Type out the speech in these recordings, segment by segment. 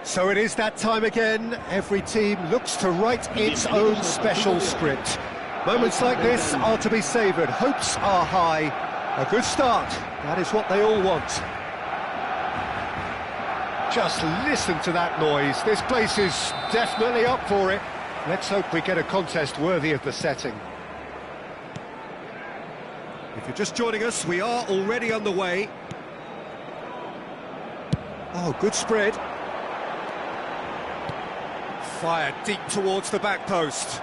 So it is that time again. Every team looks to write its own special script. Moments like this are to be savoured. Hopes are high. A good start. That is what they all want. Just listen to that noise. This place is definitely up for it. Let's hope we get a contest worthy of the setting. If you're just joining us, we are already underway. Oh, good spread. Fired deep towards the back post.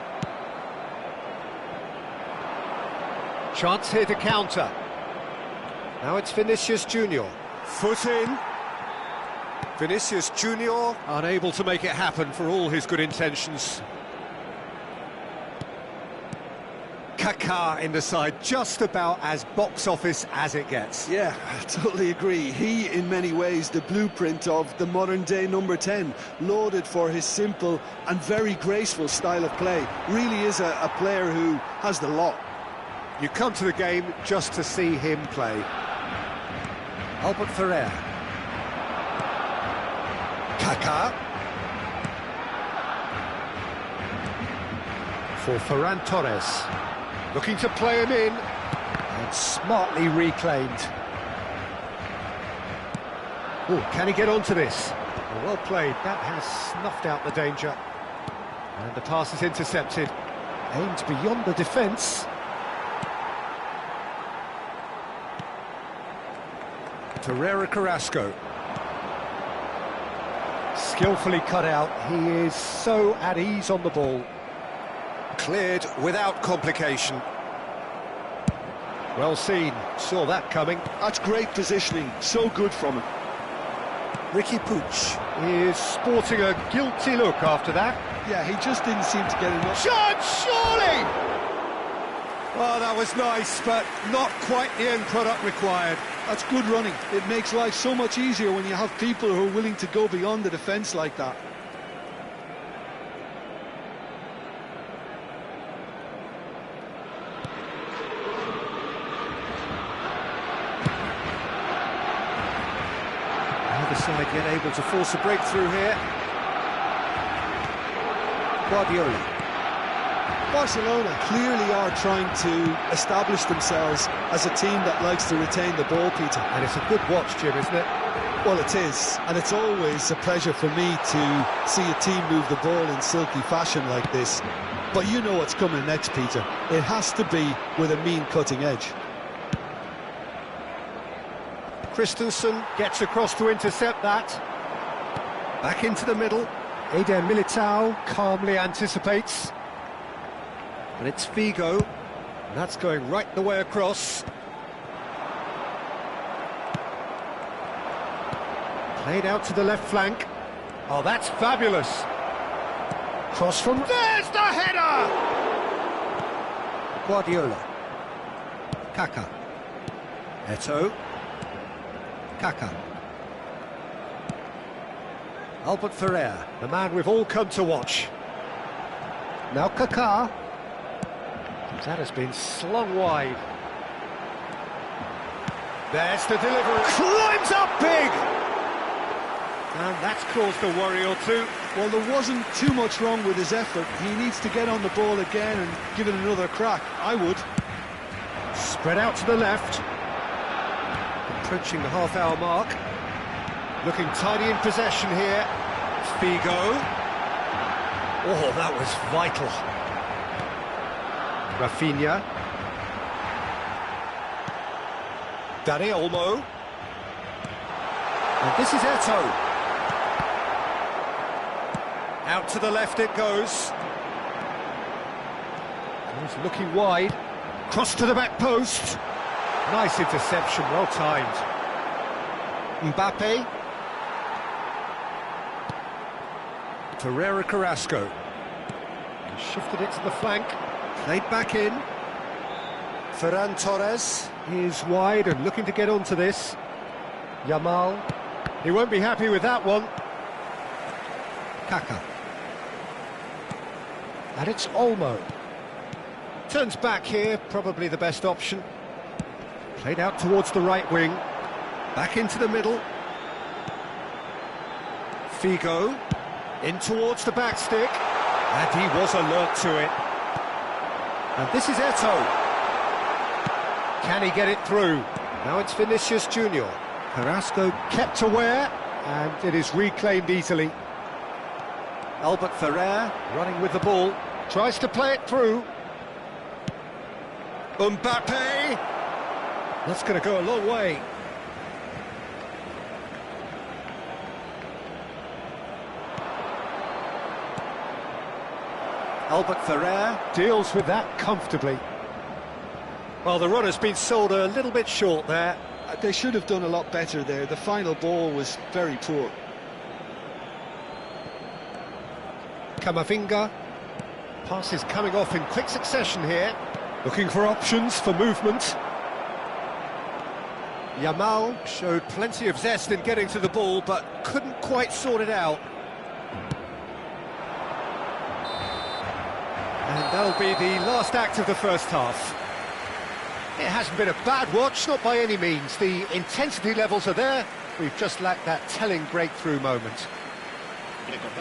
Chance here to counter. Now it's Vinicius Junior. Foot in. Vinicius Junior unable to make it happen for all his good intentions. Kaká in the side, just about as box office as it gets. Yeah, I totally agree. He, in many ways, the blueprint of the modern-day number 10, lauded for his simple and very graceful style of play. Really is a player who has the lot. You come to the game just to see him play. Albert Ferrer. Kaká. For Ferran Torres. Looking to play him in. Smartly reclaimed. Oh, can he get onto this? Well played, that has snuffed out the danger. And the pass is intercepted. Aimed beyond the defence. Torreira Carrasco. Skillfully cut out, he is so at ease on the ball. Cleared without complication. Well seen, saw that coming. That's great positioning, so good from him. Ricky Puig is sporting a guilty look after that. Yeah, he just didn't seem to get enough. Shot, surely! Oh, that was nice, but not quite the end product required. That's good running. It makes life so much easier when you have people who are willing to go beyond the defence like that. Either side yet able to force a breakthrough here. Guardiola. Barcelona clearly are trying to establish themselves as a team that likes to retain the ball, Peter. And it's a good watch, Jim, isn't it? Well, it is, and it's always a pleasure for me to see a team move the ball in silky fashion like this. But you know what's coming next, Peter. It has to be with a mean cutting edge. Christensen gets across to intercept that. Back into the middle. Eder Militao calmly anticipates. And it's Figo. And that's going right the way across. Played out to the left flank. Oh, that's fabulous. Cross from... There's the header! Guardiola. Kaká. Eto'o. Kaká. Albert Ferrer, the man we've all come to watch. Now Kaká. That has been slung wide. There's the delivery. Climbs up big! And that's caused a worry or two. Well, there wasn't too much wrong with his effort. He needs to get on the ball again and give it another crack. I would. Spread out to the left. Approaching the half-hour mark. Looking tidy in possession here. Figo. Oh, that was vital. Rafinha. Dani Olmo. And this is Eto'o. Out to the left it goes. He's looking wide. Cross to the back post. Nice interception, well timed. Mbappe. Torreira Carrasco. He shifted it to the flank. Played back in. Ferran Torres is wide and looking to get onto this. Yamal. He won't be happy with that one. Kaká. And it's Olmo. Turns back here, probably the best option. Played out towards the right wing. Back into the middle. Figo. In towards the back stick. And he was alert to it. And this is Eto'o. Can he get it through? Now it's Vinicius Junior. Carrasco kept aware, and it is reclaimed easily. Albert Ferrer running with the ball. Tries to play it through. Mbappe. That's going to go a long way. Albert Ferrer deals with that comfortably. Well, the run has been sold a little bit short there. They should have done a lot better there. The final ball was very poor. Camavinga. Passes coming off in quick succession here. Looking for options for movement. Yamal showed plenty of zest in getting to the ball, but couldn't quite sort it out. And that'll be the last act of the first half. It hasn't been a bad watch, not by any means. The intensity levels are there. We've just lacked that telling breakthrough moment.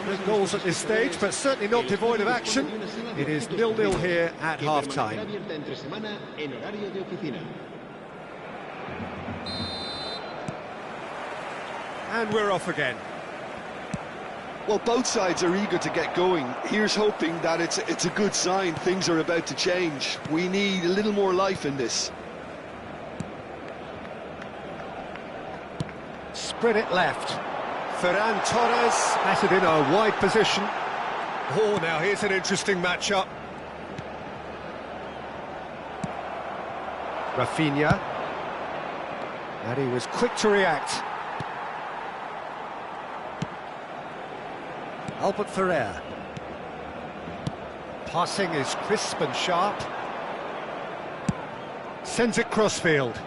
No goals at this stage, but certainly not devoid of action. It is 0-0 here at half-time. And we're off again. Well, both sides are eager to get going. Here's hoping that it's a good sign. Things are about to change. We need a little more life in this. Spread it left. Ferran Torres has it in a wide position. Oh, now here's an interesting matchup. Rafinha. And he was quick to react. Albert Ferrer. Passing is crisp and sharp. Sends it crossfield.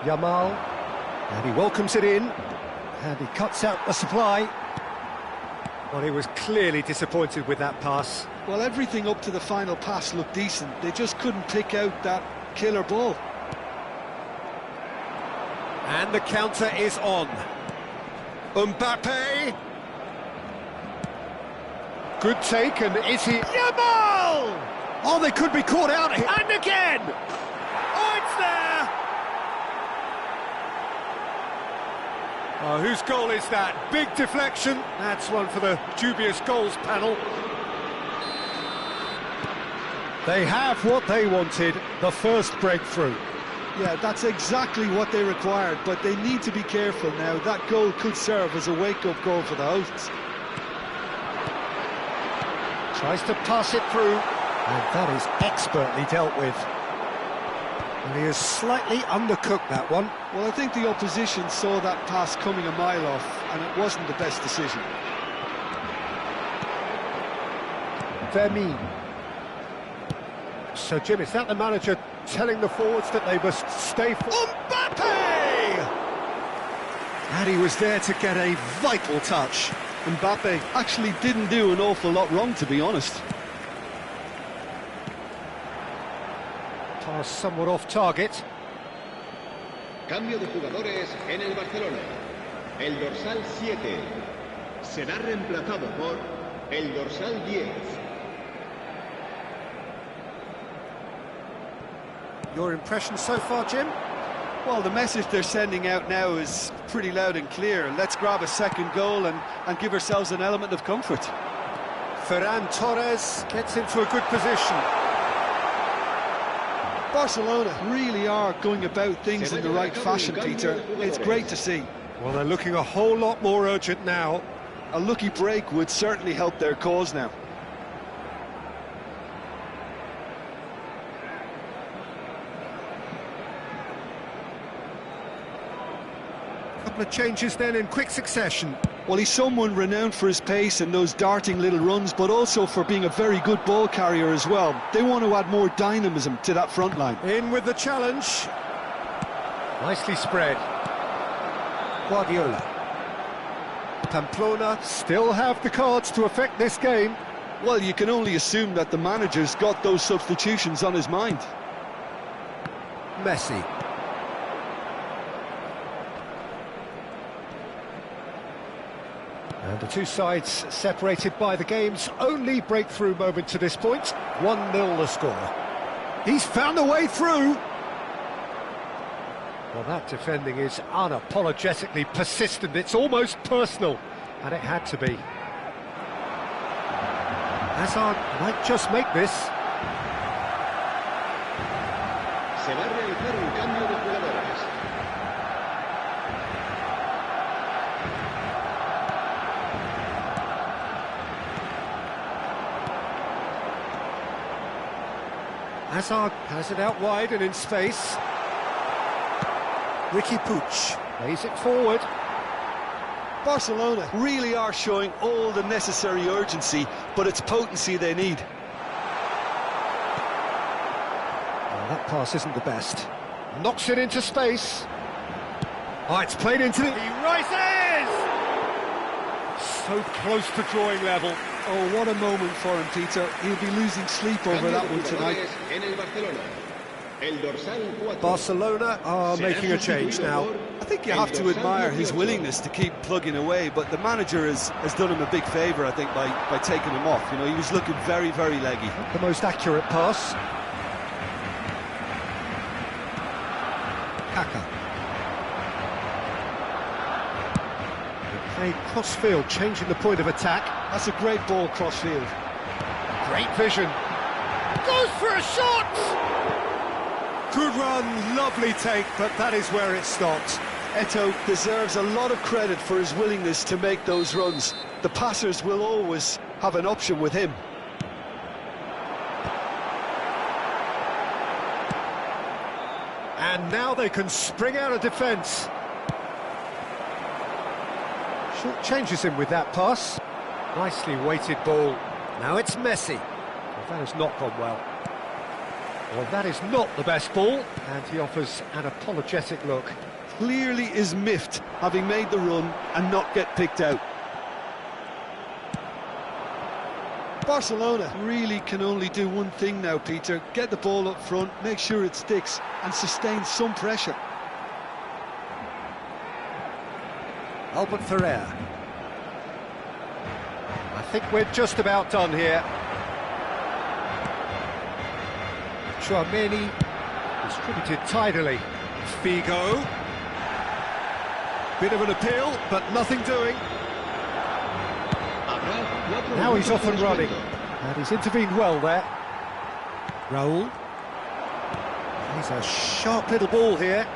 Yamal. And he welcomes it in. And he cuts out the supply. Well, he was clearly disappointed with that pass. Well, everything up to the final pass looked decent. They just couldn't pick out that killer ball. And the counter is on. Mbappe. Good take, and is he... Yamal! Oh, they could be caught out here. And again! Oh, it's there! Oh, whose goal is that? Big deflection. That's one for the dubious goals panel. They have what they wanted, the first breakthrough. Yeah, that's exactly what they required, but they need to be careful now. That goal could serve as a wake-up call for the hosts. Tries to pass it through, and that is expertly dealt with. And he has slightly undercooked that one. Well, I think the opposition saw that pass coming a mile off, and it wasn't the best decision. Vermeer. So, Jim, is that the manager telling the forwards that they must stay for... Mbappe! And he was there to get a vital touch. Mbappe actually didn't do an awful lot wrong, to be honest. Pass somewhat off target. Cambio de jugadores en el Barcelona. El dorsal 7 será reemplazado por el dorsal 10. Your impression so far, Jim? Well, the message they're sending out now is pretty loud and clear. Let's grab a second goal and give ourselves an element of comfort. Ferran Torres gets into a good position. Barcelona really are going about things in the right fashion, Peter. It's great to see. Well, they're looking a whole lot more urgent now. A lucky break would certainly help their cause now. Couple of changes then in quick succession. Well, he's someone renowned for his pace and those darting little runs, but also for being a very good ball carrier as well. They want to add more dynamism to that front line. In with the challenge. Nicely spread. Guardiola. Pamplona still have the cards to affect this game. Well, you can only assume that the manager's got those substitutions on his mind. Messi. And the two sides separated by the game's only breakthrough moment to this point. 1-0 the score. He's found a way through. Well, that defending is unapologetically persistent. It's almost personal, and it had to be. Hazard might just make this. Se va a realizar un cambio de jugadores. Hazard has it out wide and in space. Ricky Puig plays it forward. Barcelona really are showing all the necessary urgency, but it's potency they need. Well, that pass isn't the best. Knocks it into space. Oh, it's played into the... He rises! So close to drawing level. Oh, what a moment for him, Peter. He'll be losing sleep over that one tonight. Barcelona are making a change now. I think you have to admire his willingness to keep plugging away, but the manager has done him a big favour, I think, by taking him off. You know, he was looking very, very leggy. The most accurate pass. Kaka. Played cross-field, changing the point of attack. That's a great ball cross-field. Great vision. Goes for a shot! Good run, lovely take, but that is where it stopped. Eto'o deserves a lot of credit for his willingness to make those runs. The passers will always have an option with him. And now they can spring out of defence. Short changes him with that pass. Nicely weighted ball. Now it's Messi. Well, that has not gone well. Well, that is not the best ball, and he offers an apologetic look. Clearly is miffed, having made the run and not get picked out. Barcelona really can only do one thing now, Peter. Get the ball up front, make sure it sticks, and sustain some pressure. Albert Ferrer. I think we're just about done here. Chouameni distributed tidily. Figo. Bit of an appeal, but nothing doing. Now he's off and running, and he's intervened well there. Raul. He's a sharp little ball here,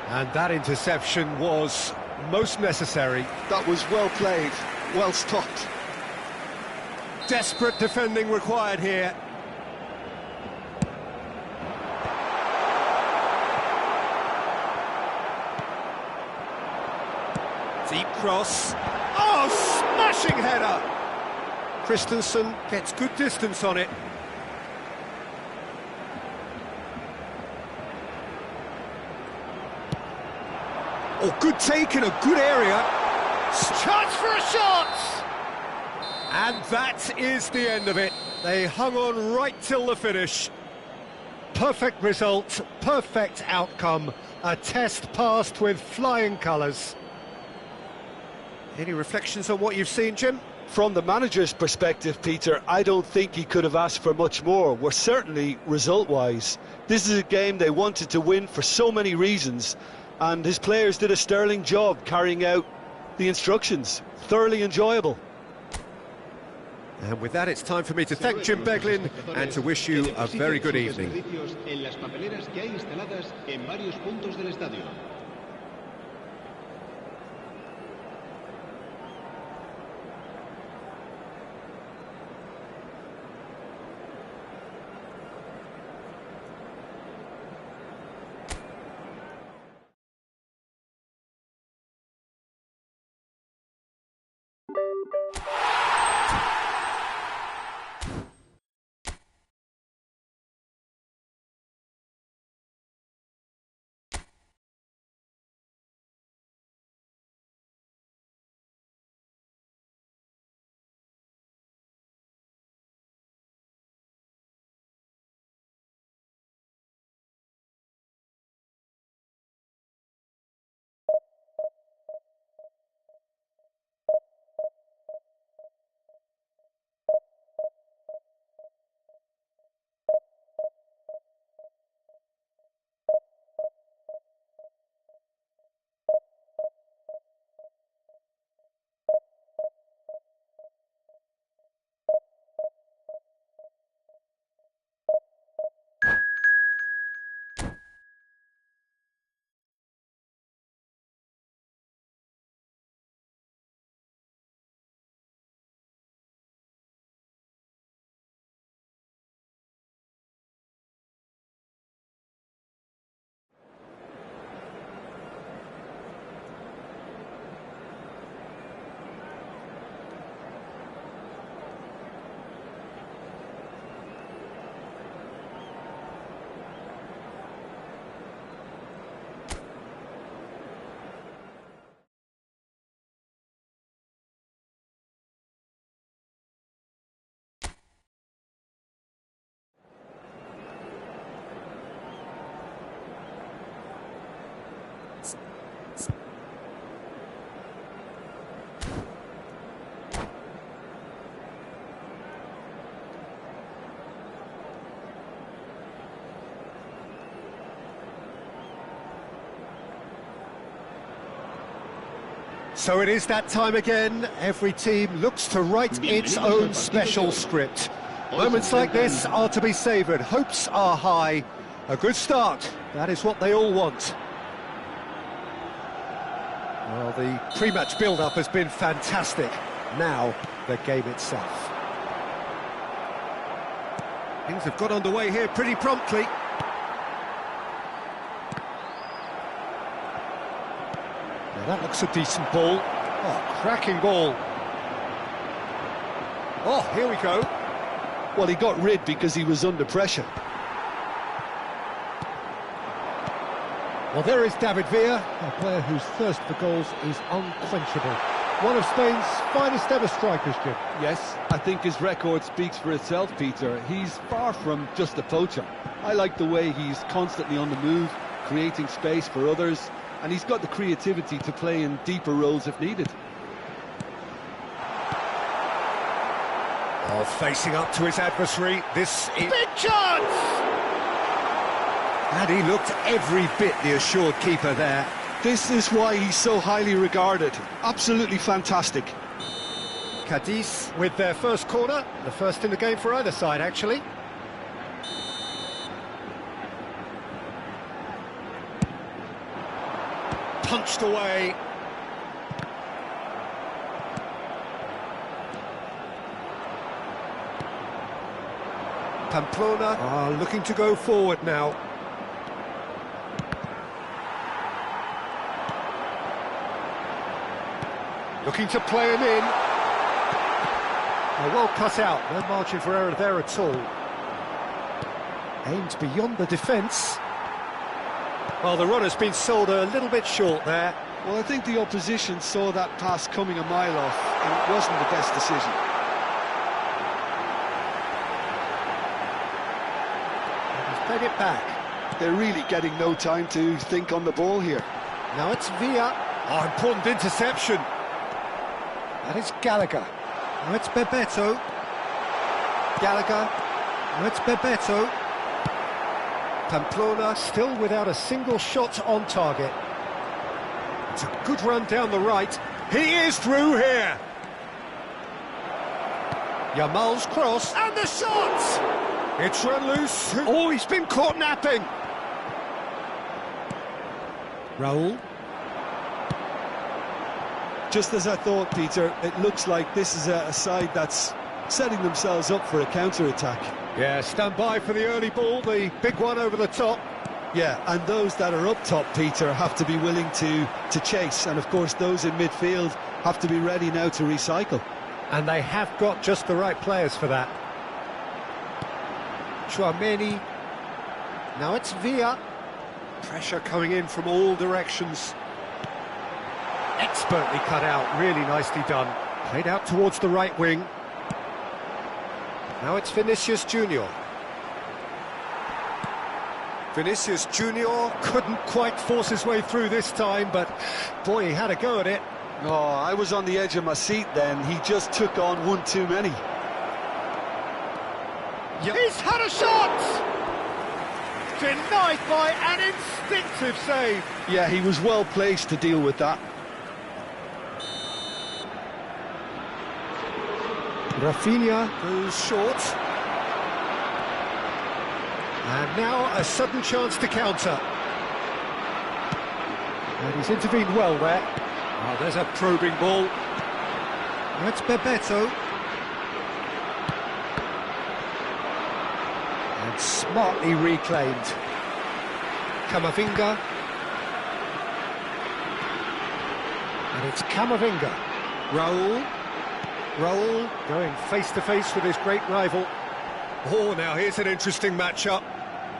and that interception was most necessary. That was well played, well stopped. Desperate defending required here. Deep cross. Oh, smashing header! Christensen gets good distance on it. Oh, good take in a good area. Chance for a shot! And that is the end of it. They hung on right till the finish. Perfect result, perfect outcome. A test passed with flying colours. Any reflections on what you've seen, Jim? From the manager's perspective, Peter, I don't think he could have asked for much more. We're certainly result-wise. This is a game they wanted to win for so many reasons, and his players did a sterling job carrying out the instructions. Thoroughly enjoyable. And with that, it's time for me to thank Jim Beglin and to wish you a very good evening. So it is that time again. Every team looks to write its own special script. Moments like this are to be savoured. Hopes are high. A good start. That is what they all want. Well, the pre-match build-up has been fantastic. Now, the game itself. Things have got underway here pretty promptly. Now that looks a decent ball. Oh, cracking ball. Oh, here we go. Well, he got rid because he was under pressure. Well, there is David Villa, a player whose thirst for goals is unquenchable. One of Spain's finest ever strikers, Jim. Yes, I think his record speaks for itself, Peter. He's far from just a poacher. I like the way he's constantly on the move, creating space for others, and he's got the creativity to play in deeper roles if needed. Oh, facing up to his adversary, this is... Big chance! And he looked every bit the assured keeper there. This is why he's so highly regarded. Absolutely fantastic. Cadiz with their first corner, the first in the game for either side, actually. Punched away. Pamplona are looking to go forward now. Looking to play him in. Well cut out, no margin for error there at all. Aimed beyond the defence. Well, the runner's been sold a little bit short there. Well, I think the opposition saw that pass coming a mile off, and it wasn't the best decision. He's played it back. They're really getting no time to think on the ball here. Now it's Villa. Oh, important interception. That is Gallagher. Now it's Bebeto. Gallagher. Now it's Bebeto. Pamplona still without a single shot on target. It's a good run down the right. He is through here. Yamal's cross. And the shot! It's run loose. Oh, he's been caught napping. Raul. Just as I thought, Peter, it looks like this is a side that's setting themselves up for a counter-attack. Yeah, stand by for the early ball, the big one over the top. Yeah, and those that are up top, Peter, have to be willing to chase. And, of course, those in midfield have to be ready now to recycle. And they have got just the right players for that. Chouameni. Now it's Villa. Pressure coming in from all directions. Expertly cut out, really nicely done. Played out towards the right wing. Now it's Vinicius Junior. Vinicius Junior couldn't quite force his way through this time, but boy, he had a go at it. Oh, I was on the edge of my seat then. He just took on one too many. He's had a shot! Denied by an instinctive save. Yeah, he was well placed to deal with that. Rafinha goes short. And now a sudden chance to counter. And he's intervened well there. Oh, there's a probing ball. That's Bebeto. And smartly reclaimed. Camavinga. And it's Camavinga. Raul. Raul going face-to-face with his great rival. Oh, now here's an interesting matchup.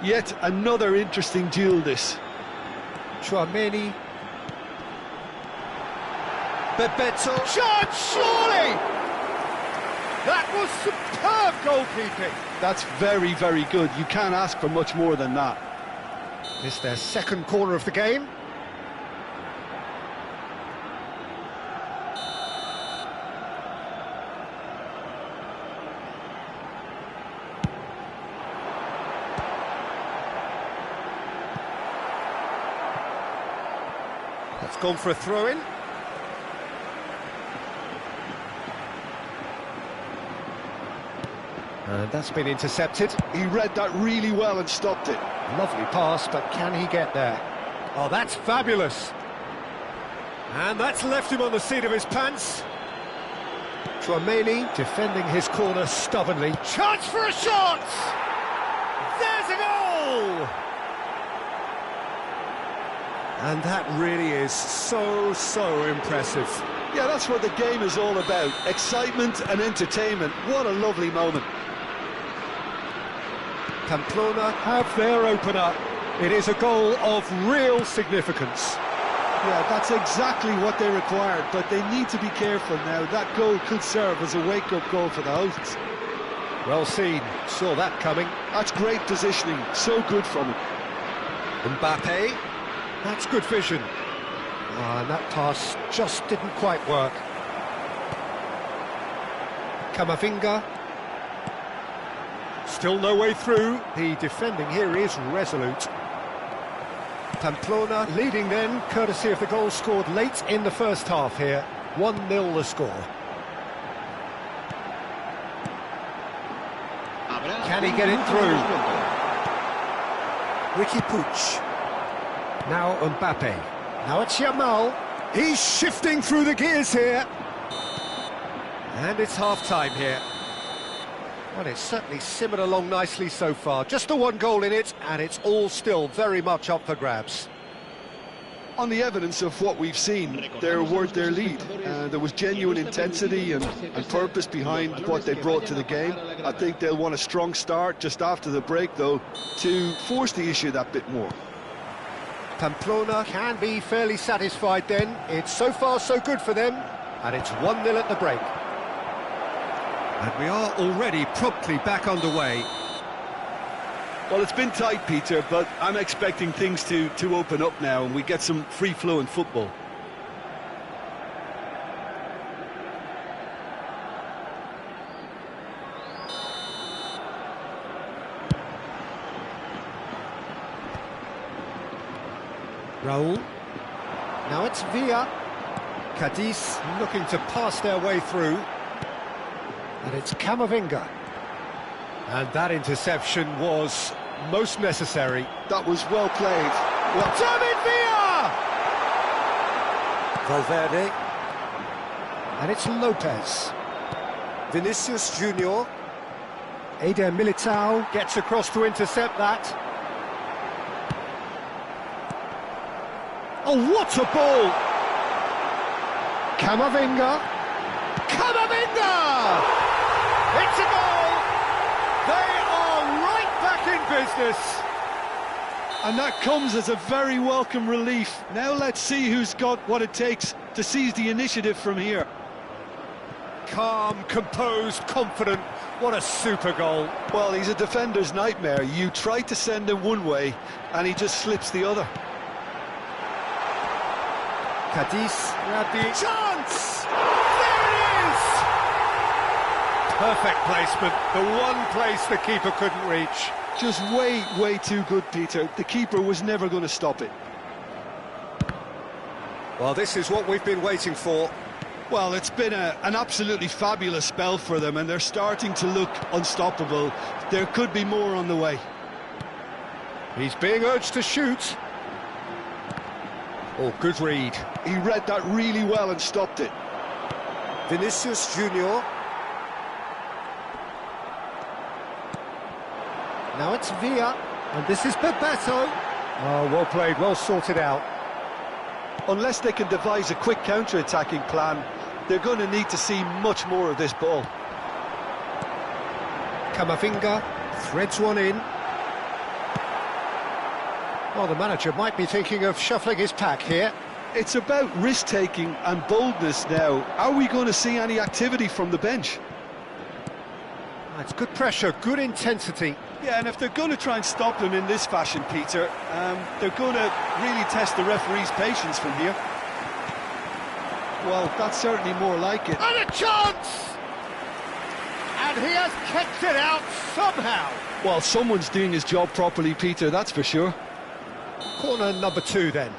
Yet another interesting duel, this. Chouameni. Bebeto. Shot, surely! That was superb goalkeeping. That's very, very good. You can't ask for much more than that. It's their second corner of the game. That's gone for a throw-in. And that's been intercepted. He read that really well and stopped it. Lovely pass, but can he get there? Oh, that's fabulous. And that's left him on the seat of his pants. Tchouameni defending his corner stubbornly. Chance for a shot! There's a goal! And that really is so impressive. Yeah, that's what the game is all about. Excitement and entertainment. What a lovely moment. Pamplona have their opener. It is a goal of real significance. Yeah, that's exactly what they required, but they need to be careful now. That goal could serve as a wake-up goal for the hosts. Well seen, saw that coming. That's great positioning, so good from him. Mbappe, that's good vision. And that pass just didn't quite work. Camavinga. Still no way through. The defending here is resolute. Pamplona leading then, courtesy of the goal scored late in the first half here. 1-0 the score. Can he get it through? Ricky Puig. Now Mbappe. Now it's Yamal. He's shifting through the gears here. And it's half-time here. Well, it's certainly simmered along nicely so far. Just the one goal in it, and it's all still very much up for grabs. On the evidence of what we've seen, they're worth their lead. There was genuine intensity and purpose behind what they brought to the game. I think they'll want a strong start just after the break, though, to force the issue that bit more. Pamplona can be fairly satisfied then. It's so far so good for them, and it's 1-0 at the break. And we are already promptly back underway. Well, it's been tight, Peter, but I'm expecting things to open up now and we get some free-flowing football. Raul. Now it's Villa. Cadiz looking to pass their way through. And it's Camavinga. And that interception was most necessary. That was well played. Well, David Villa! Valverde. And it's Lopez. Vinicius Junior. Eder Militao gets across to intercept that. Oh, what a ball! Camavinga. Camavinga! It's a goal! They are right back in business! And that comes as a very welcome relief. Now let's see who's got what it takes to seize the initiative from here. Calm, composed, confident. What a super goal. Well, he's a defender's nightmare. You try to send him one way, and he just slips the other. Cadiz had the chance! There it is! Perfect placement, the one place the keeper couldn't reach. Just way too good, Peter. The keeper was never going to stop it. Well, this is what we've been waiting for. Well, it's been an absolutely fabulous spell for them, and they're starting to look unstoppable. There could be more on the way. He's being urged to shoot. Oh, good read. He read that really well and stopped it. Vinicius Junior. Now it's Villa, and this is Bebeto. Oh, well played, well sorted out. Unless they can devise a quick counter-attacking plan, they're going to need to see much more of this ball. Camavinga threads one in. Well, the manager might be thinking of shuffling his pack here. It's about risk-taking and boldness now. Are we going to see any activity from the bench? It's good pressure, good intensity. Yeah, and if they're going to try and stop them in this fashion, Peter, they're going to really test the referee's patience from here. Well, that's certainly more like it. And a chance! And he has kept it out somehow. Well, someone's doing his job properly, Peter, that's for sure. Corner number 2 then.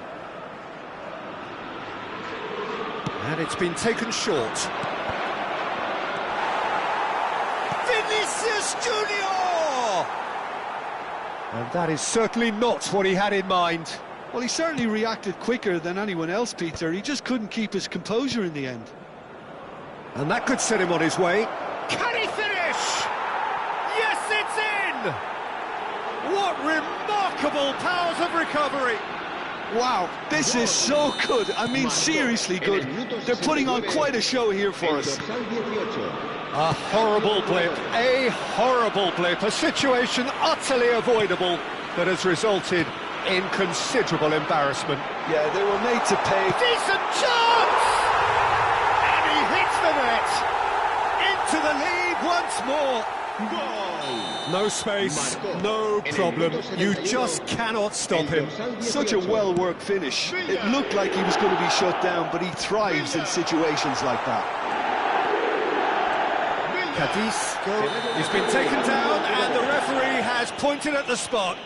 And it's been taken short. Vinicius Junior! And that is certainly not what he had in mind. Well, he certainly reacted quicker than anyone else, Peter. He just couldn't keep his composure in the end. And that could set him on his way. Can he finish? Yes, it's in! What remarkable powers of recovery! Wow, this is so good. I mean, seriously good. They're putting on quite a show here for us. A horrible blip, a situation utterly avoidable that has resulted in considerable embarrassment. Yeah, they were made to pay. Decent chance! And he hits the net! Into the lead once more! No space, no problem. You just cannot stop him. Such a well-worked finish. It looked like he was going to be shut down, but he thrives in situations like that. Cadiz, he's been taken down and the referee has pointed at the spot.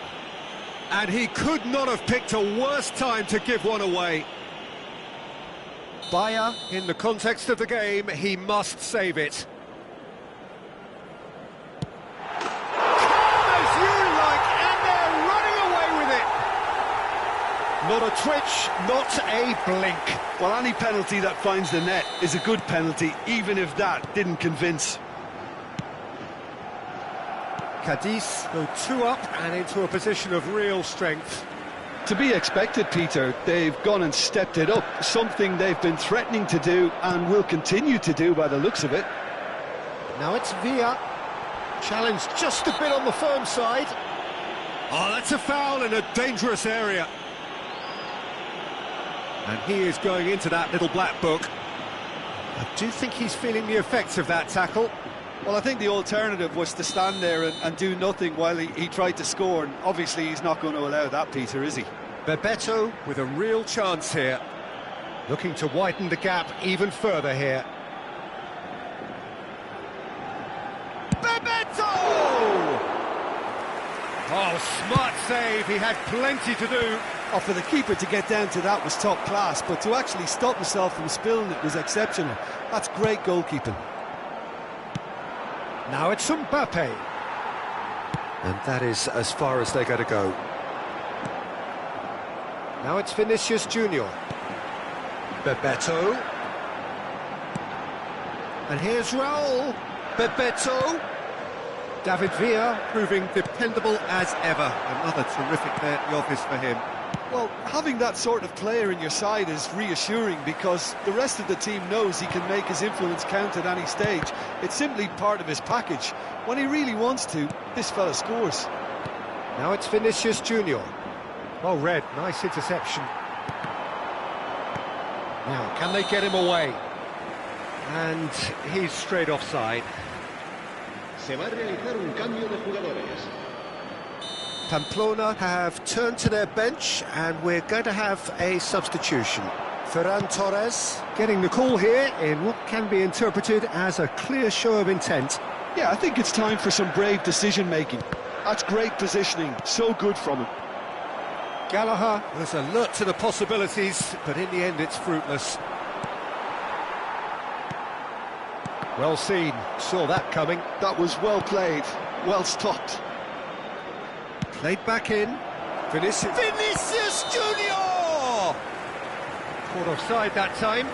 And he could not have picked a worse time to give one away. Bayer, in the context of the game, he must save it. Calm as you like, and they're running away with it. Not a twitch, not a blink. Well, any penalty that finds the net is a good penalty, even if that didn't convince. Cadiz go 2 up and into a position of real strength. To be expected, Peter. They've gone and stepped it up, something they've been threatening to do and will continue to do by the looks of it. Now it's Villa, challenged just a bit on the firm side. Oh, that's a foul in a dangerous area. And he is going into that little black book. I do think he's feeling the effects of that tackle. Well, I think the alternative was to stand there and do nothing while he tried to score, and obviously he's not going to allow that, Peter, is he? Bebeto with a real chance here, looking to widen the gap even further here. Bebeto! Oh, smart save, he had plenty to do. Oh, for the keeper to get down to that was top class, but to actually stop himself from spilling it was exceptional. That's great goalkeeping. Now it's Mbappe. And that is as far as they're going to go. Now it's Vinicius Junior. Bebeto. And here's Raul. Bebeto. David Villa proving dependable as ever. Another terrific day at the office for him. Well, having that sort of player in your side is reassuring because the rest of the team knows he can make his influence count at any stage. It's simply part of his package. When he really wants to, this fella scores. Now it's Vinicius Junior. Well read, nice interception. Now, can they get him away? And he's straight offside. Se va a realizar un cambio de jugadores. Pamplona have turned to their bench and we're going to have a substitution. Ferran Torres getting the call here in what can be interpreted as a clear show of intent. Yeah, I think it's time for some brave decision-making. That's great positioning, so good from him. Gallagher was alert to the possibilities, but in the end it's fruitless. Well seen, saw that coming. That was well played, well stopped. Played back in. Vinicius Junior! Caught offside that time.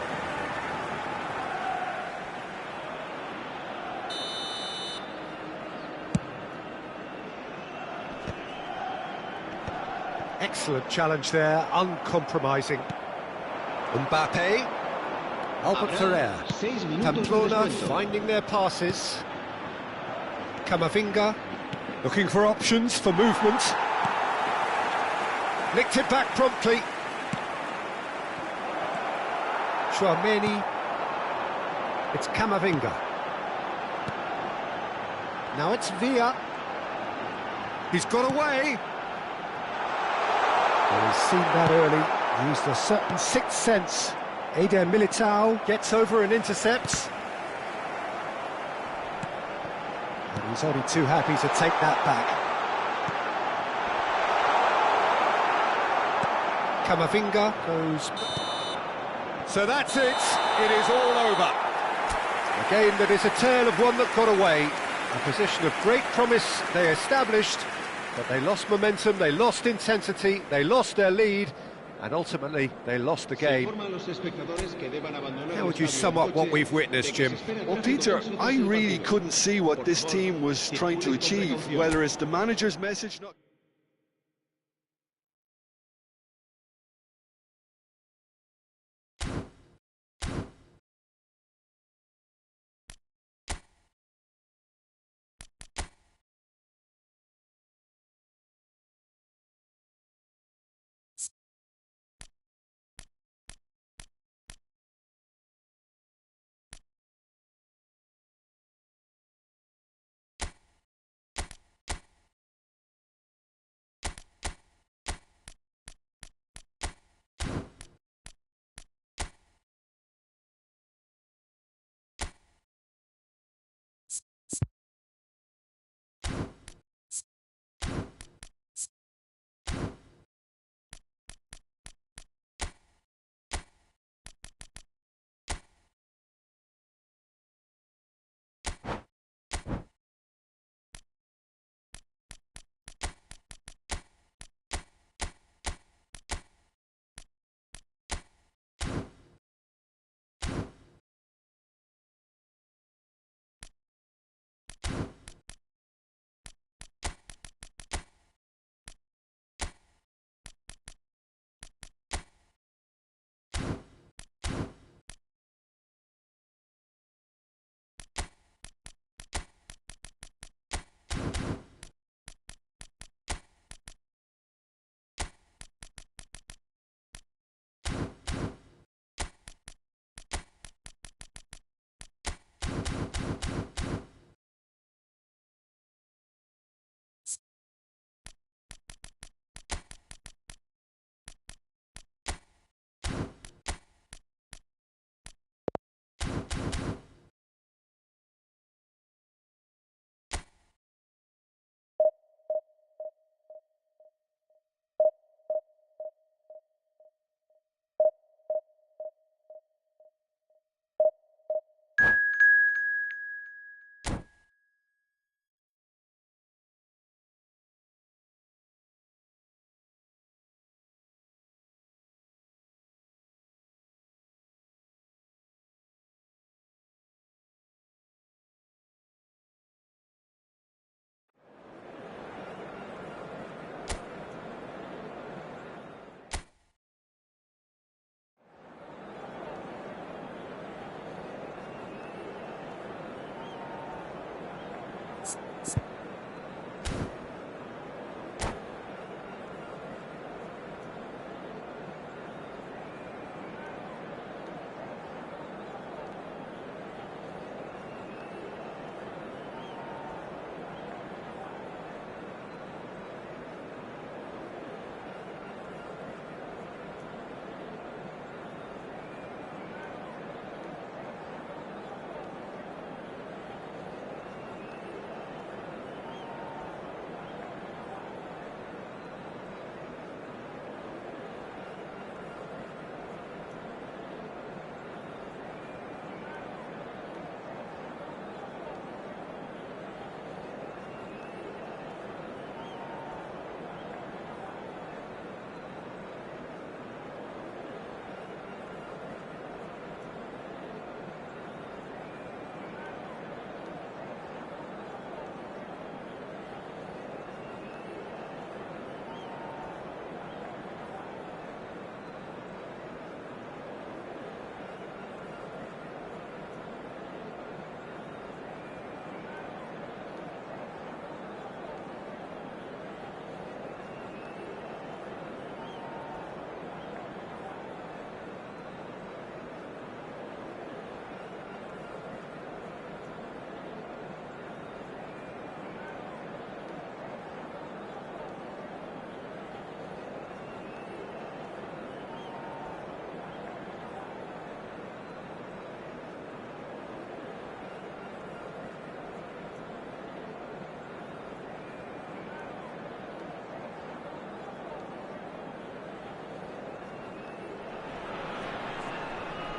Excellent challenge there, uncompromising. Mbappe. Albert Ferrer. Pamplona finding their passes. Camavinga looking for options for movement. Nicked it back promptly. Chouameni. It's Camavinga. Now it's Villa. He's got away. Well, he's seen that early. Used a certain sixth sense. Eder Militao gets over and intercepts. And he's only too happy to take that back. Camavinga goes... So that's it. It is all over. A game that is a tale of one that got away. A position of great promise they established, but they lost momentum, they lost intensity, they lost their lead, and ultimately they lost the game. How would you sum up what we've witnessed, Jim? Well, Peter, I really couldn't see what this team was trying to achieve, whether it's the manager's message...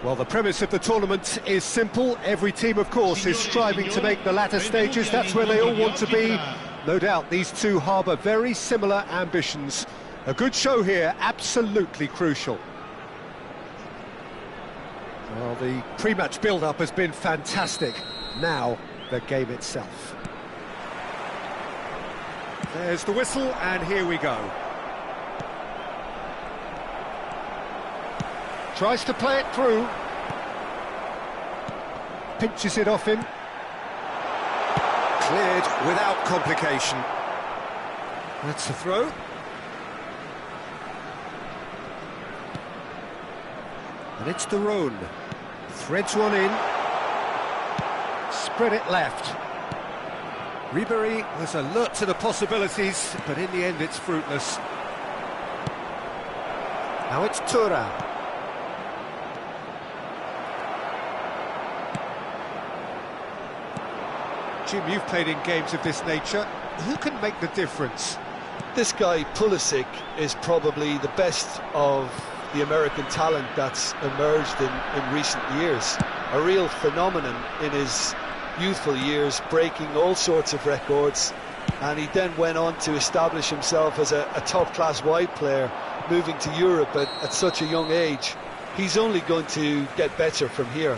Well, the premise of the tournament is simple. Every team, of course, is striving to make the latter stages. That's where they all want to be. No doubt these two harbour very similar ambitions. A good show here, absolutely crucial. Well, the pre-match build-up has been fantastic. Now, the game itself. There's the whistle, and here we go. Tries to play it through. Pinches it off him. Cleared without complication. That's the throw. And it's the Rhone. Threads one in. Spread it left. Ribéry was alert to the possibilities, but in the end it's fruitless. Now it's Thuram. Jim, you've played in games of this nature. Who can make the difference? This guy, Pulisic, is probably the best of the American talent that's emerged in recent years. A real phenomenon in his youthful years, breaking all sorts of records, and he then went on to establish himself as a top-class wide player, moving to Europe at such a young age. He's only going to get better from here.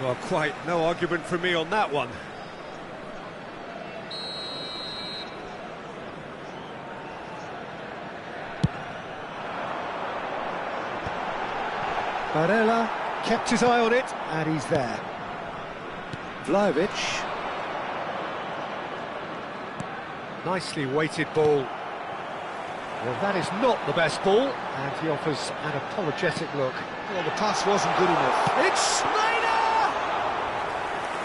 Well, quite no argument from me on that one. Barella kept his eye on it, and he's there. Vlahovic. Nicely weighted ball. Well, that is not the best ball, and he offers an apologetic look. Well, the pass wasn't good enough. It's Schneider!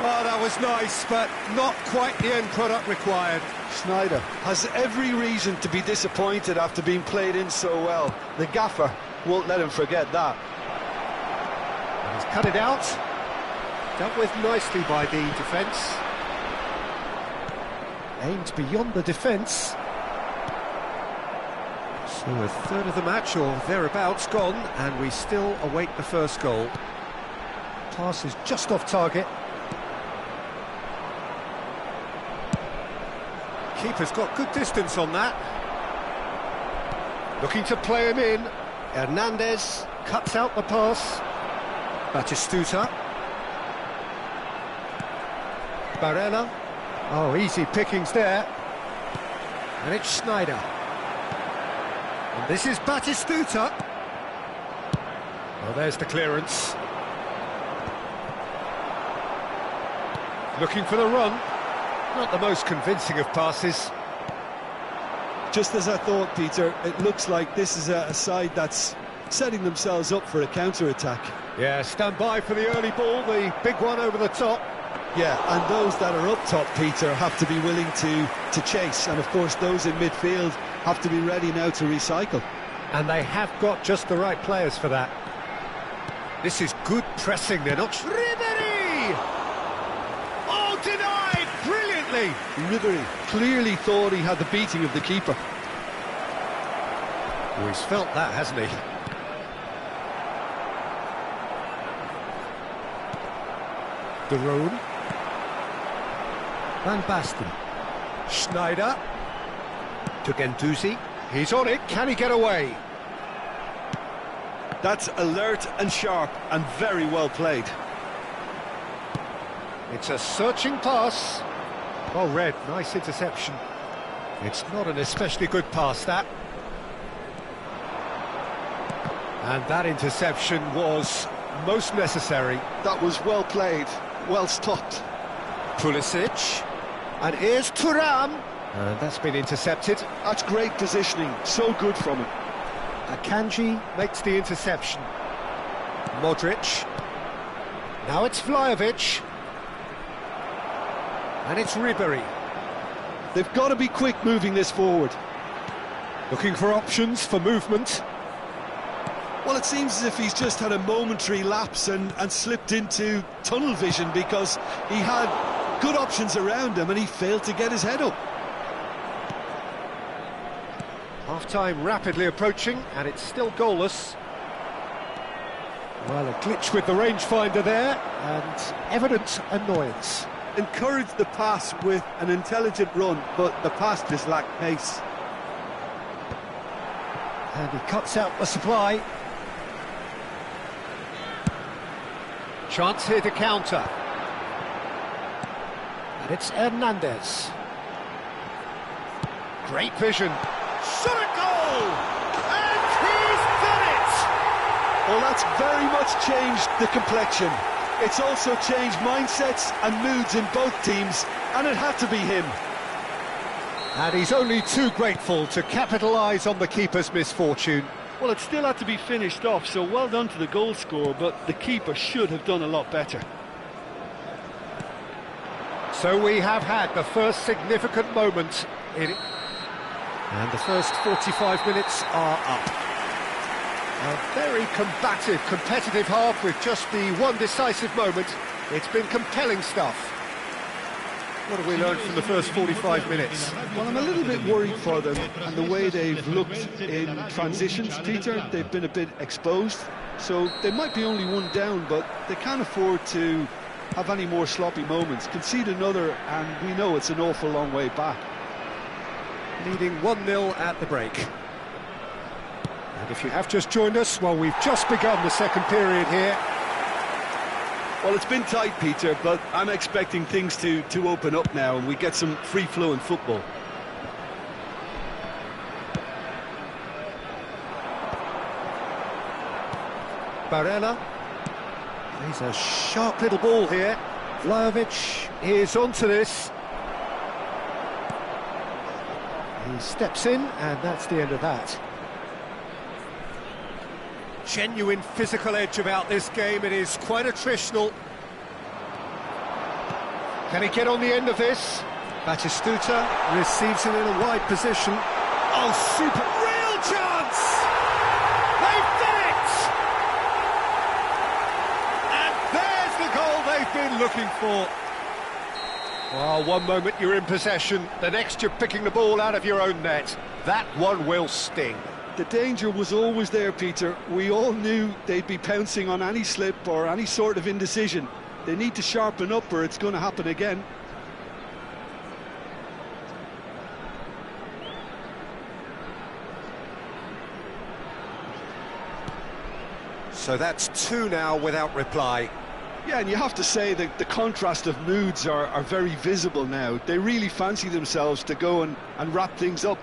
Oh, that was nice, but not quite the end product required. Schneider has every reason to be disappointed after being played in so well. The gaffer won't let him forget that. He's cut it out. Dealt with nicely by the defence. Aimed beyond the defence. So a third of the match, or thereabouts, gone, and we still await the first goal. Pass is just off target. Keeper's got good distance on that. Looking to play him in. Hernandez cuts out the pass. Batistuta. Barella. Oh, easy pickings there. And it's Schneider. And this is Batistuta. Well, there's the clearance. Looking for the run. Not the most convincing of passes. Just as I thought, Peter, it looks like this is a side that's setting themselves up for a counter-attack. Yeah, stand by for the early ball, the big one over the top. Yeah, and those that are up top, Peter, have to be willing to chase. And, of course, those in midfield have to be ready now to recycle. And they have got just the right players for that. This is good pressing, they're not... Ribéry! Oh, denied! Brilliantly! Ribéry clearly thought he had the beating of the keeper. Oh, he's felt that, hasn't he? De Rhone. Van Basten. Schneider. To Gendouzi. He's on it, can he get away? That's alert and sharp and very well played. It's a searching pass. Oh, Red, nice interception. It's not an especially good pass, that. And that interception was most necessary. That was well played, well stopped. Pulisic. And here's Thuram. And that's been intercepted. That's great positioning, so good from him. Akanji makes the interception. Modric. Now it's Vlahovic. And it's Ribéry. They've got to be quick moving this forward. Looking for options for movement. Well, it seems as if he's just had a momentary lapse and slipped into tunnel vision, because he had good options around him and he failed to get his head up. Half-time rapidly approaching, and it's still goalless. Well, a glitch with the rangefinder there, and evident annoyance. Encouraged the pass with an intelligent run, but the pass just lacked pace. And he cuts out the supply. Chance here to counter. And it's Hernandez. Great vision. Shot a goal! And he's done it! Well, that's very much changed the complexion. It's also changed mindsets and moods in both teams, and it had to be him. And he's only too grateful to capitalise on the keeper's misfortune. Well, it still had to be finished off, so well done to the goal scorer, but the keeper should have done a lot better. So we have had the first significant moment in it. And the first 45 minutes are up. A very combative, competitive half with just the one decisive moment. It's been compelling stuff. What have we learned from the first 45 minutes? Well, I'm a little bit worried for them and the way they've looked in transitions, Peter. They've been a bit exposed, so they might be only one down, but they can't afford to have any more sloppy moments. Concede another, and we know it's an awful long way back. Leading 1-0 at the break. And if you have just joined us, well, we've just begun the second period here. Well, it's been tight, Peter, but I'm expecting things to open up now and we get some free-flowing football. Barella. He's a sharp little ball here. Vlahovic is onto this. He steps in, and that's the end of that. Genuine physical edge about this game. It is quite attritional. Can he get on the end of this? Batistuta receives it in a wide position. Oh, super! Real chance! They've done it! And there's the goal they've been looking for. Well, one moment you're in possession, the next you're picking the ball out of your own net. That one will sting. The danger was always there, Peter. We all knew they'd be pouncing on any slip or any sort of indecision. They need to sharpen up or it's going to happen again. So that's two now without reply. Yeah, and you have to say that the contrast of moods are very visible now. They really fancy themselves to go and wrap things up.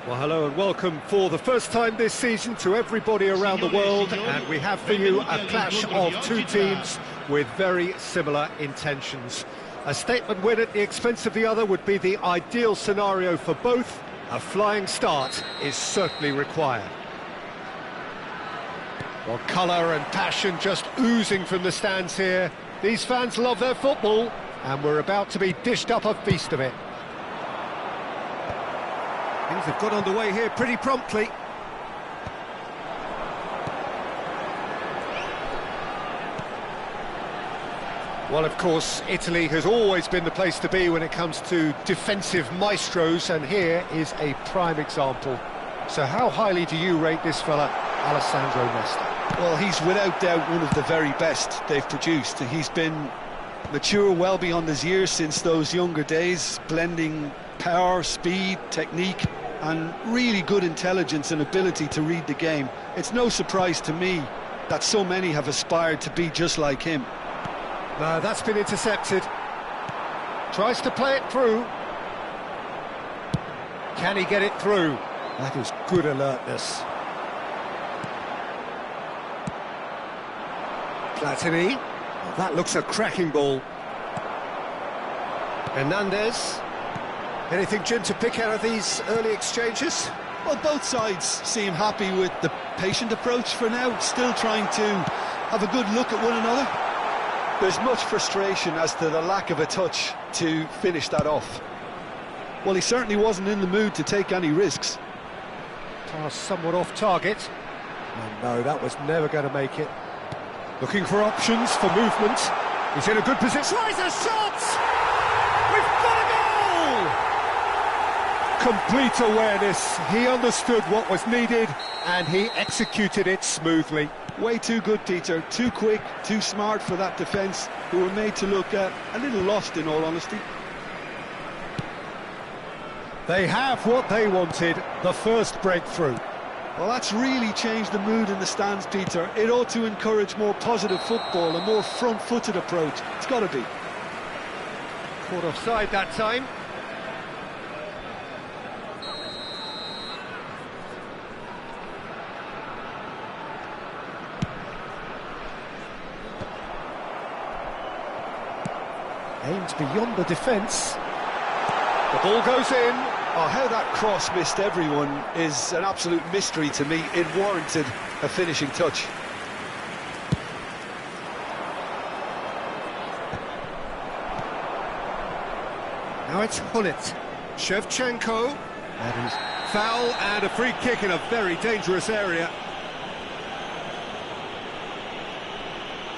Well, hello and welcome for the first time this season to everybody around the world, and we have for you a clash of two teams with very similar intentions. A statement win at the expense of the other would be the ideal scenario for both. A flying start is certainly required. Well, colour and passion just oozing from the stands here. These fans love their football, and we're about to be dished up a feast of it. Things have got underway here pretty promptly. Well, of course, Italy has always been the place to be when it comes to defensive maestros, and here is a prime example. So how highly do you rate this fella, Alessandro Nesta? Well, he's without doubt one of the very best they've produced. He's been mature well beyond his years since those younger days, blending power, speed, technique, and really good intelligence and ability to read the game. It's no surprise to me that so many have aspired to be just like him. No, that's been intercepted. Tries to play it through. Can he get it through? That is good alertness. Platini. Oh, that looks a cracking ball. Hernandez. Anything, Jim, to pick out of these early exchanges? Well, both sides seem happy with the patient approach for now, still trying to have a good look at one another. There's much frustration as to the lack of a touch to finish that off. Well, he certainly wasn't in the mood to take any risks. Pass somewhat off target. Oh, no, that was never going to make it. Looking for options for movement. He's in a good position. Tries a shot! We've got a goal! Complete awareness. He understood what was needed and he executed it smoothly. Way too good, Peter. Too quick, too smart for that defence, who were made to look a little lost, in all honesty. They have what they wanted, the first breakthrough. Well, that's really changed the mood in the stands, Peter. It ought to encourage more positive football, a more front-footed approach. It's got to be. Caught offside that time. Aimed beyond the defence. The ball goes in. Oh, how that cross missed everyone is an absolute mystery to me. It warranted a finishing touch. Now it's Hullet. Shevchenko. That is foul and a free kick in a very dangerous area.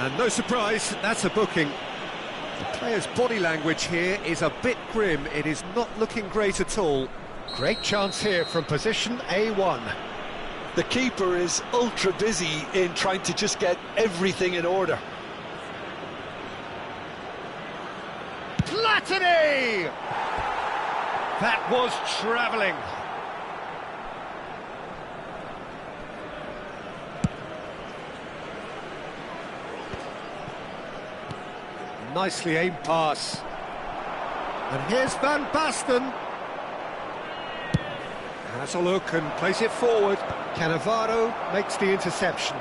And no surprise, that's a booking. The player's body language here is a bit grim. It is not looking great at all. Great chance here from position A1. The keeper is ultra busy in trying to just get everything in order. Platini! That was travelling. Nicely aimed pass. And here's Van Basten. Has a look and plays it forward. Cannavaro makes the interception.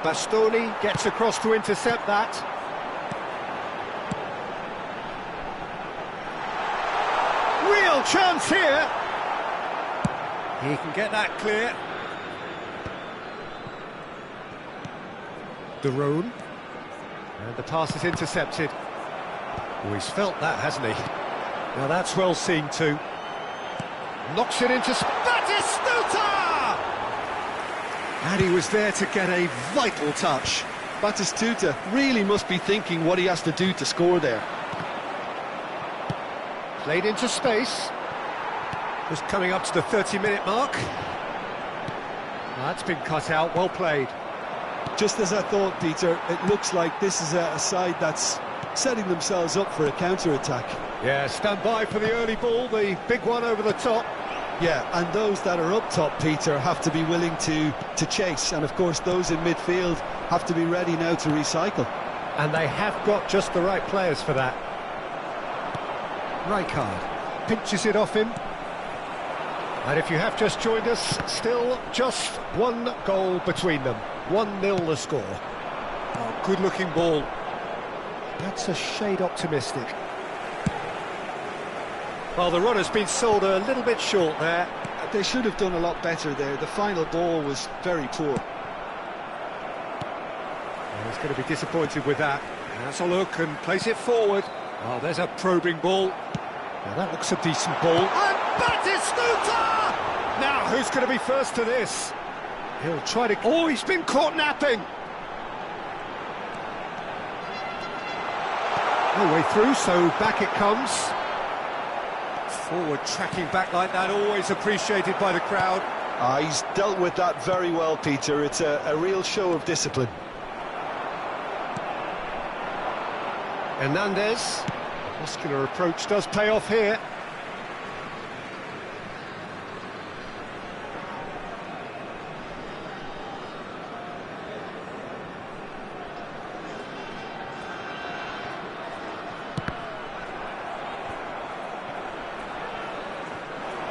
Bastoni gets across to intercept that. Real chance here. He can get that clear. De Roon. And the pass is intercepted. Oh, he's felt that, hasn't he? Now that's well seen too. Knocks it into Batistuta! And he was there to get a vital touch. Batistuta really must be thinking what he has to do to score there. Played into space. Just coming up to the 30-minute mark. That's been cut out, well played. Just as I thought, Peter, it looks like this is a side that's setting themselves up for a counter-attack. Yeah, stand by for the early ball, the big one over the top. Yeah, and those that are up top, Peter, have to be willing to chase. And, of course, those in midfield have to be ready now to recycle. And they have got just the right players for that. Rijkaard pinches it off him. And if you have just joined us, still just one goal between them. 1-0 the score. Oh, good-looking ball. That's a shade optimistic. Well, the run has been sold a little bit short there. They should have done a lot better there. The final ball was very poor. Well, he's going to be disappointed with that. Has a look and plays it forward. Oh, there's a probing ball. Now that looks a decent ball. And Batistuta! Now, who's going to be first to this? He'll try to... Oh, he's been caught napping! No way through, so back it comes. Forward tracking back like that, always appreciated by the crowd. He's dealt with that very well, Peter. It's a real show of discipline. Hernandez. Muscular approach does pay off here.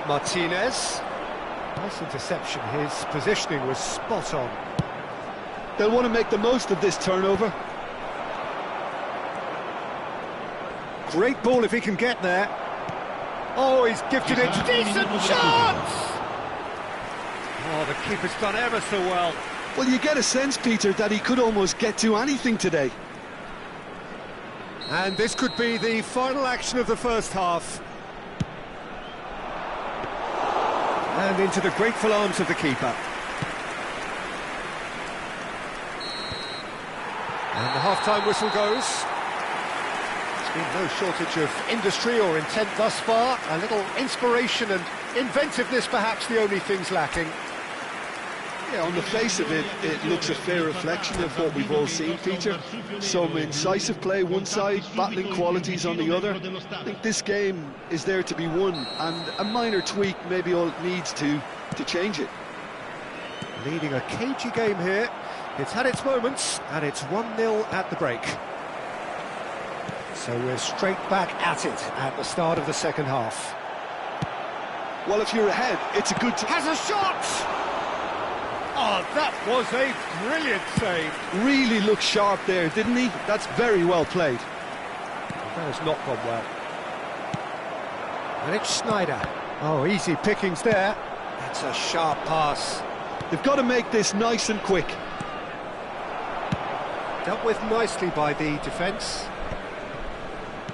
Martinez. Nice interception. His positioning was spot on. They'll want to make the most of this turnover. Great ball if he can get there. Oh, he's gifted it. Decent chance! Oh, the keeper's done ever so well. Well, you get a sense, Peter, that he could almost get to anything today. And this could be the final action of the first half. And into the grateful arms of the keeper. And the half-time whistle goes. There's been no shortage of industry or intent thus far. A little inspiration and inventiveness, perhaps the only things lacking. Yeah, on the face of it, it looks a fair reflection of what we've all seen, Peter. Some incisive play one side, battling qualities on the other. I think this game is there to be won, and a minor tweak maybe all it needs to change it. Leading a cagey game here. It's had its moments, and it's 1-0 at the break. So we're straight back at it at the start of the second half. Well, if you're ahead, it's a good... Has a shot! Oh, that was a brilliant save. Really looked sharp there, didn't he? That's very well played. That has not gone well. And it's Sneijder. Oh, easy pickings there. That's a sharp pass. They've got to make this nice and quick. Dealt with nicely by the defence.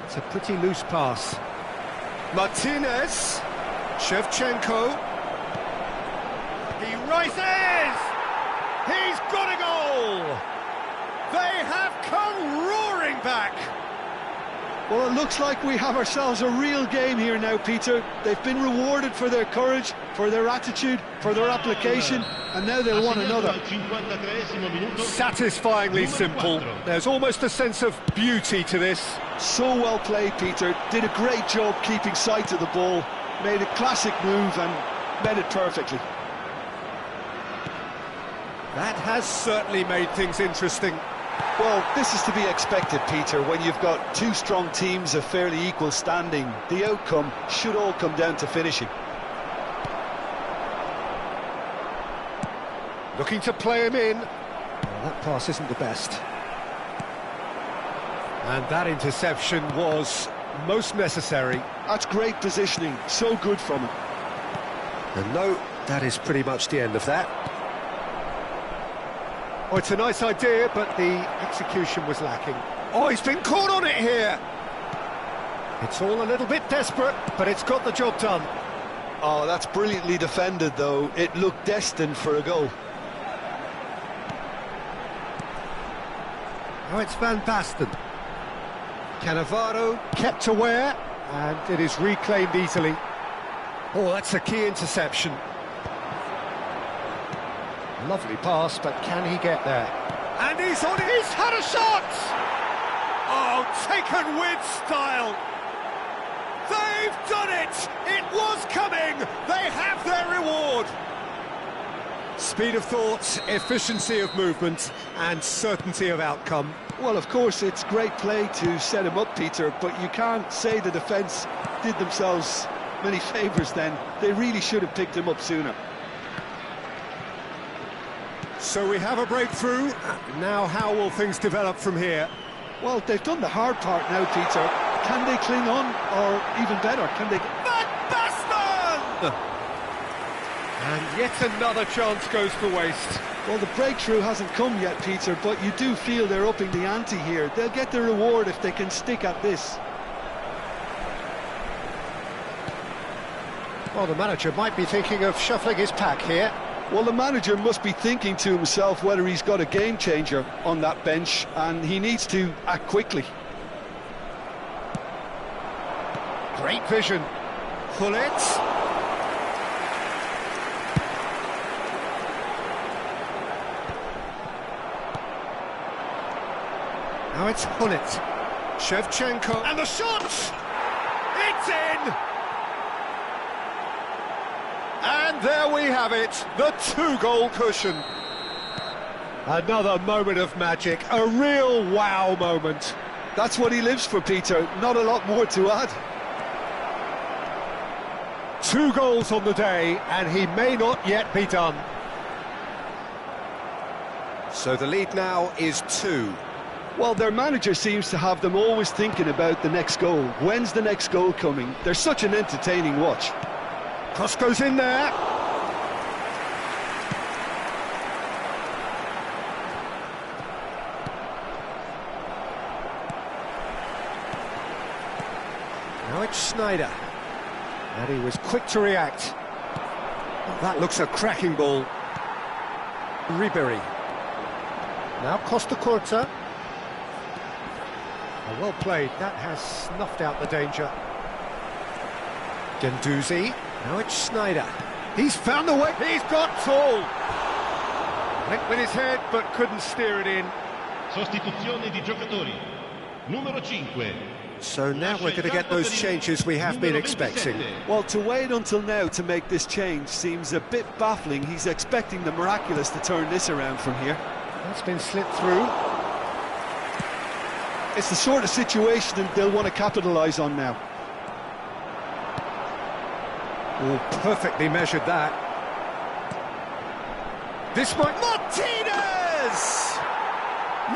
It's a pretty loose pass. Martinez. Shevchenko. He rises! He's got a goal! They have come roaring back! Well, it looks like we have ourselves a real game here now, Peter. They've been rewarded for their courage, for their attitude, for their application, and now they'll want another. Satisfyingly simple. There's almost a sense of beauty to this. So well played, Peter. Did a great job keeping sight of the ball, made a classic move and met it perfectly. That has certainly made things interesting. Well, this is to be expected, Peter, when you've got two strong teams of fairly equal standing. The outcome should all come down to finishing. Looking to play him in. Well, that pass isn't the best. And that interception was most necessary. That's great positioning, so good from him. And no, that is pretty much the end of that. Oh, it's a nice idea, but the execution was lacking. Oh, he's been caught on it here! It's all a little bit desperate, but it's got the job done. Oh, that's brilliantly defended, though. It looked destined for a goal. Now it's Van Basten. Cannavaro kept aware, and it is reclaimed easily. Oh, that's a key interception. Lovely pass, but can he get there? And he's had a shot! Oh, taken with style! They've done it! It was coming! They have their reward! Speed of thought, efficiency of movement, and certainty of outcome. Well, of course, it's great play to set him up, Peter, but you can't say the defence did themselves many favours then. They really should have picked him up sooner. So we have a breakthrough. Now how will things develop from here? Well, they've done the hard part now, Peter. Can they cling on, or even better, can they... Van Basten! And yet another chance goes to waste. Well, the breakthrough hasn't come yet, Peter, but you do feel they're upping the ante here. They'll get the reward if they can stick at this. Well, the manager might be thinking of shuffling his pack here. Well, the manager must be thinking to himself whether he's got a game changer on that bench, and he needs to act quickly. Great vision. Hullet. Now it's Hullet. Shevchenko. And the shot! It's in! And there we have it, the two-goal cushion. Another moment of magic, a real wow moment. That's what he lives for, Peter. Not a lot more to add. 2 goals on the day, and he may not yet be done. So the lead now is 2. Well, their manager seems to have them always thinking about the next goal. When's the next goal coming? They're such an entertaining watch. Cross goes in there. Now it's Schneider. And he was quick to react. Oh, that looks a cracking ball. Ribery. Now Costa Curta. Oh, well played. That has snuffed out the danger. Gendouzi. Now it's Schneider. He's found the way. He's got tall. Went with his head, but couldn't steer it in. Sostituzione di giocatori. Numero 5. So now we're going to get those changes we have been expecting. Well, to wait until now to make this change seems a bit baffling. He's expecting the miraculous to turn this around from here. That's been slipped through. It's the sort of situation that they'll want to capitalise on now. Oh, perfectly measured that. This might... Martinez!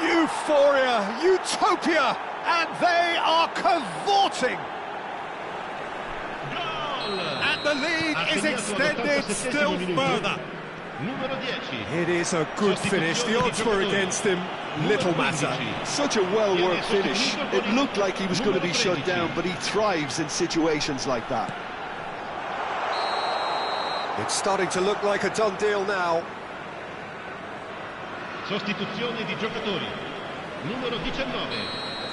Euphoria, utopia, and they are cavorting. Goal! And the lead is extended still further. Numero 10. It is a good finish. The odds were against him. Little matter. Such a well-worked finish. It looked like he was going to be shut down, but he thrives in situations like that. It's starting to look like a done deal now. Sostituzione di giocatori. Numero 19.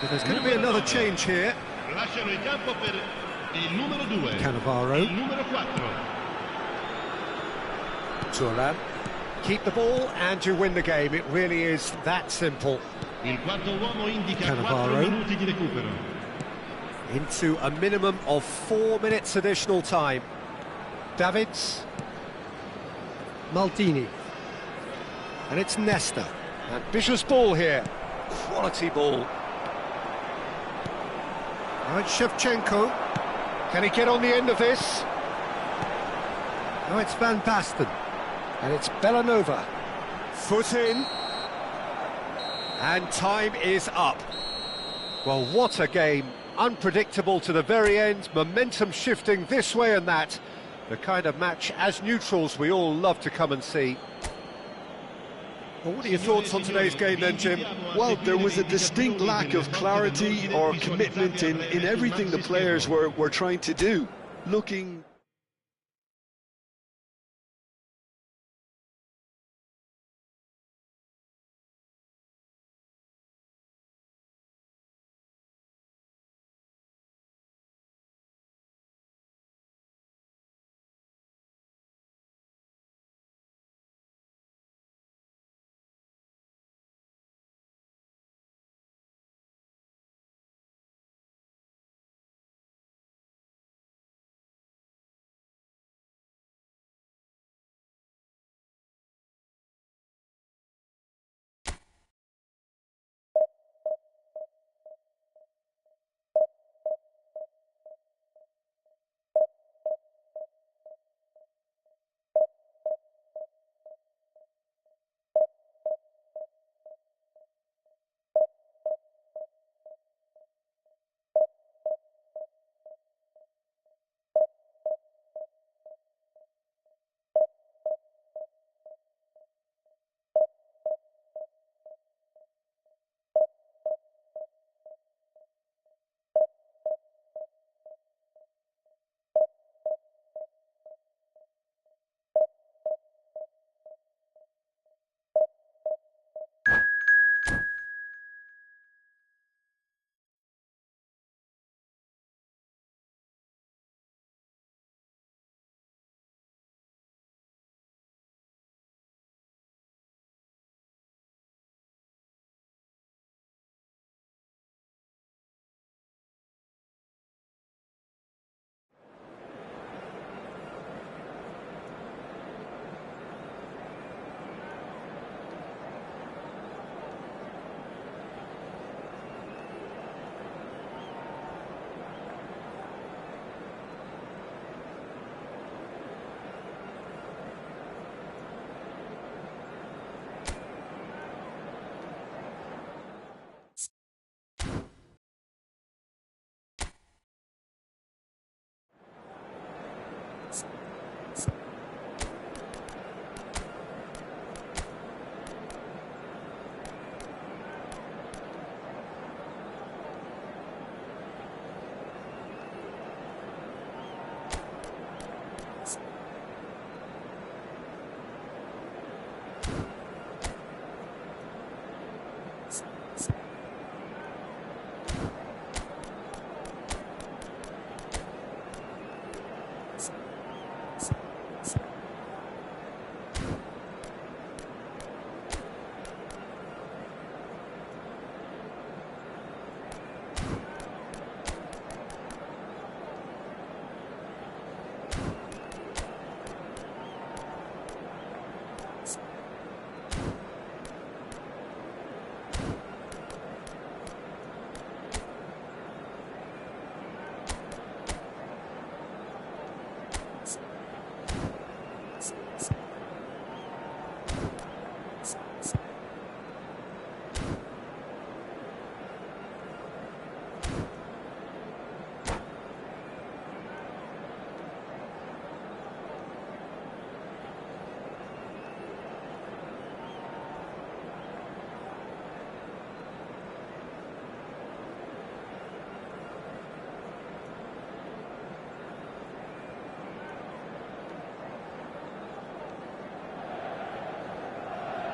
So there's going to be another change here. Lasciano il campo per il numero 2. Cannavaro. Il numero 4. Turan. Keep the ball and you win the game. It really is that simple. Il quarto uomo indica 4 Cannavaro. minuti di recupero. Into a minimum of 4 minutes additional time. Davids. Maldini. And it's Nesta. Ambitious ball here. Quality ball. Now it's Shevchenko. Can he get on the end of this? Now it's Van Basten. And it's Bellanova. Foot in. And time is up. Well, what a game. Unpredictable to the very end. Momentum shifting this way and that. The kind of match, as neutrals, we all love to come and see. Well, what are your thoughts on today's game then, Jim? Well, there was a distinct lack of clarity or commitment in everything the players were trying to do. Looking...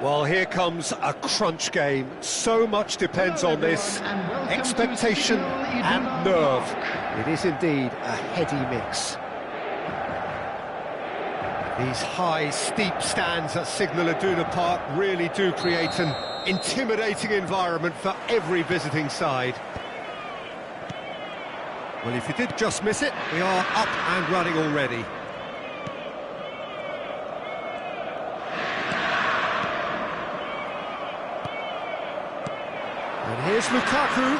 Well, here comes a crunch game. So much depends on this. Expectation and nerve. It is indeed a heady mix. These high, steep stands at Signal Iduna Park really do create an intimidating environment for every visiting side. Well, if you did just miss it, we are up and running already. And here's Lukaku.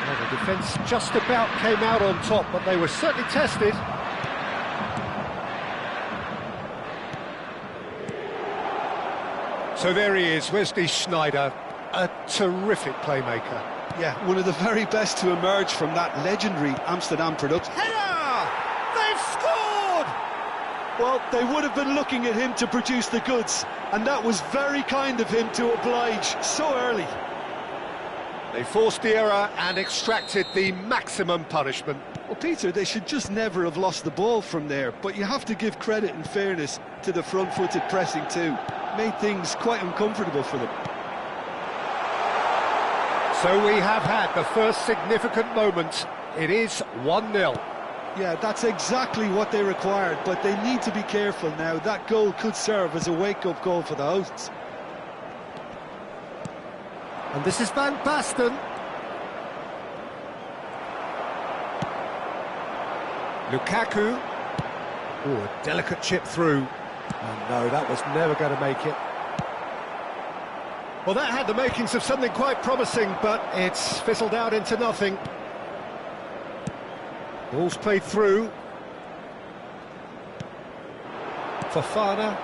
Well, the defence just about came out on top, but they were certainly tested. So there he is, Wesley Sneijder, a terrific playmaker. Yeah, one of the very best to emerge from that legendary Amsterdam production. Header! They've scored! Well, they would have been looking at him to produce the goods, and that was very kind of him to oblige so early. They forced the error and extracted the maximum punishment. Well, Peter, they should just never have lost the ball from there, but you have to give credit and fairness to the front-footed pressing too. Made things quite uncomfortable for them. So we have had the first significant moment. It is 1-0. Yeah, that's exactly what they required, but they need to be careful now. That goal could serve as a wake-up call for the hosts. And this is Van Basten. Lukaku. Oh, a delicate chip through. Oh no, that was never going to make it. Well, that had the makings of something quite promising, but it's fizzled out into nothing. Ball's played through. Fofana.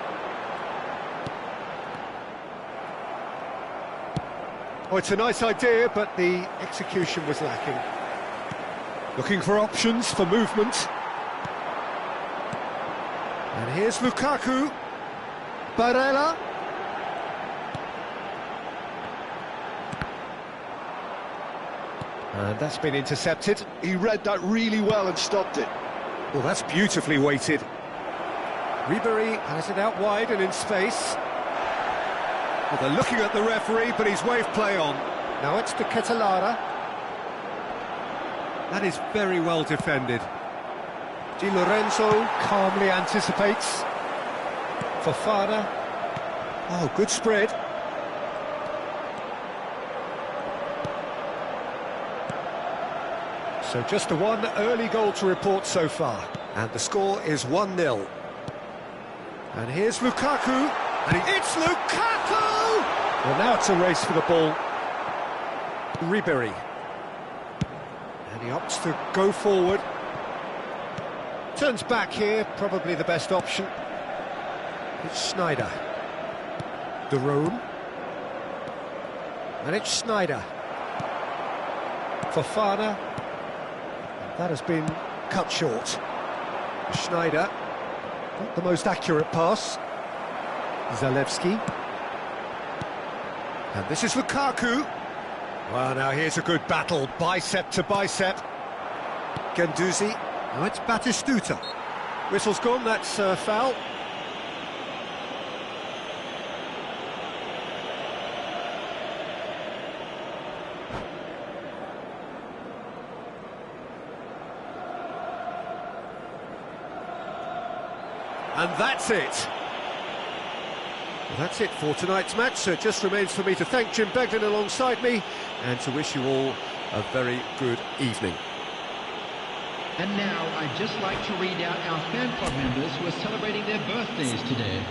Oh, it's a nice idea, but the execution was lacking. Looking for options for movement. And here's Lukaku. Barella. And that's been intercepted. He read that really well and stopped it. Well, that's beautifully weighted. Ribéry has it out wide and in space. Well, they're looking at the referee, but he's waved play on. Now it's to Ketelara. That is very well defended. Di Lorenzo calmly anticipates. Fofana. Oh, good spread. So just the one early goal to report so far. And the score is 1-0. And here's Lukaku. And it's Lukaku! Well, now it's a race for the ball. Ribéry. And he opts to go forward. Turns back here, probably the best option. It's Sneijder. De Roon. And it's Sneijder. Fofana. That has been cut short. Sneijder. Not the most accurate pass. Zalewski. And this is Lukaku. Well, now here's a good battle, bicep to bicep. Guendouzi. Now it's Batistuta. Whistle's gone, that's foul. And that's it. Well, that's it for tonight's match, so it just remains for me to thank Jim Beglin alongside me and to wish you all a very good evening. And now I'd just like to read out our fan club members who are celebrating their birthdays today.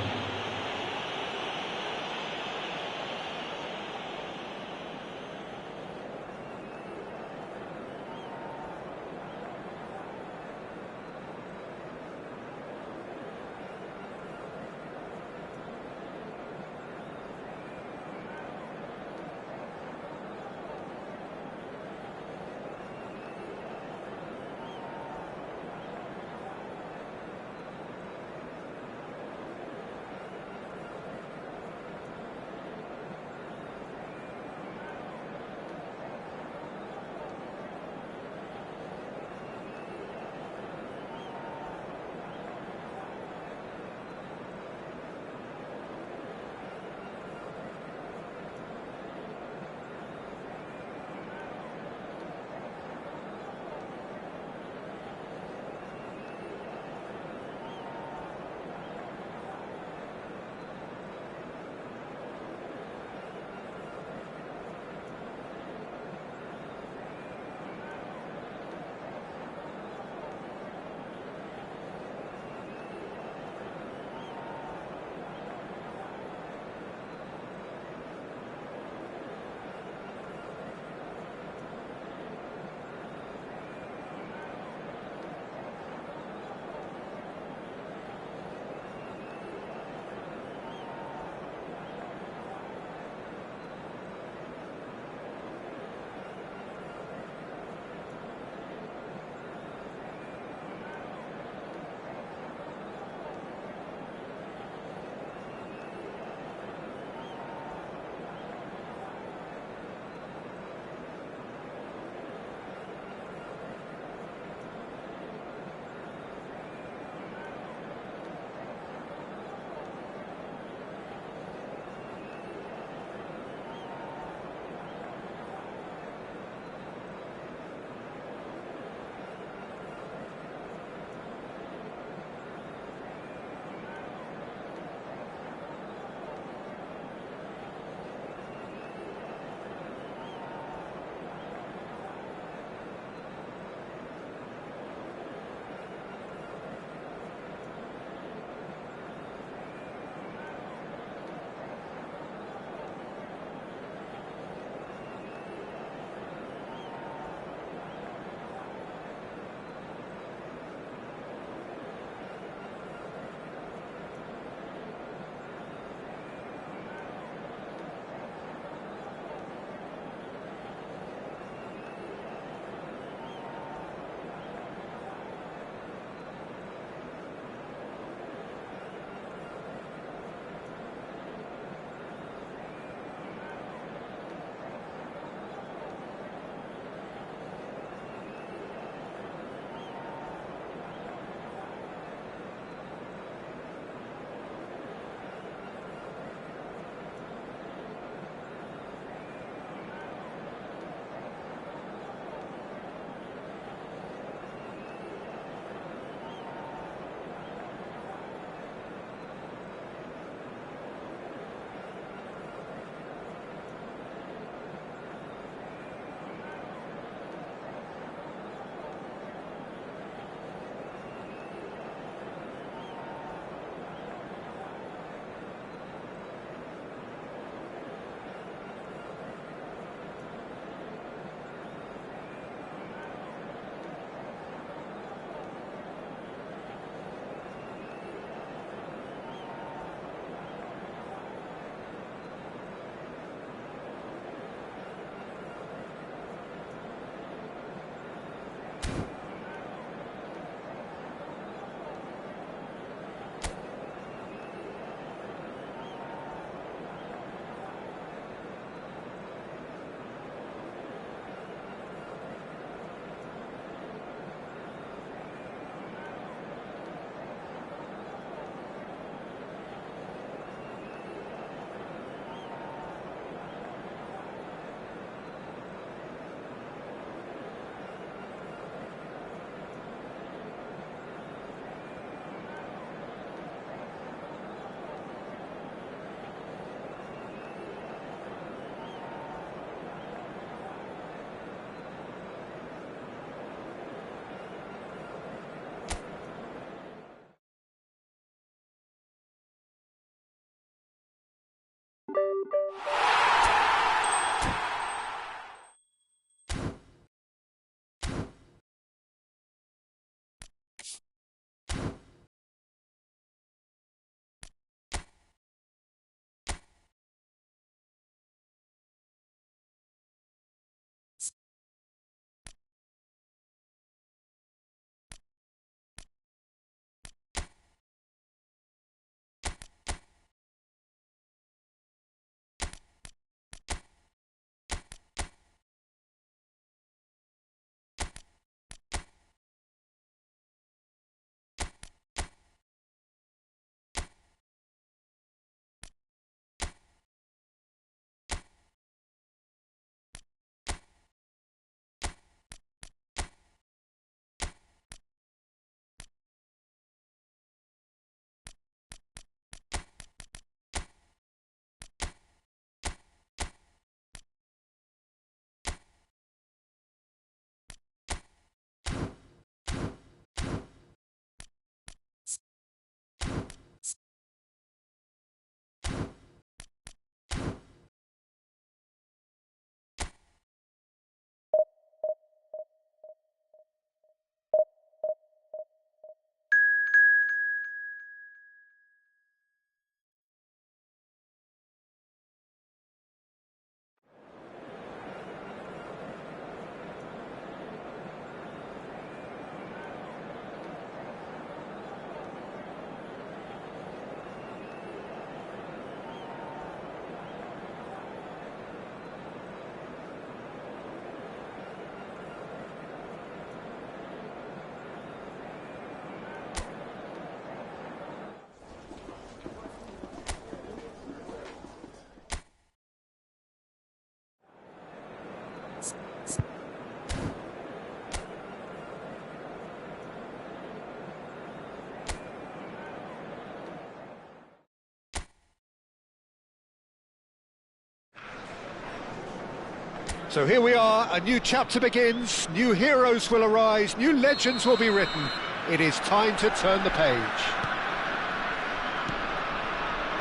So here we are, a new chapter begins, new heroes will arise, new legends will be written. It is time to turn the page.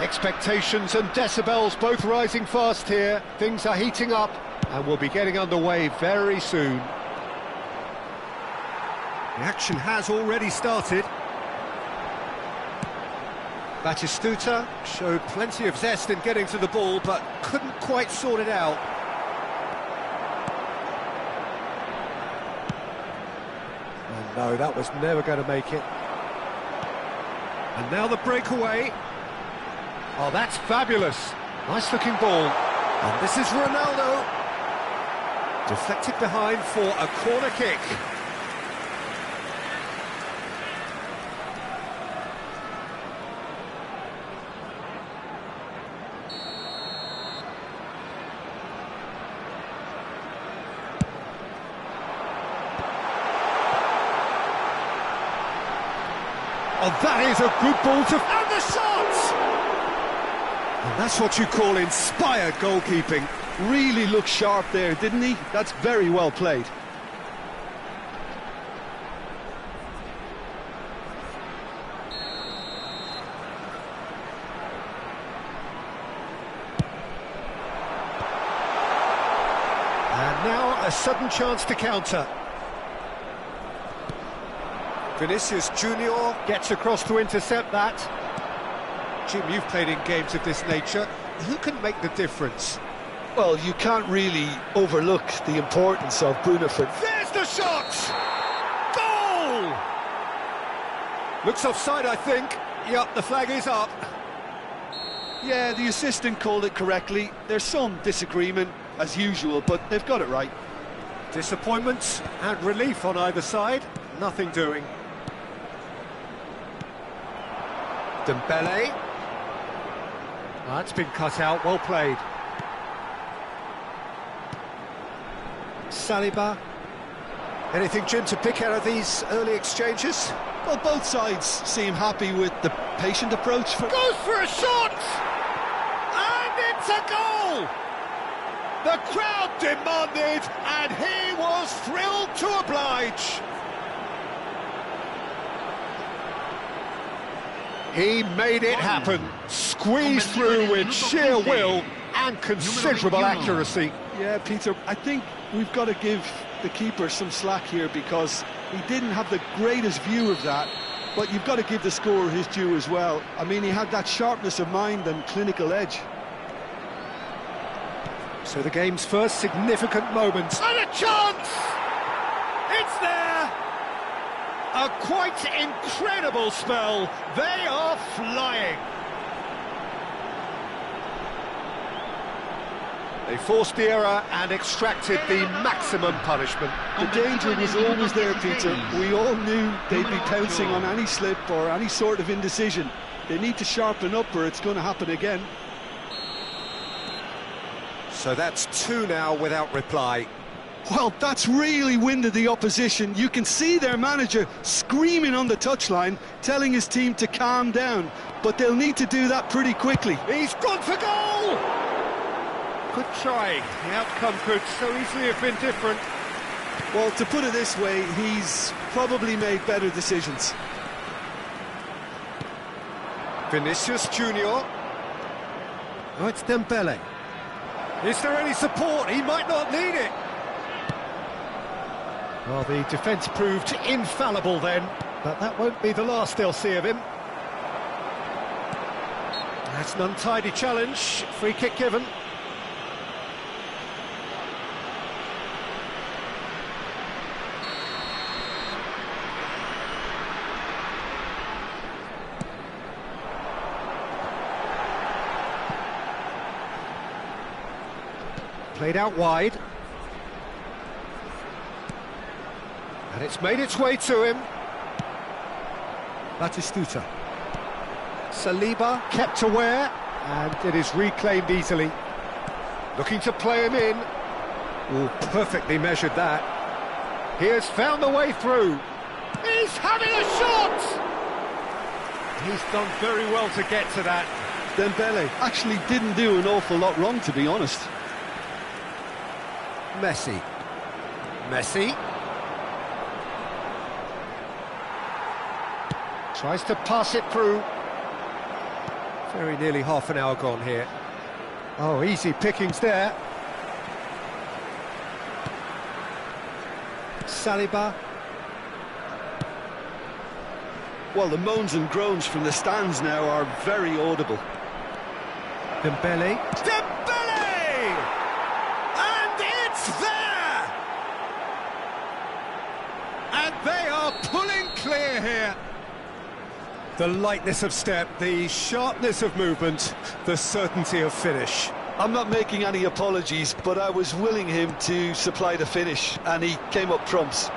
Expectations and decibels both rising fast here. Things are heating up and we'll be getting underway very soon. The action has already started. Batistuta showed plenty of zest in getting to the ball, but couldn't quite sort it out. And no, that was never going to make it. And now the breakaway. Oh, that's fabulous. Nice-looking ball. And this is Ronaldo. Deflected behind for a corner kick. Oh, that is a good ball to... And the shot! And that's what you call inspired goalkeeping. Really looked sharp there, didn't he? That's very well played. And now a sudden chance to counter. Vinicius Junior gets across to intercept that. Jim, you've played in games of this nature. Who can make the difference? Well, you can't really overlook the importance of Bruno Fernandes. There's the shot! Goal! Looks offside, I think. Yep, the flag is up. Yeah, the assistant called it correctly. There's some disagreement, as usual, but they've got it right. Disappointment and relief on either side. Nothing doing. Dembele. That's been cut out, well played. Saliba. Anything, Jim, to pick out of these early exchanges? Well, both sides seem happy with the patient approach. Goes for a shot! And it's a goal! The crowd demanded, and he was thrilled to oblige. He made it happen, squeezed through with sheer will and considerable accuracy. Yeah, Peter, I think we've got to give the keeper some slack here because he didn't have the greatest view of that, but you've got to give the scorer his due as well. I mean, he had that sharpness of mind and clinical edge. So the game's first significant moment. And a chance! It's there! A quite incredible spell. They are flying. They forced the error and extracted the maximum punishment. The danger was always there, Peter. We all knew they'd be pouncing on any slip or any sort of indecision. They need to sharpen up or it's going to happen again. So that's two now without reply. Well, that's really winded the opposition. You can see their manager screaming on the touchline, telling his team to calm down. But they'll need to do that pretty quickly. He's gone for goal! Good try. The outcome could so easily have been different. Well, to put it this way, he's probably made better decisions. Vinicius Junior. Oh, it's Dembele. Is there any support? He might not need it. Well, the defence proved infallible then, but that won't be the last they'll see of him. That's an untidy challenge. Free kick given. Played out wide. And it's made its way to him. Batistuta. Saliba kept aware, and it is reclaimed easily. Looking to play him in. Oh, perfectly measured that. He has found the way through. He's having a shot! He's done very well to get to that. Dembele actually didn't do an awful lot wrong, to be honest. Messi. Messi. Tries to pass it through. Very nearly half an hour gone here. Oh, easy pickings there. Saliba. Well, the moans and groans from the stands now are very audible. Dembele. Dembele! And it's there! And they are pulling clear here. The lightness of step, the sharpness of movement, the certainty of finish. I'm not making any apologies, but I was willing him to supply the finish, and he came up trumps.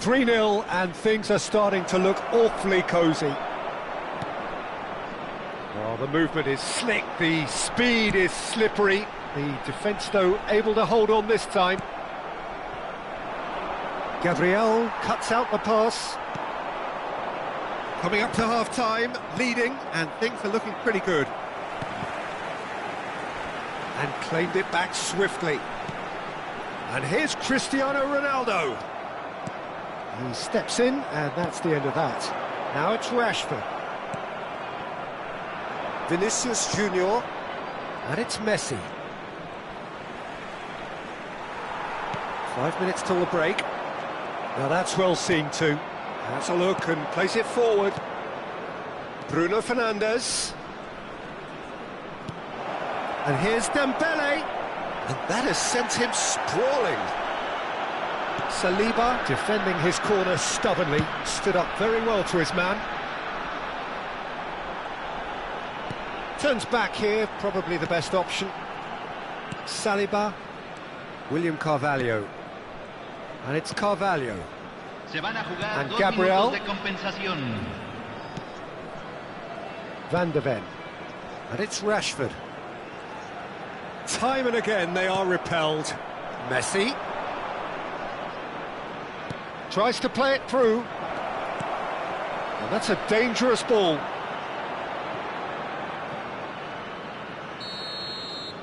3-0, and things are starting to look awfully cosy. Oh, the movement is slick, the speed is slippery. The defence, though, able to hold on this time. Gabriel cuts out the pass. Coming up to half-time, leading, and things are looking pretty good. And claimed it back swiftly. And here's Cristiano Ronaldo. He steps in, and that's the end of that. Now it's Rashford. Vinicius Junior. And it's Messi. 5 minutes till the break. Now that's well seen too. Has a look and plays it forward. Bruno Fernandes. And here's Dembele. And that has sent him sprawling. Saliba, defending his corner stubbornly, stood up very well to his man. Turns back here, probably the best option. Saliba. William Carvalho. And it's Carvalho. And Gabriel. Van de Ven. And it's Rashford. Time and again they are repelled. Messi. Tries to play it through. And that's a dangerous ball.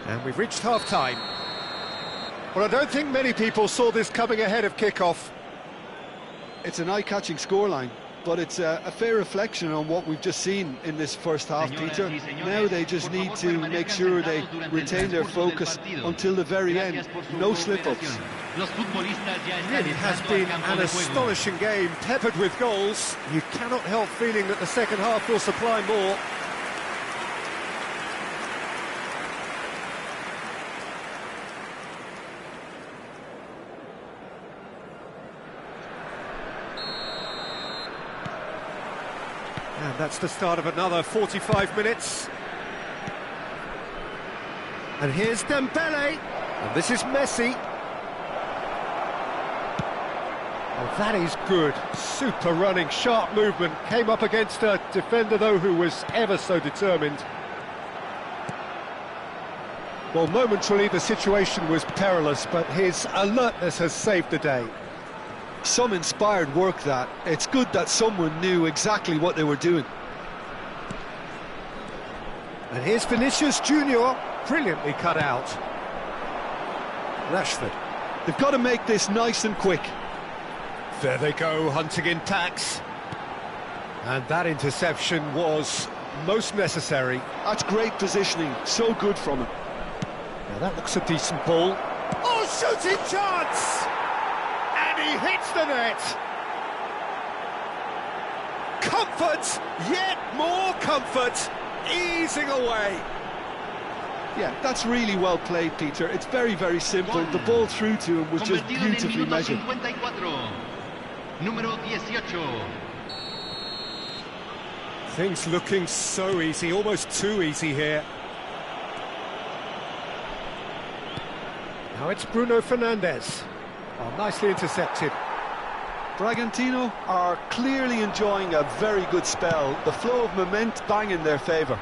And we've reached half-time. Well, I don't think many people saw this coming ahead of kick-off. It's an eye-catching scoreline, but it's a fair reflection on what we've just seen in this first half, Peter. Now they just need to make sure they retain their focus until the very end. No slip-ups. It really has been an astonishing game, peppered with goals. You cannot help feeling that the second half will supply more. And that's the start of another 45 minutes. And here's Dembele. And this is Messi. Oh, that is good. Super running, sharp movement. Came up against a defender, though, who was ever so determined. Well, momentarily the situation was perilous, but his alertness has saved the day. Some inspired work, that. It's good that someone knew exactly what they were doing. And here's Vinicius Junior, brilliantly cut out. Rashford. They've got to make this nice and quick. There they go, hunting in packs. And that interception was most necessary. That's great positioning, so good from him. Now that looks a decent ball. Oh, shooting chance! And he hits the net. Comfort, yet more comfort, easing away. Yeah, that's really well played, Peter. It's very, very simple. The ball through to him was just beautifully measured. Things looking so easy, almost too easy here. Now it's Bruno Fernandes. Oh, nicely intercepted. Bragantino are clearly enjoying a very good spell. The flow of momentum bang in their favour.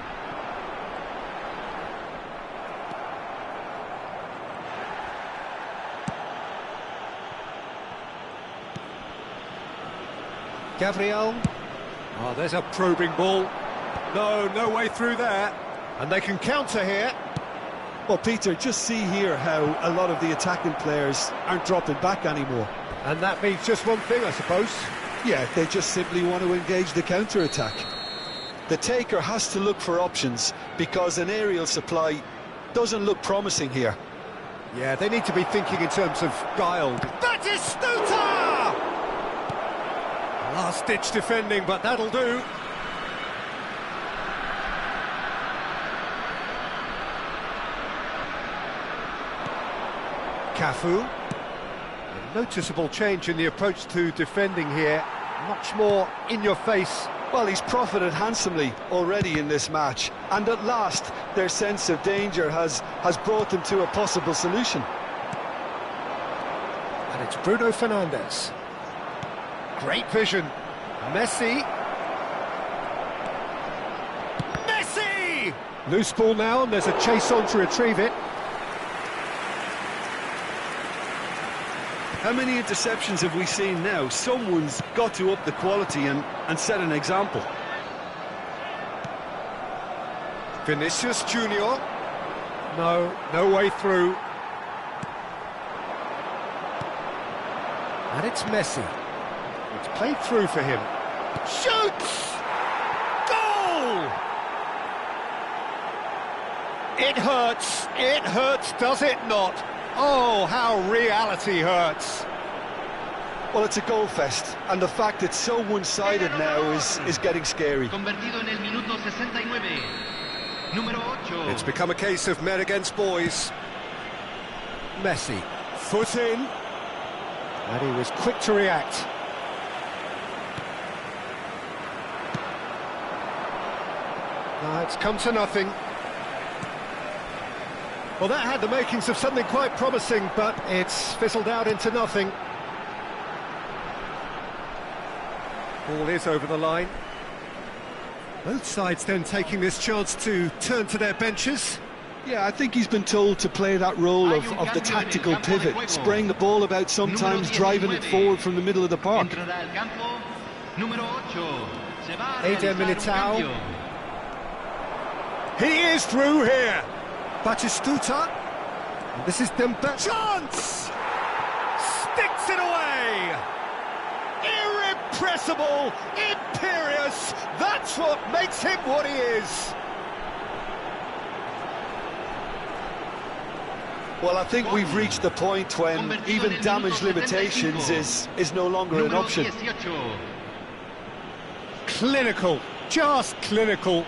Gabriel. Oh, there's a probing ball. No way through there. And they can counter here. Well, Peter, just see here how a lot of the attacking players aren't dropping back anymore. And that means just one thing, I suppose. Yeah, they just simply want to engage the counter-attack. The taker has to look for options because an aerial supply doesn't look promising here. Yeah, they need to be thinking in terms of guile. Batistuta! Last-ditch defending, but that'll do. Cafu. A noticeable change in the approach to defending here. Much more in your face. Well, he's profited handsomely already in this match, and at last their sense of danger has brought them to a possible solution. And it's Bruno Fernandes. Great vision. Messi. Messi! Loose ball now, and there's a chase on to retrieve it. How many interceptions have we seen now? Someone's got to up the quality and set an example. Vinicius Junior. No way through. And it's Messi. It's played through for him. Shoots! Goal! It hurts, does it not? Oh, how reality hurts. Well, it's a goal fest, and the fact it's so one-sided now is getting scary. It's become a case of men against boys. Messi, foot in, and he was quick to react. Now it's come to nothing. Well, that had the makings of something quite promising, but it's fizzled out into nothing. Ball is over the line. Both sides then taking this chance to turn to their benches. Yeah, I think he's been told to play that role of the tactical pivot, spraying the ball about sometimes, driving it forward from the middle of the park. Eder Militao. He is through here. Batistuta. This is Demba. Chance! Sticks it away! Irrepressible, imperious, that's what makes him what he is. Well, I think we've reached the point when even damage limitations is no longer an option. Clinical, just clinical.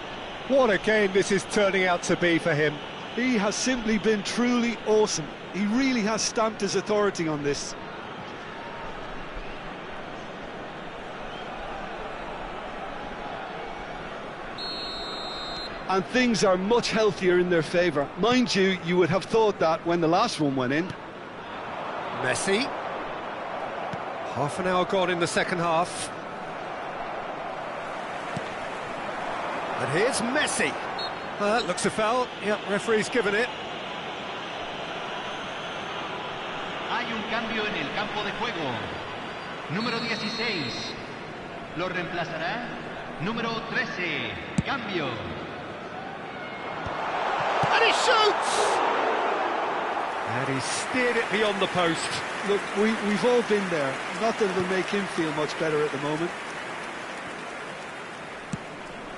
What a game this is turning out to be for him. He has simply been truly awesome. He really has stamped his authority on this. And things are much healthier in their favour. Mind you, you would have thought that when the last one went in. Messi. Half an hour gone in the second half. And here's Messi. That looks a foul. Yep, referee's given it. Hay un cambio en el campo de juego. Número 16. Lo reemplazará número 13. Cambio. And he shoots! And he steered it beyond the post. Look, we've all been there. Not that it'll make him feel much better at the moment.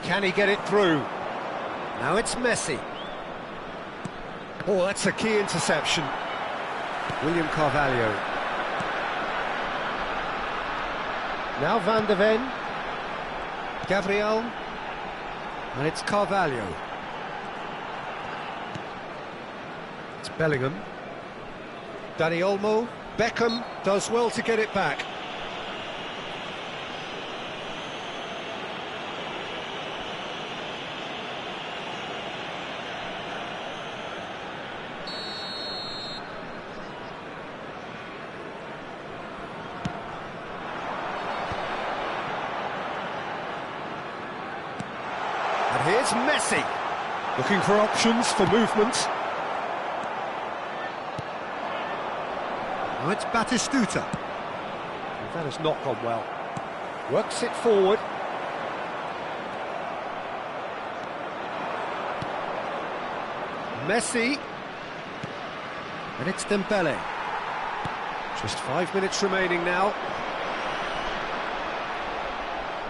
Can he get it through? Now it's Messi. Oh, that's a key interception. William Carvalho. Now Van de Ven. Gabriel. And it's Carvalho. It's Bellingham. Dani Olmo. Beckham does well to get it back. And here's Messi, looking for options for movement. Now it's Batistuta. That has not gone well. Works it forward. Messi. And it's Dembele. Just 5 minutes remaining now.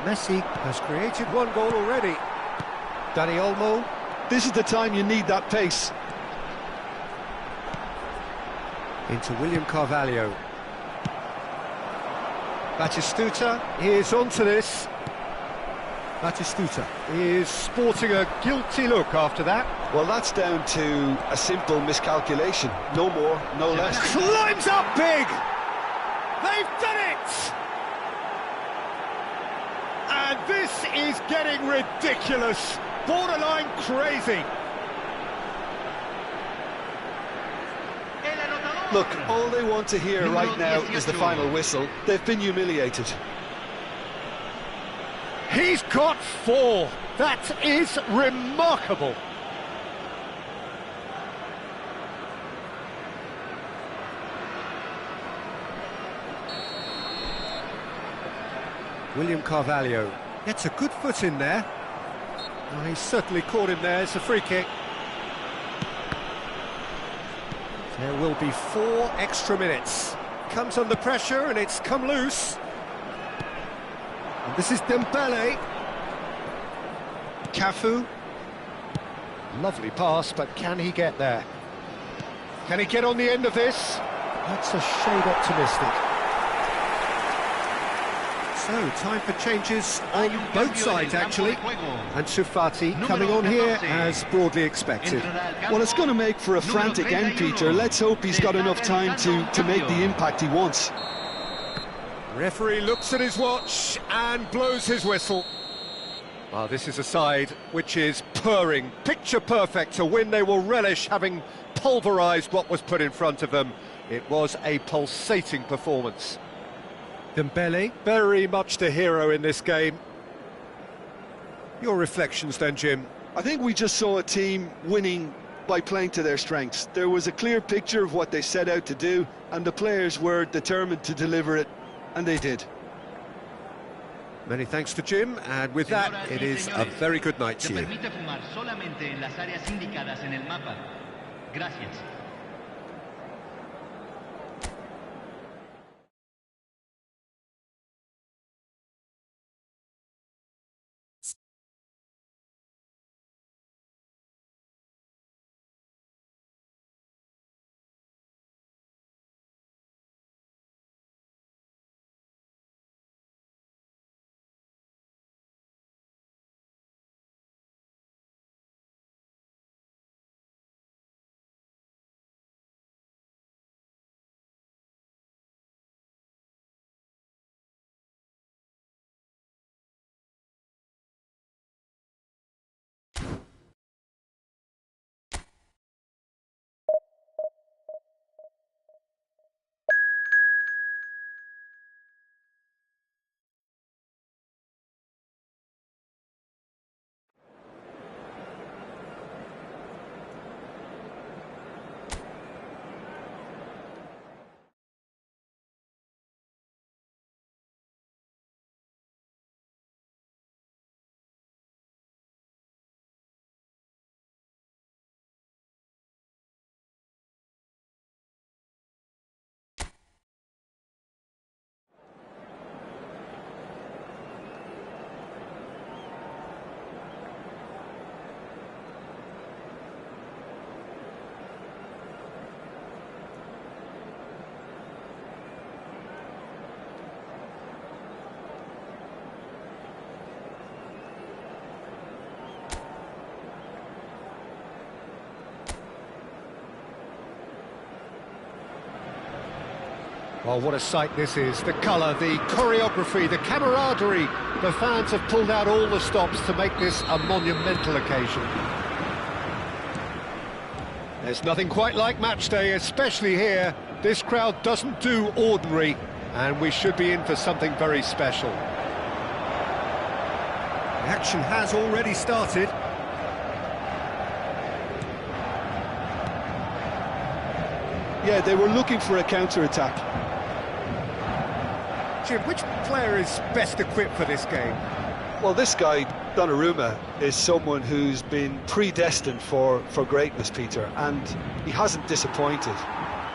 Messi has created one goal already. Dani Olmo. This is the time you need that pace. Into William Carvalho. Batistuta is onto this. Batistuta is sporting a guilty look after that. Well, that's down to a simple miscalculation. No more, no less. Climbs up big! They've done it! And this is getting ridiculous. Borderline crazy. Look, all they want to hear right now is the final whistle. They've been humiliated. He's got 4. That is remarkable. William Carvalho gets a good foot in there. Oh, he's certainly caught him there. It's a free kick. There will be 4 extra minutes. Comes under pressure and it's come loose. And this is Dembele. Cafu. Lovely pass, but can he get there? Can he get on the end of this? That's a shade optimistic. So, time for changes on both sides, actually. And Sufati coming on here as broadly expected. Well, it's going to make for a frantic end, Peter. Let's hope he's got enough time to make the impact he wants. Referee looks at his watch and blows his whistle. Well, this is a side which is purring, picture perfect. To win, they will relish having pulverised what was put in front of them. It was a pulsating performance. Dembele, very much the hero in this game. Your reflections then, Jim? I think we just saw a team winning by playing to their strengths. There was a clear picture of what they set out to do, and the players were determined to deliver it, and they did. Many thanks to Jim, and with that, it is a very good night to you. Well, what a sight this is. The colour, the choreography, the camaraderie. The fans have pulled out all the stops to make this a monumental occasion. There's nothing quite like match day, especially here. This crowd doesn't do ordinary, and we should be in for something very special. The action has already started. Yeah, they were looking for a counter-attack. Jim, which player is best equipped for this game? Well, this guy, Donnarumma, is someone who's been predestined for greatness, Peter, and he hasn't disappointed.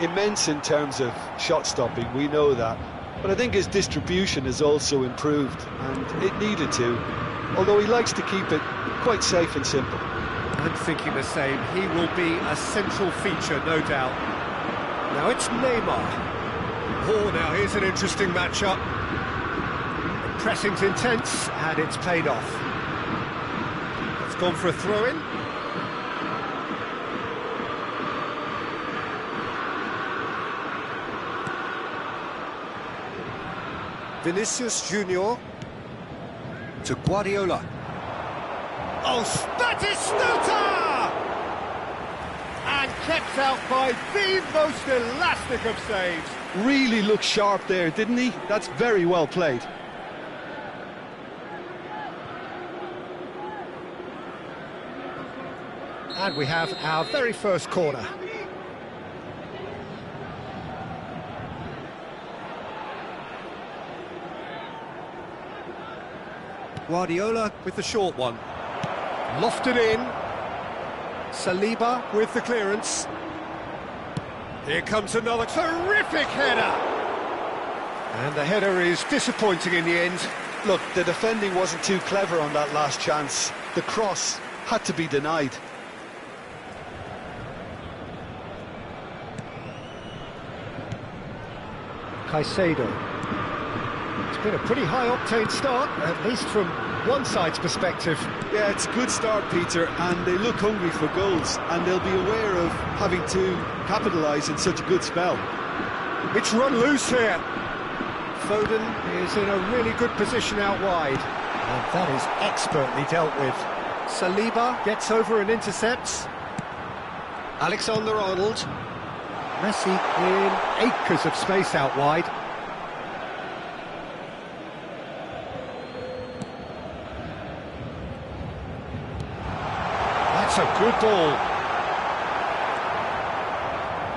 Immense in terms of shot stopping, we know that, but I think his distribution has also improved, and it needed to, although he likes to keep it quite safe and simple. I'm thinking the same. He will be a central feature, no doubt. Now it's Neymar. Oh, now here's an interesting matchup. The pressing's intense, and it's paid off. It's gone for a throw-in. Vinicius Junior to Guardiola. Oh, Batistuta! And kept out by the most elastic of saves. Really looked sharp there, didn't he? That's very well played. And we have our very first corner. Guardiola with the short one. Lofted in. Saliba with the clearance. Here comes another terrific header. And the header is disappointing in the end. Look, the defending wasn't too clever on that last chance. The cross had to be denied. Caicedo. It's been a pretty high-octane start, at least from one side's perspective. Yeah, it's a good start, Peter, and they look hungry for goals, and they'll be aware of having to capitalise in such a good spell. It's run loose here. Foden is in a really good position out wide, and that is expertly dealt with. Saliba gets over and intercepts. Alexander-Arnold. Messi in acres of space out wide. That's a good ball.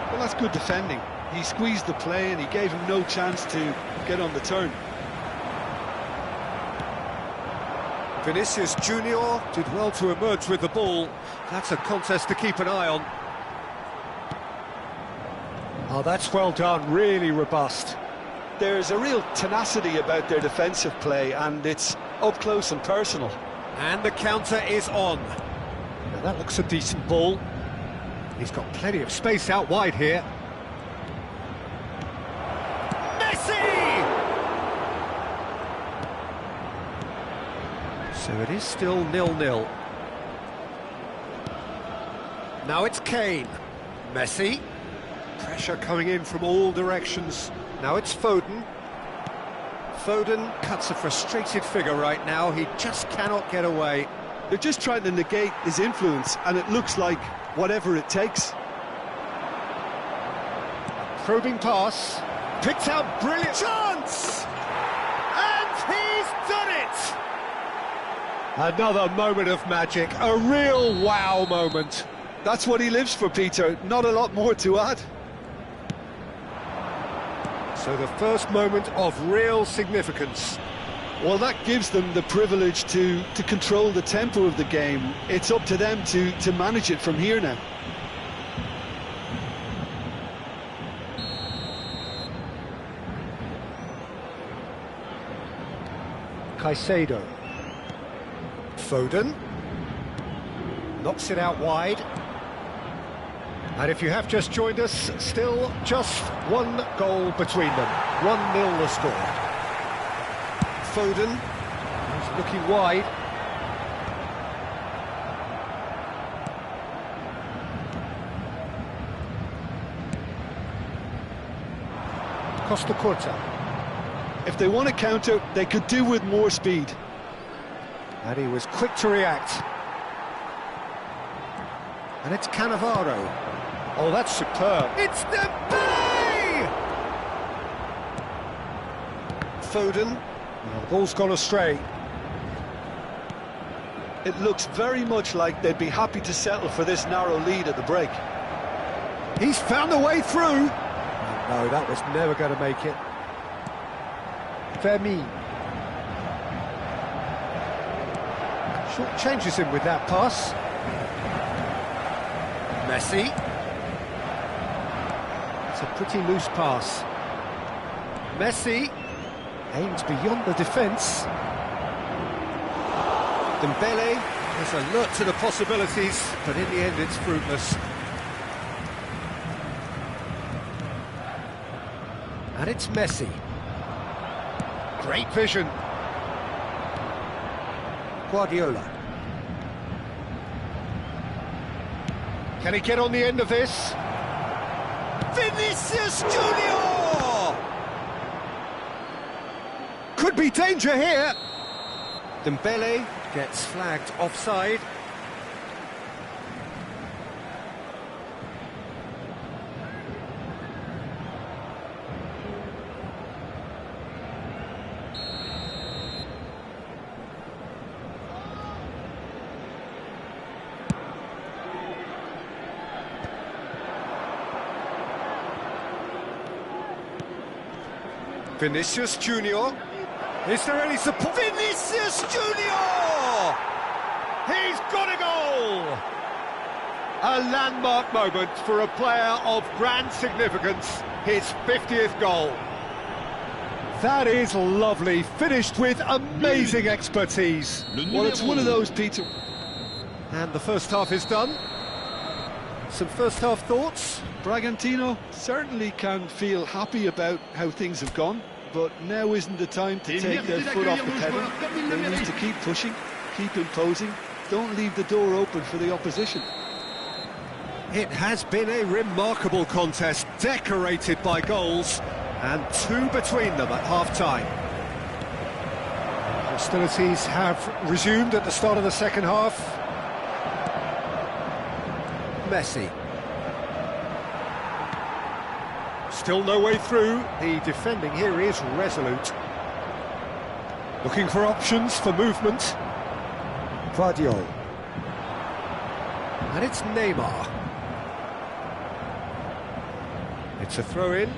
Well, that's good defending. He squeezed the play and he gave him no chance to get on the turn. Vinicius Junior did well to emerge with the ball. That's a contest to keep an eye on. Oh, that's well done, really robust. There's a real tenacity about their defensive play, and it's up close and personal. And the counter is on. Now that looks a decent ball. He's got plenty of space out wide here. Messi! So it is still 0-0. Now it's Kane. Messi. Pressure coming in from all directions. Now it's Foden. Foden cuts a frustrated figure right now. He just cannot get away. They're just trying to negate his influence, and it looks like whatever it takes. Probing pass. Picked out, brilliant chance! And he's done it! Another moment of magic. A real wow moment. That's what he lives for, Peter. Not a lot more to add. So the first moment of real significance. Well, that gives them the privilege to control the tempo of the game. It's up to them to manage it from here now. Caicedo. Foden. Knocks it out wide. And if you have just joined us, still just one goal between them. 1-0 the score. Foden, he's looking wide. Costa Curta. If they want to counter, they could do with more speed. And he was quick to react. And it's Cannavaro. Oh, that's superb. It's Dembele! Foden. Well, the ball's gone astray. It looks very much like they'd be happy to settle for this narrow lead at the break. He's found a way through. Oh, no, that was never going to make it. Vermi. Short changes him with that pass. Messi. It's a pretty loose pass. Messi aims beyond the defence. Dembele is alert to the possibilities, but in the end it's fruitless. And it's Messi. Great vision. Guardiola. Can he get on the end of this? Vinicius Junior! Could be danger here. Dembele gets flagged offside. Vinicius Junior. Is there any support? Vinicius Junior! He's got a goal! A landmark moment for a player of grand significance, his 50th goal. That is lovely, finished with amazing expertise. Well, it's one of those, Peter. And the first half is done. Some first half thoughts? Bragantino certainly can feel happy about how things have gone, but now isn't the time to take their foot off the pedal. They need to keep pushing, keep imposing, don't leave the door open for the opposition. It has been a remarkable contest, decorated by goals, and two between them at half-time. Hostilities have resumed at the start of the second half. Messi. Still no way through. The defending here is resolute. Looking for options for movement. Guardiola. And it's Neymar. It's a throw-in.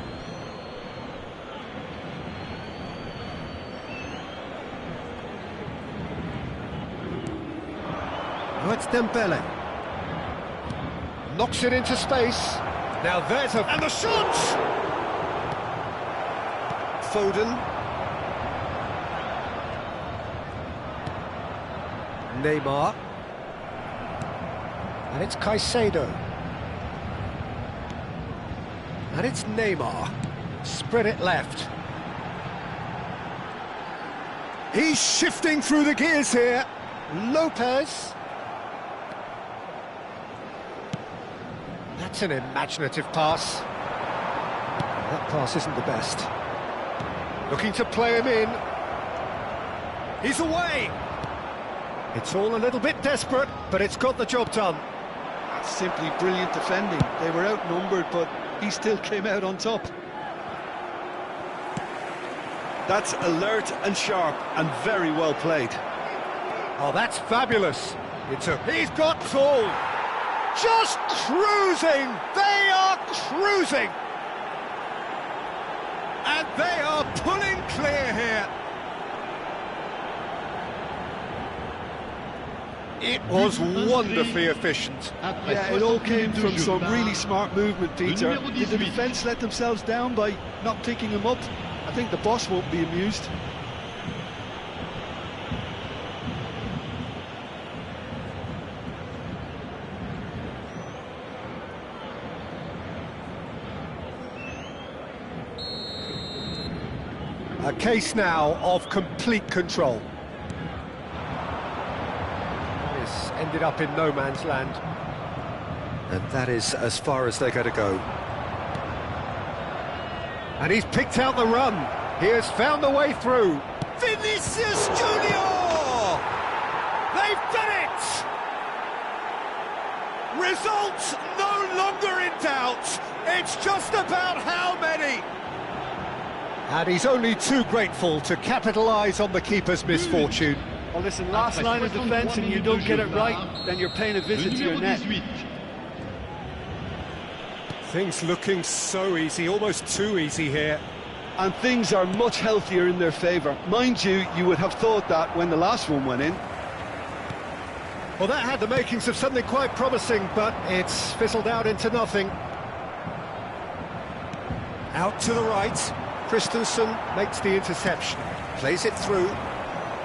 Now it's Dembele. Knocks it into space. Now there's a... and the shot! Foden. Neymar. And it's Caicedo. And it's Neymar. Spread it left. He's shifting through the gears here. Lopez. That's an imaginative pass. That pass isn't the best. Looking to play him in. He's away. It's all a little bit desperate, but it's got the job done. That's simply brilliant defending. They were outnumbered, but he still came out on top. That's alert and sharp and very well played. Oh, that's fabulous. He's got tall. Just cruising. They are cruising. And they are pulling clear here. It was wonderfully efficient. Yeah, it all came from some really smart movement, Peter. Did the defence let themselves down by not picking him up? I think the boss won't be amused. A case now of complete control. This ended up in no man's land. And that is as far as they're going to go. And he's picked out the run. He has found the way through. Vinicius Junior! They've done it! Results no longer in doubt. It's just about how many. And he's only too grateful to capitalise on the keeper's misfortune. Well, listen, last line of defence and you don't get it right, then you're paying a visit to your net. Things looking so easy, almost too easy here. and things are much healthier in their favour. Mind you, you would have thought that when the last one went in. Well, that had the makings of something quite promising, but it's fizzled out into nothing. Out to the right. Christensen makes the interception. Plays it through.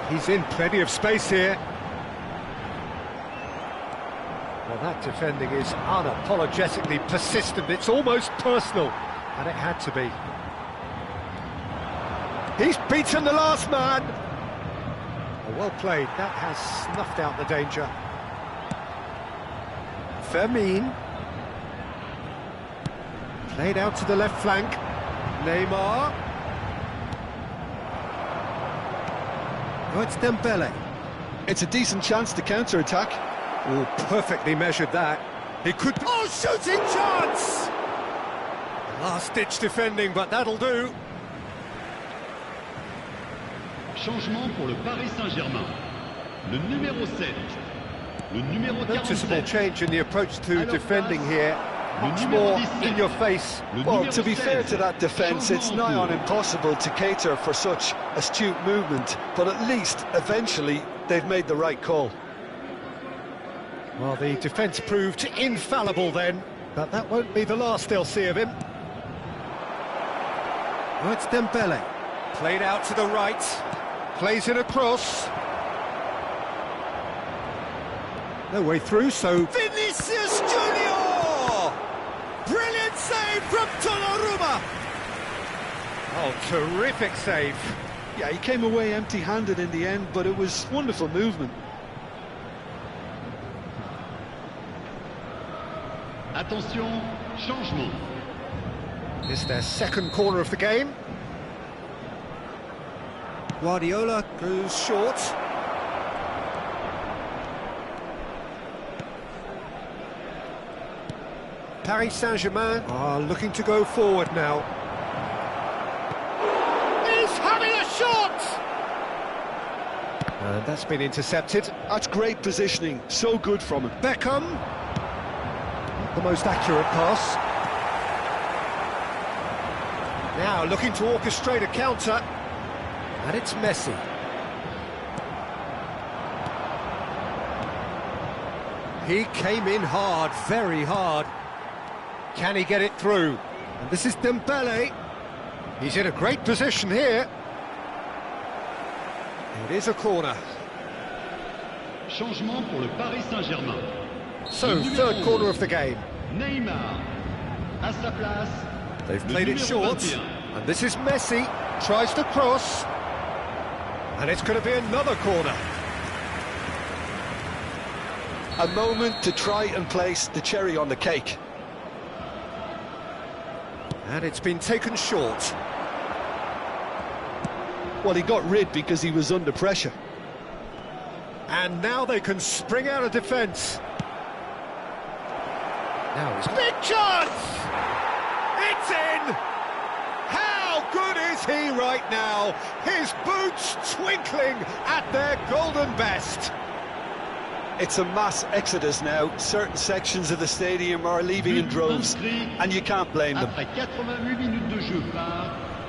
He's in plenty of space here. Well, that defending is unapologetically persistent. It's almost personal, and it had to be. He's beaten the last man. Well played. That has snuffed out the danger. Fermin. Played out to the left flank. Neymar. Oh, it's Dembele. It's a decent chance to counter-attack. Oh, perfectly measured that. He could... Oh, shooting chance! Last-ditch defending, but that'll do. Changement pour le Paris Saint-Germain. Le numéro 7. Le numéro 47. Noticeable change in the approach to defending here. Much more in your face. Well, to be fair to that defence, it's nigh on impossible to cater for such astute movement, but at least, eventually, they've made the right call. Well, the defence proved infallible then, but that won't be the last they'll see of him. Oh, it's Dembele. Played out to the right. Plays in a cross. No way through, so... Vinicius Junior! Brilliant save from Donnarumma! Oh, terrific save. Yeah, he came away empty-handed in the end, but it was wonderful movement. Attention, changement. It's their second corner of the game. Guardiola goes short. Paris Saint-Germain are looking to go forward now. He's having a shot! And that's been intercepted. That's great positioning, so good from him. Beckham. Not the most accurate pass. Now looking to orchestrate a counter. And it's Messi. He came in hard, very hard. Can he get it through? And this is Dembele. He's in a great position here. It is a corner. Changement pour le Paris Saint-Germain. So, third corner of the game. Neymar. À sa place. They've played it short. And this is Messi. Tries to cross. And it's going to be another corner. A moment to try and place the cherry on the cake. And it's been taken short. Well, he got rid because he was under pressure. And now they can spring out of defence. Now it's big chance! It's in! How good is he right now? His boots twinkling at their golden best. It's a mass exodus now. Certain sections of the stadium are leaving in droves, and you can't blame them.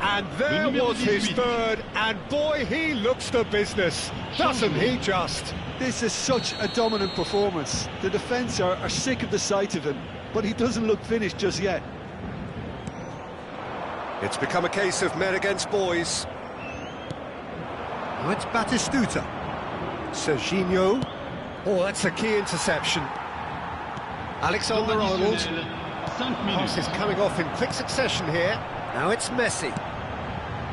And there was his third, and boy, he looks the business, doesn't he just? This is such a dominant performance. The defence are sick of the sight of him, but he doesn't look finished just yet. It's become a case of men against boys. Now it's Batistuta. Serginho. Oh, that's a key interception. Alexander-Arnold. Pass is coming off in quick succession here. Now it's Messi.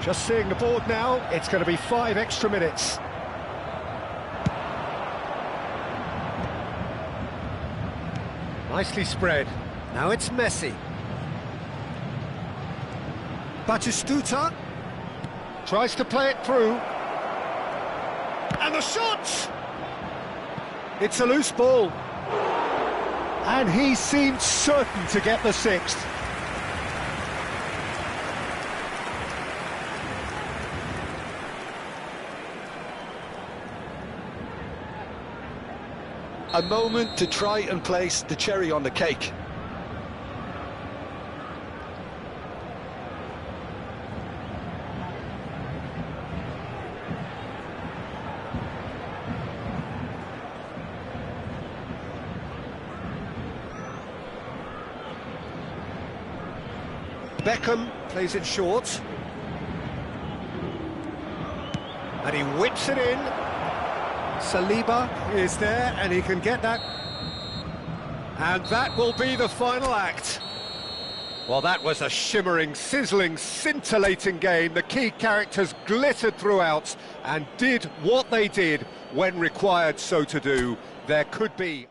Just seeing the board now, it's going to be 5 extra minutes. Nicely spread. Now it's Messi. Batistuta tries to play it through. And the shot! It's a loose ball. And he seemed certain to get the 6th. A moment to try and place the cherry on the cake. Beckham plays it short. And he whips it in. Saliba is there, and he can get that. And that will be the final act. Well, that was a shimmering, sizzling, scintillating game. The key characters glittered throughout and did what they did when required so to do. There could be...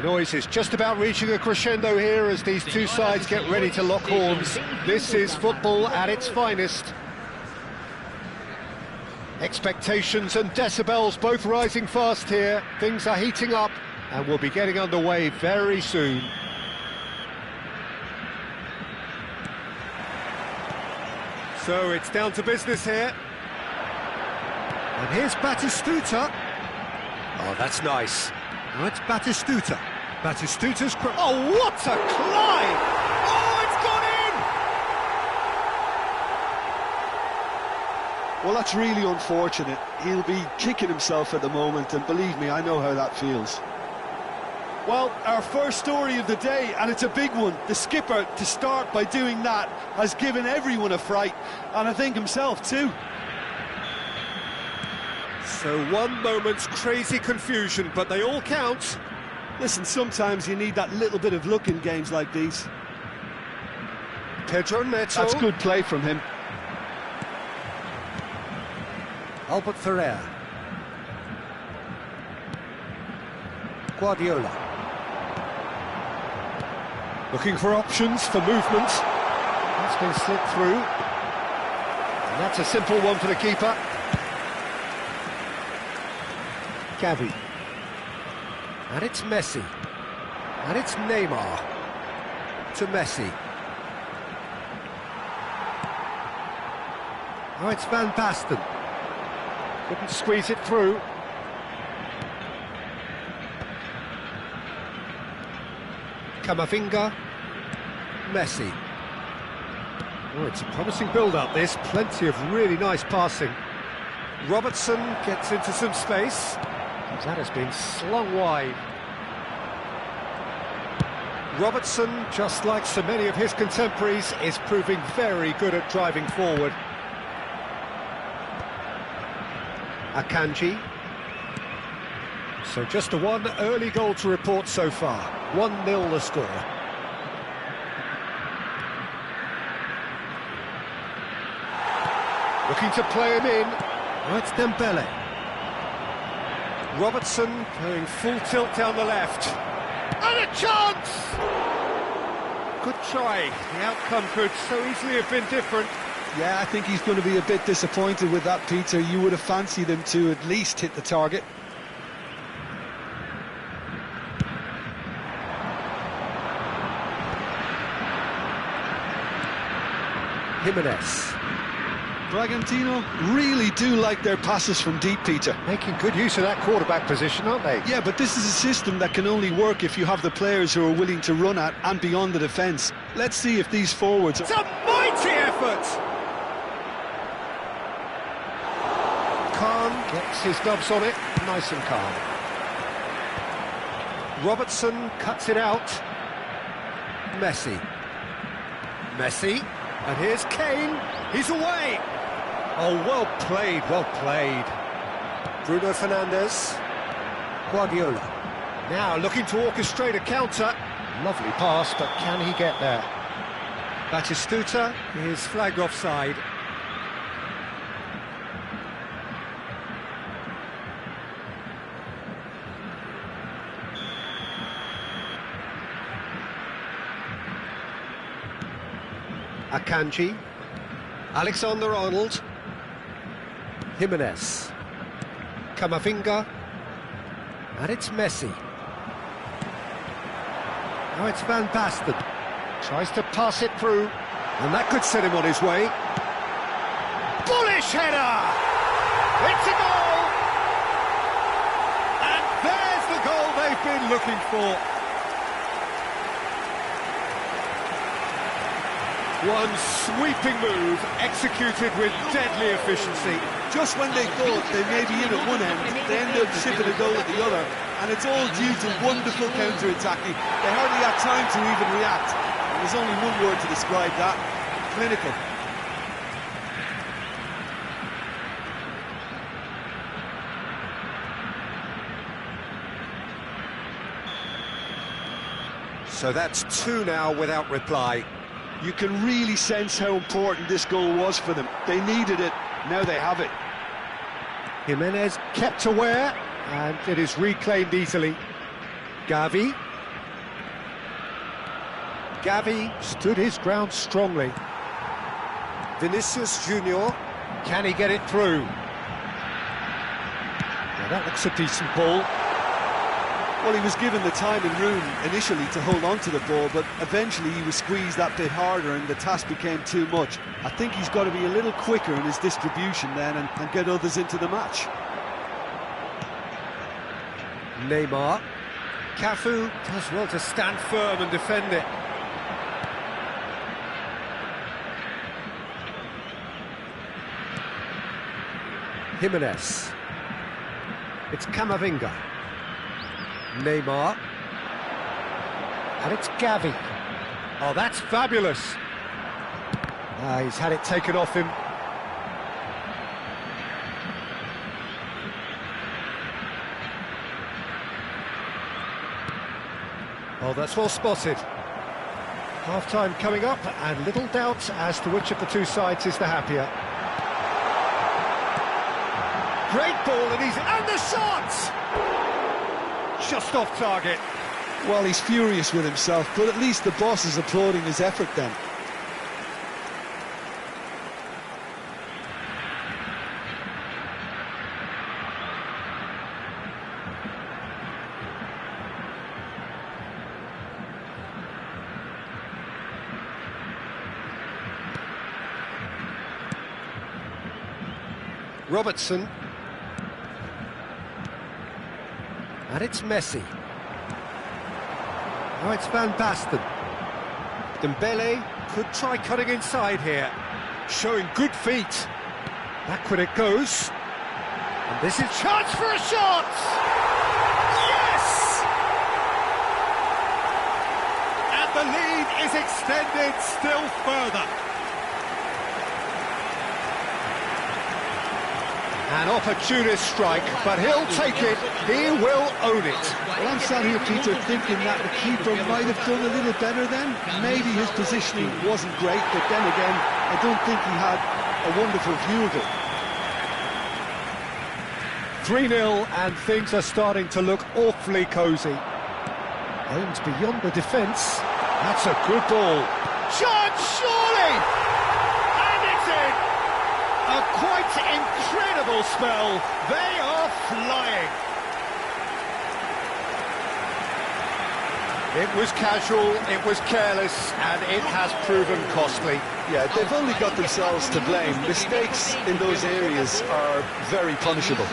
The noise is just about reaching a crescendo here as these two sides get ready to lock horns. This is football at its finest. Expectations and decibels both rising fast here. Things are heating up and we'll be getting underway very soon. So it's down to business here. And here's Batistuta. Oh, that's nice. Now it's Batistuta. Batistuta's... Oh, what a climb! Oh, it's gone in! Well, that's really unfortunate. He'll be kicking himself at the moment, and believe me, I know how that feels. Well, our first story of the day, and it's a big one. The skipper, to start by doing that, has given everyone a fright, and I think himself too. So one moment's crazy confusion, but they all count. Listen, sometimes you need that little bit of luck in games like these. Pedro Neto. That's good play from him. Albert Ferrer. Guardiola. Looking for options for movement. That's been slipped through. And that's a simple one for the keeper. Gavi. And it's Messi. And it's Neymar. To Messi. Oh, it's Van Basten. Couldn't squeeze it through. Camavinga. Messi. Oh, it's a promising build-up, this. Plenty of really nice passing. Robertson gets into some space. That has been slung wide. Robertson, just like so many of his contemporaries, is proving very good at driving forward. Akanji. So just a one early goal to report so far. 1-0 the score. Looking to play him in. Oh, it's Dembele. Robertson going full tilt down the left. And a chance! Good try. The outcome could so easily have been different. Yeah, I think he's going to be a bit disappointed with that, Peter. You would have fancied him to at least hit the target. Jimenez. Bragantino really do like their passes from deep, Peter. Making good use of that quarterback position, aren't they? Yeah, but this is a system that can only work if you have the players who are willing to run at and beyond the defence. Let's see if these forwards... It's a mighty effort! Khan gets his gloves on it, nice and calm. Robertson cuts it out. Messi. Messi. And here's Kane. He's away. Oh, well played, well played. Bruno Fernandes. Guardiola. Now looking to orchestrate a counter. Lovely pass, but can he get there? Batistuta is flagged offside. Akanji. Alexander-Arnold. Jimenez. Camavinga. And it's Messi. Now it's Van Basten. Tries to pass it through. And that could set him on his way. Bullish header! It's a goal! And there's the goal they've been looking for. One sweeping move, executed with deadly efficiency. Just when they thought they may be in at one end, they end up shipping a goal at the other. And it's all due to wonderful counter-attacking. They hardly had time to even react. And there's only one word to describe that: clinical. So that's two now without reply. You can really sense how important this goal was for them. They needed it, now they have it. Jimenez kept aware, and it is reclaimed easily. Gavi. Gavi stood his ground strongly. Vinicius Junior, can he get it through? Now that looks a decent ball. Well, he was given the time and room initially to hold on to the ball, but eventually he was squeezed that bit harder and the task became too much. I think he's got to be a little quicker in his distribution then and get others into the match. Neymar. Cafu does well to stand firm and defend it. Jimenez. It's Camavinga. Neymar. And it's Gavi. Oh, that's fabulous. He's had it taken off him. Oh, that's well spotted. Half-time coming up, and little doubt as to which of the two sides is the happier. Great ball, and the shot! Just off target. Well, he's furious with himself, but at least the boss is applauding his effort then. Robertson. And it's Messi. Now it's Van Basten. Dembele could try cutting inside here. Showing good feet. Backward it goes. And this is chance for a shot! Yes! And the lead is extended still further. An opportunist strike, but he'll take it, he will own it. Well, I'm sat here, Peter, thinking that the keeper might have done a little better then. Maybe his positioning wasn't great, but then again, I don't think he had a wonderful view of it. 3-0, and things are starting to look awfully cosy. Aims beyond the defence. That's a good ball. Chance, surely! And it's in! A quite incredible spell. They are flying. It was casual, it was careless, and it has proven costly. Yeah, they've only got themselves to blame. Mistakes in those areas are very punishable.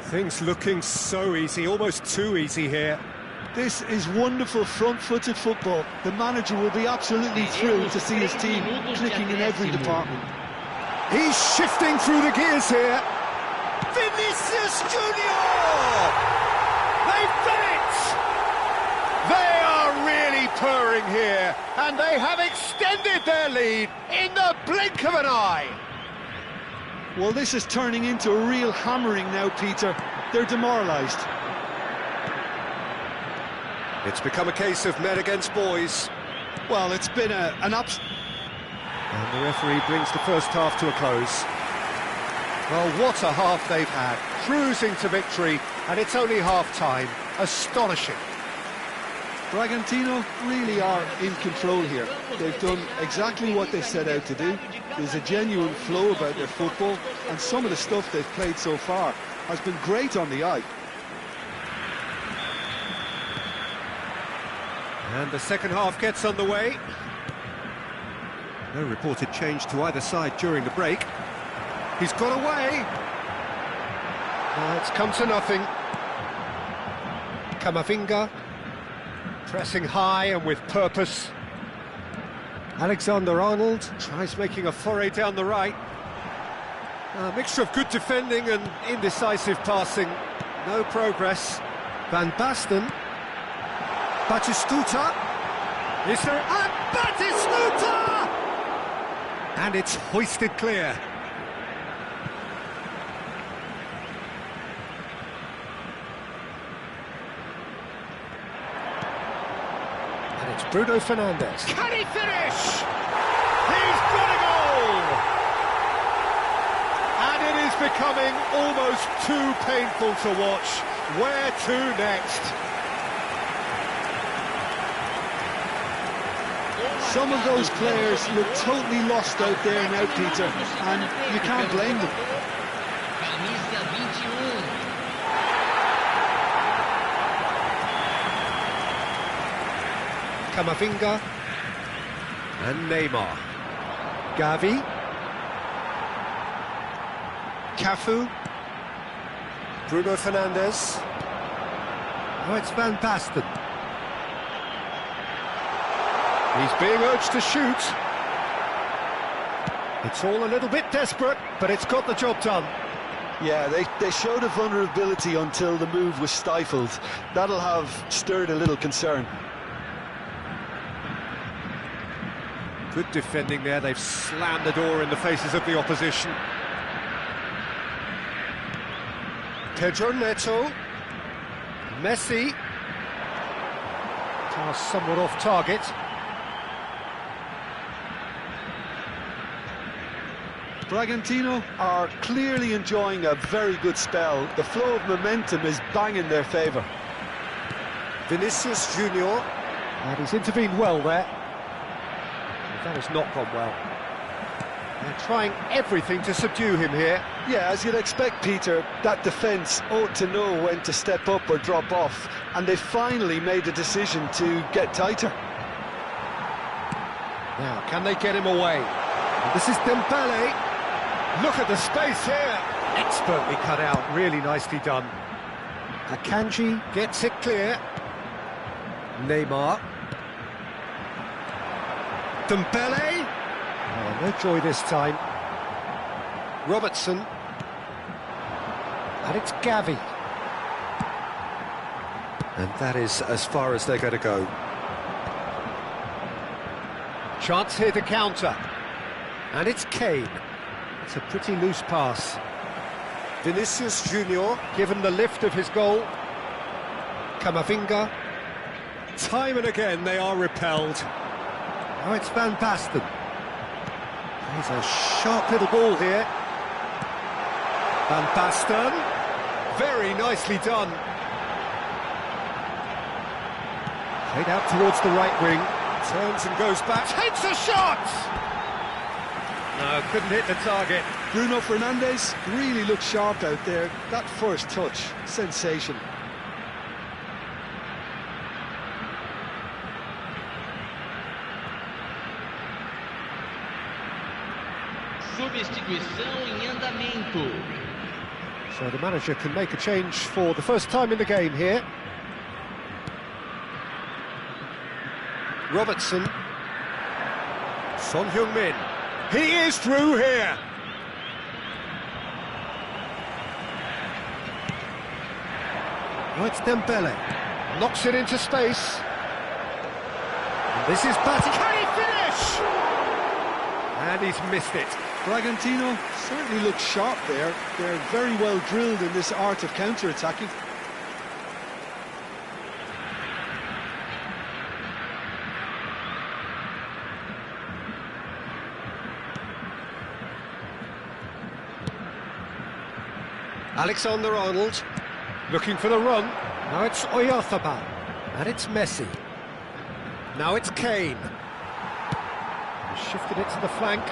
Things looking so easy, almost too easy here. This is wonderful front-footed football. The manager will be absolutely thrilled to see his team clicking in every department. He's shifting through the gears here. Vinicius Junior! They've done it! They are really purring here, and they have extended their lead in the blink of an eye. Well, this is turning into a real hammering now, Peter. They're demoralised. It's become a case of men against boys. Well, it's been an ups... And the referee brings the first half to a close. Well, what a half they've had. Cruising to victory, and it's only half-time. Astonishing. Bragantino really are in control here. They've done exactly what they set out to do. There's a genuine flow about their football, and some of the stuff they've played so far has been great on the eye. And the second half gets underway. No reported change to either side during the break. He's got away. It's come to nothing. Camavinga. Pressing high and with purpose. Alexander-Arnold tries making a foray down the right. A mixture of good defending and indecisive passing. No progress. Van Basten. Batistuta. Is there... And Batistuta! And it's hoisted clear. And it's Bruno Fernandes. Can he finish? He's got a goal! And becoming almost too painful to watch. Where to next? Some of those players look totally lost out there now, Peter, and you can't blame them. Camisa 21. Camavinga and Neymar. Gavi. Cafu. Bruno Fernandes. Oh, it's Van Basten. He's being urged to shoot. It's all a little bit desperate, but it's got the job done. Yeah, they showed a vulnerability until the move was stifled. That'll have stirred a little concern. Good defending there. They've slammed the door in the faces of the opposition. Pedro Neto. Messi. Pass somewhat off target. Bragantino are clearly enjoying a very good spell. The flow of momentum is bang in their favour. Vinicius Junior. And he's intervened well there. That has not gone well. They're trying everything to subdue him here. Yeah, as you'd expect, Peter, that defence ought to know when to step up or drop off, and they finally made a decision to get tighter. Now, can they get him away? And this is Dembele. Look at the space here. Expertly cut out, really nicely done. Akanji gets it clear. Neymar. Dembele. Oh, no joy this time. Robertson. And it's Gavi. And that is as far as they're going to go. Chance here to counter. And it's Kane. It's a pretty loose pass. Vinicius Junior, given the lift of his goal. Camavinga. Time and again they are repelled. Now it's Van Basten. He's a sharp little ball here. Van Basten. Very nicely done. Played out towards the right wing. Turns and goes back. Takes a shot! No, couldn't hit the target. Bruno Fernandes really looked sharp out there. That first touch, sensation. Substituição em andamento. So the manager can make a change for the first time in the game here. Robertson. Son Heung-min. He is through here. Oh, it's Dembele. Knocks it into space. And this is Batty. Can he finish? And he's missed it. Bragantino certainly looks sharp there. They're very well drilled in this art of counter-attacking. Alexander-Arnold looking for the run. Now it's Oyarzabal. And it's Messi. Now it's Kane. Shifted it to the flank.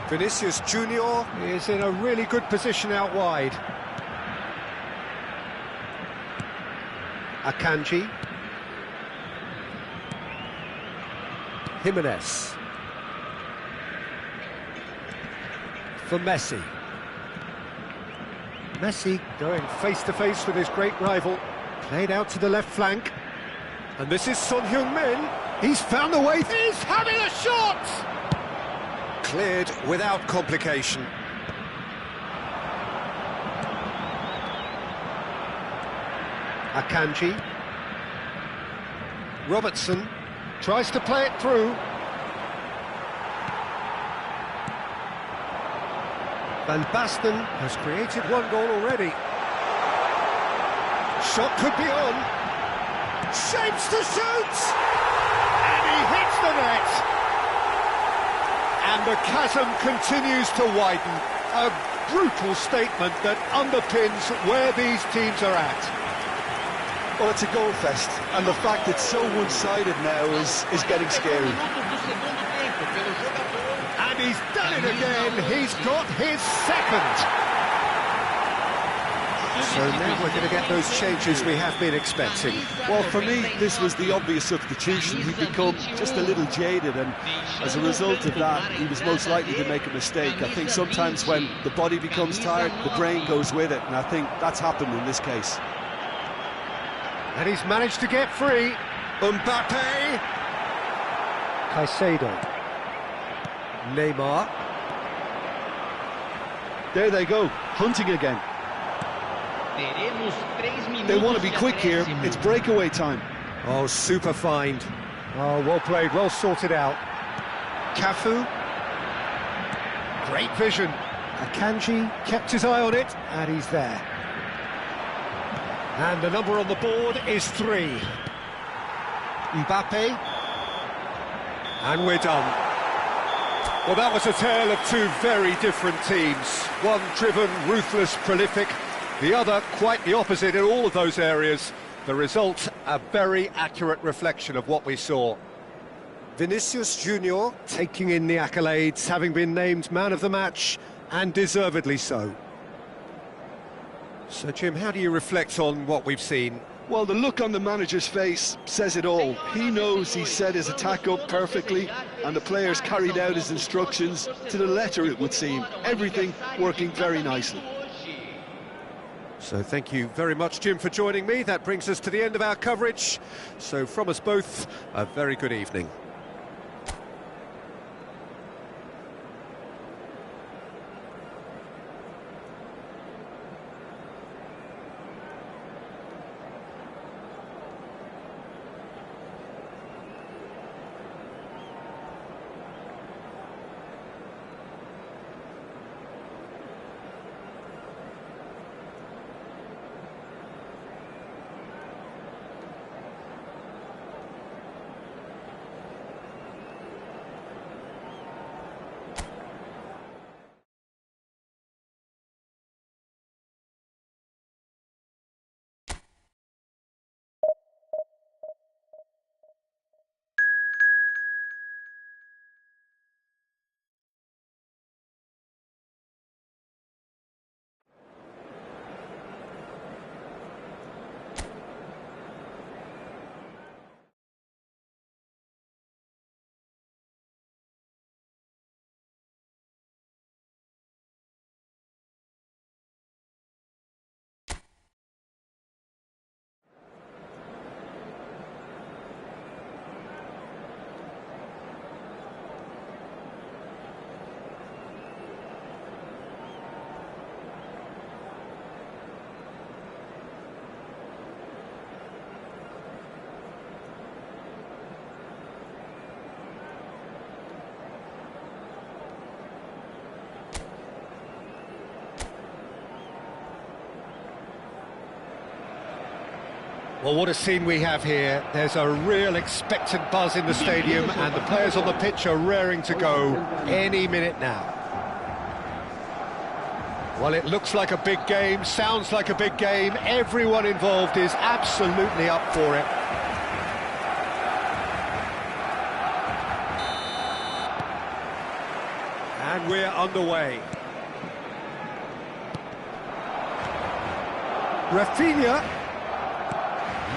Vinicius Junior is in a really good position out wide. Akanji. Jimenez. For Messi. Messi going face-to-face with his great rival. Played out to the left flank. And this is Son Heung-min. He's found a way. He's having a shot! Cleared without complication. Akanji. Robertson tries to play it through. Van Basten has created one goal already. Shot could be on. Shapes to shoot! And he hits the net! And the chasm continues to widen. A brutal statement that underpins where these teams are at. Well, it's a goal fest, and the fact it's so one-sided now is getting scary. And he's done it again. He's got his second. So now we're going to get those changes we have been expecting. Well, for me, this was the obvious substitution. He'd become just a little jaded, and as a result of that, he was most likely to make a mistake. I think sometimes when the body becomes tired, the brain goes with it, and I think that's happened in this case. And he's managed to get free. Mbappe. Caicedo. Neymar. There they go, hunting again. They want to be quick here. It's breakaway time. Oh, super find. Oh, well played, well sorted out. Cafu. Great vision. Akanji kept his eye on it, and he's there. And the number on the board is 3. Mbappe. And we're done. Well, that was a tale of two very different teams. One driven, ruthless, prolific. The other, quite the opposite in all of those areas. The result, a very accurate reflection of what we saw. Vinicius Junior taking in the accolades, having been named man of the match, and deservedly so. So, Jim, how do you reflect on what we've seen? Well, the look on the manager's face says it all. He knows he set his attack up perfectly, and the players carried out his instructions to the letter, it would seem. Everything working very nicely. So thank you very much, Jim, for joining me. That brings us to the end of our coverage. So from us both, a very good evening. Well, what a scene we have here. There's a real expectant buzz in the stadium, and the players on the pitch are raring to go any minute now. Well, it looks like a big game, sounds like a big game. Everyone involved is absolutely up for it. And we're underway. Rafinha.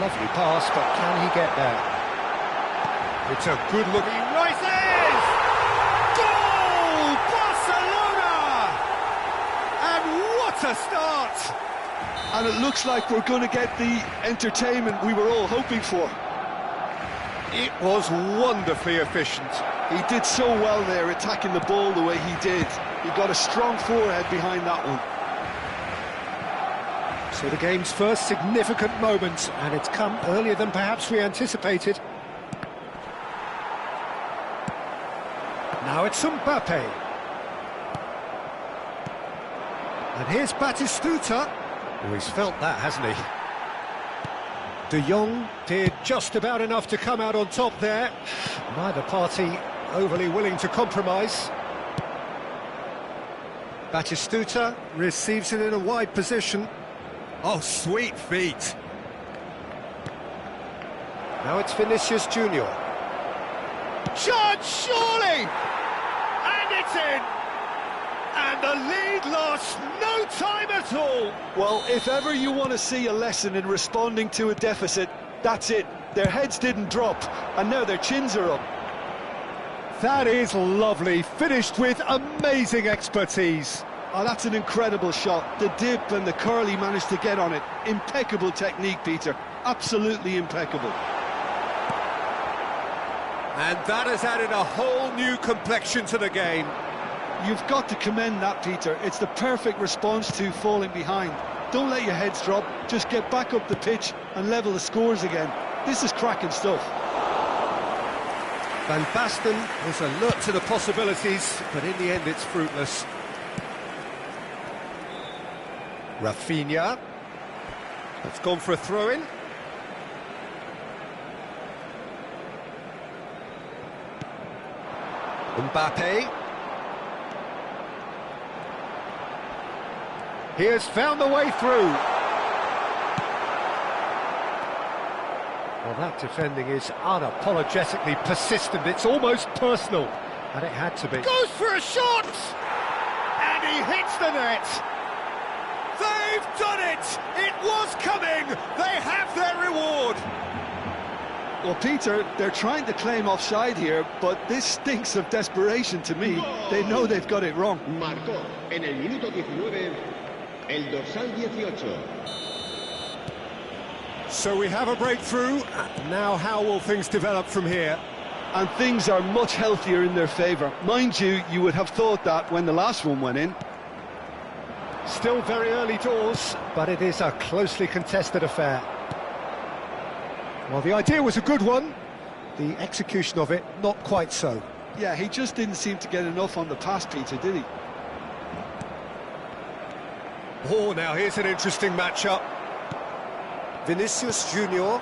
Lovely pass, but can he get there? It's a good look. He rises! Goal! Barcelona! And what a start! And it looks like we're going to get the entertainment we were all hoping for. It was wonderfully efficient. He did so well there, attacking the ball the way he did. He got a strong forehead behind that one. So the game's first significant moment, and it's come earlier than perhaps we anticipated. Now it's Mbappe. And here's Batistuta. Oh, he's felt that, hasn't he? De Jong did just about enough to come out on top there. Neither party overly willing to compromise. Batistuta receives it in a wide position. Oh, sweet feet. Now it's Vinicius Junior. Shot, surely! And it's in! And the lead lost no time at all! Well, if ever you want to see a lesson in responding to a deficit, that's it. Their heads didn't drop, and now their chins are up. That is lovely, finished with amazing expertise. Oh, that's an incredible shot. The dip and the curl he managed to get on it. Impeccable technique, Peter. Absolutely impeccable. And that has added a whole new complexion to the game. You've got to commend that, Peter. It's the perfect response to falling behind. Don't let your heads drop. Just get back up the pitch and level the scores again. This is cracking stuff. Van Basten was alert to the possibilities, but in the end it's fruitless. Rafinha. It's gone for a throw-in. Mbappe. He has found the way through. Well, that defending is unapologetically persistent. It's almost personal, and it had to be. Goes for a shot! And he hits the net. They've done it! It was coming! They have their reward! Well, Peter, they're trying to claim offside here, but this stinks of desperation to me. They know they've got it wrong. Marcó en el minuto 19 el dorsal 18. So we have a breakthrough. Now how will things develop from here? And things are much healthier in their favour. Mind you, you would have thought that when the last one went in. Still very early doors, but it is a closely contested affair. Well, the idea was a good one. The execution of it, not quite so. Yeah, he just didn't seem to get enough on the pass, Peter, did he? Oh, now here's an interesting matchup. Vinicius Junior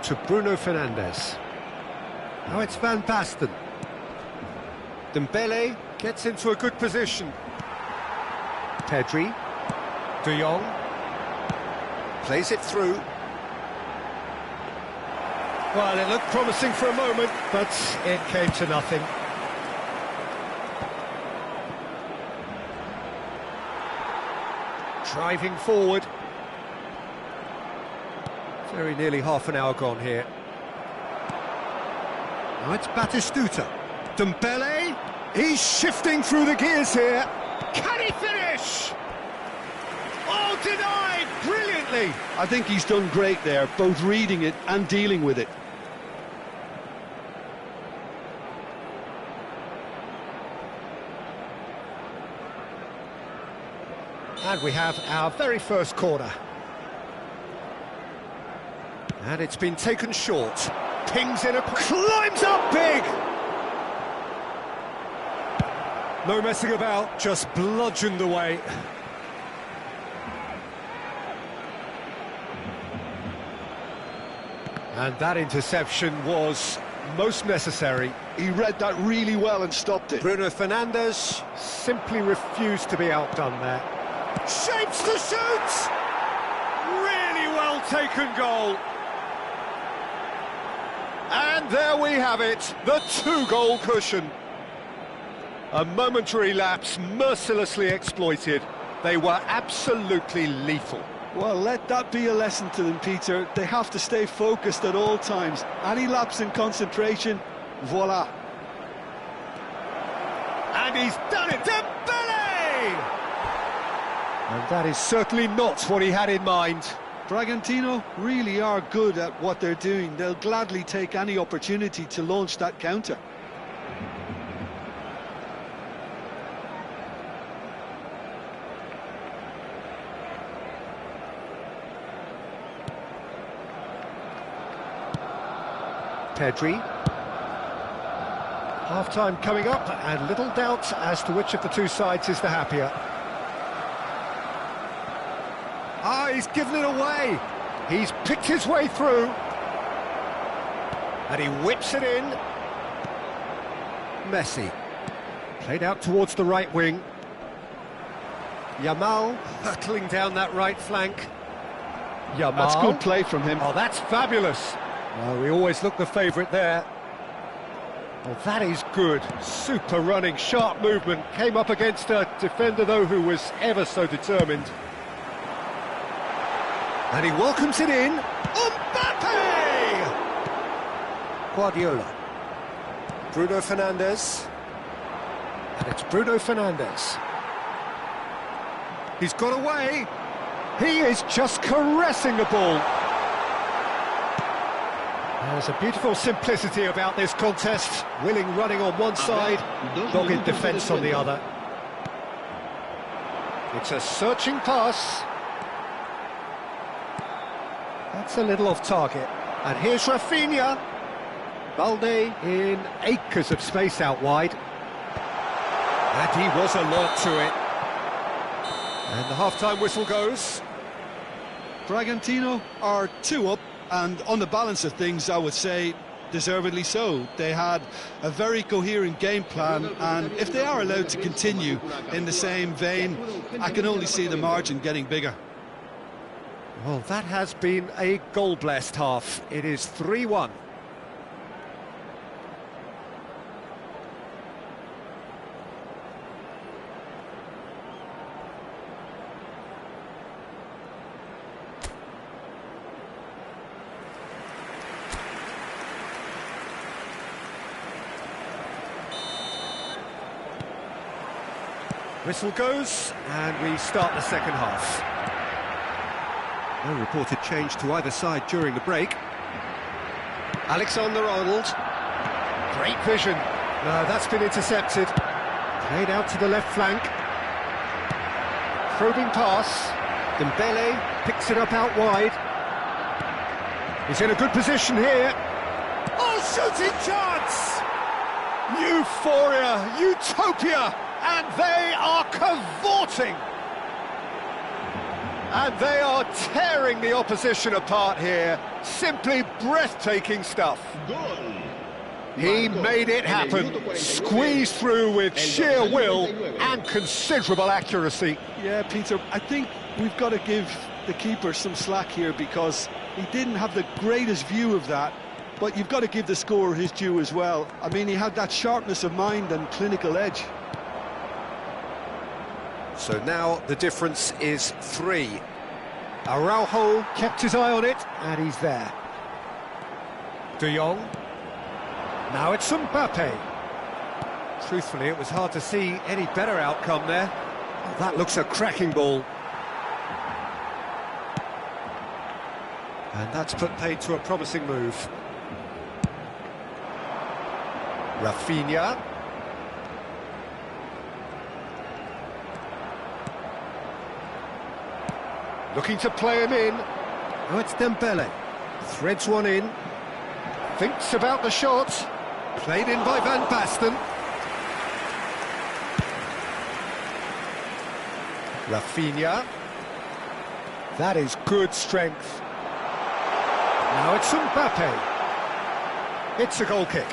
to Bruno Fernandes. Now it's Van Basten. Dembele gets into a good position. Pedri. De Jong. Plays it through. Well, it looked promising for a moment, but it came to nothing. Driving forward. Very nearly half an hour gone here. Now it's Batistuta. Dembele. He's shifting through the gears here. Can he finish? Oh, denied brilliantly. I think he's done great there, both reading it and dealing with it. And we have our very first corner. And it's been taken short. Pings in, climbs up big! No messing about, just bludgeoned away. And that interception was most necessary. He read that really well and stopped it. Bruno Fernandes simply refused to be outdone there. Shapes to shoot! Really well taken goal. And there we have it, the two-goal cushion. A momentary lapse mercilessly exploited. They were absolutely lethal. Well, let that be a lesson to them, Peter. They have to stay focused at all times. Any lapse in concentration, voila. And he's done it, Dembele! And that is certainly not what he had in mind. Bragantino really are good at what they're doing. They'll gladly take any opportunity to launch that counter. Pedri. Half-time coming up, and little doubt as to which of the two sides is the happier. Ah, he's given it away. He's picked his way through. And he whips it in. Messi. Played out towards the right wing. Yamal hurtling down that right flank. Yamal. That's good play from him. Oh, that's fabulous. Well, we always look the favourite there. Well, that is good. Super running, sharp movement. Came up against a defender, though, who was ever so determined. And he welcomes it in. Mbappe! Guardiola. Bruno Fernandes. And it's Bruno Fernandes. He's got away. He is just caressing the ball. There's a beautiful simplicity about this contest. Willing running on one side, dogged defence on the other. It's a searching pass. That's a little off target. And here's Rafinha. Balde in acres of space out wide. And he was alert to it. And the half-time whistle goes. Bragantino are 2 up, and on the balance of things, I would say deservedly so. They had a very coherent game plan, and if they are allowed to continue in the same vein, I can only see the margin getting bigger. Well, that has been a goal-blessed half. It is 3-1. Whistle goes, and we start the second half. No reported change to either side during the break. Alexander-Arnold. Great vision. No, that's been intercepted. Played out to the left flank. Probing pass. Dembele picks it up out wide. He's in a good position here. Oh, shooting chance! Euphoria, utopia! And they are cavorting. And they are tearing the opposition apart here. Simply breathtaking stuff. He made it happen. Squeezed through with sheer will and considerable accuracy. Yeah, Peter, I think we've got to give the keeper some slack here, because he didn't have the greatest view of that. But you've got to give the scorer his due as well. I mean, he had that sharpness of mind and clinical edge. So now the difference is 3. Araujo kept his eye on it, and he's there. De Jong. Now it's Mbappe. Truthfully, it was hard to see any better outcome there. Oh, that looks a cracking ball. And that's put paid to a promising move. Rafinha. Looking to play him in. Oh, it's Dembele. Threads one in. Thinks about the shot. Played in by Van Basten. Rafinha. That is good strength. Now it's Mbappe. It's a goal kick.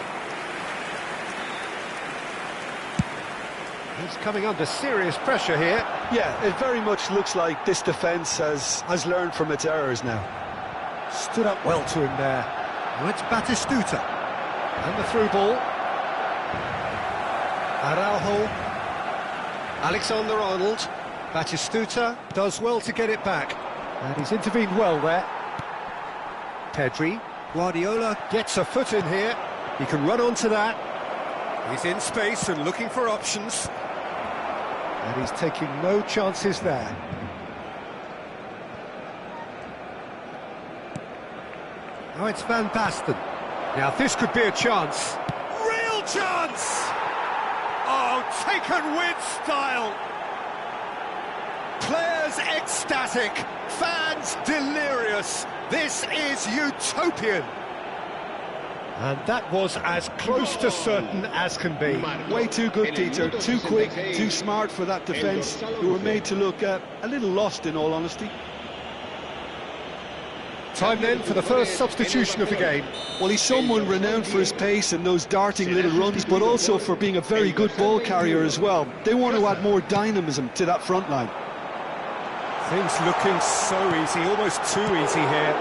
He's coming under serious pressure here. Yeah, it very much looks like this defence has learned from its errors now. Stood up well to him there. Now it's Batistuta. And the through ball. Araujo. Alexander-Arnold. Batistuta does well to get it back. And he's intervened well there. Pedri. Guardiola gets a foot in here. He can run onto that. He's in space and looking for options. And he's taking no chances there. Now it's Van Basten. Now this could be a chance. Real chance! Oh, taken with style. Players ecstatic, fans delirious. This is utopian. And that was as close to certain as can be. Way too good, Peter. Too quick, too smart for that defence, who were made to look a little lost, in all honesty. Time then for the first substitution of the game. Well, he's someone renowned for his pace and those darting little runs, but also for being a very good ball carrier as well. They want to add more dynamism to that front line. Things looking so easy, almost too easy here.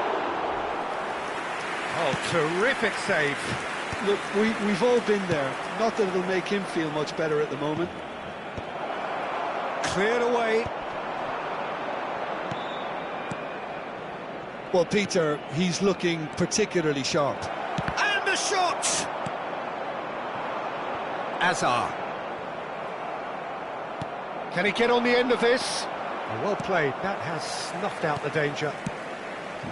Oh, terrific save. Look, we've all been there. Not that it'll make him feel much better at the moment. Cleared away. Well, Peter, he's looking particularly sharp. And the shot! Azar. Can he get on the end of this? Oh, well played. That has snuffed out the danger.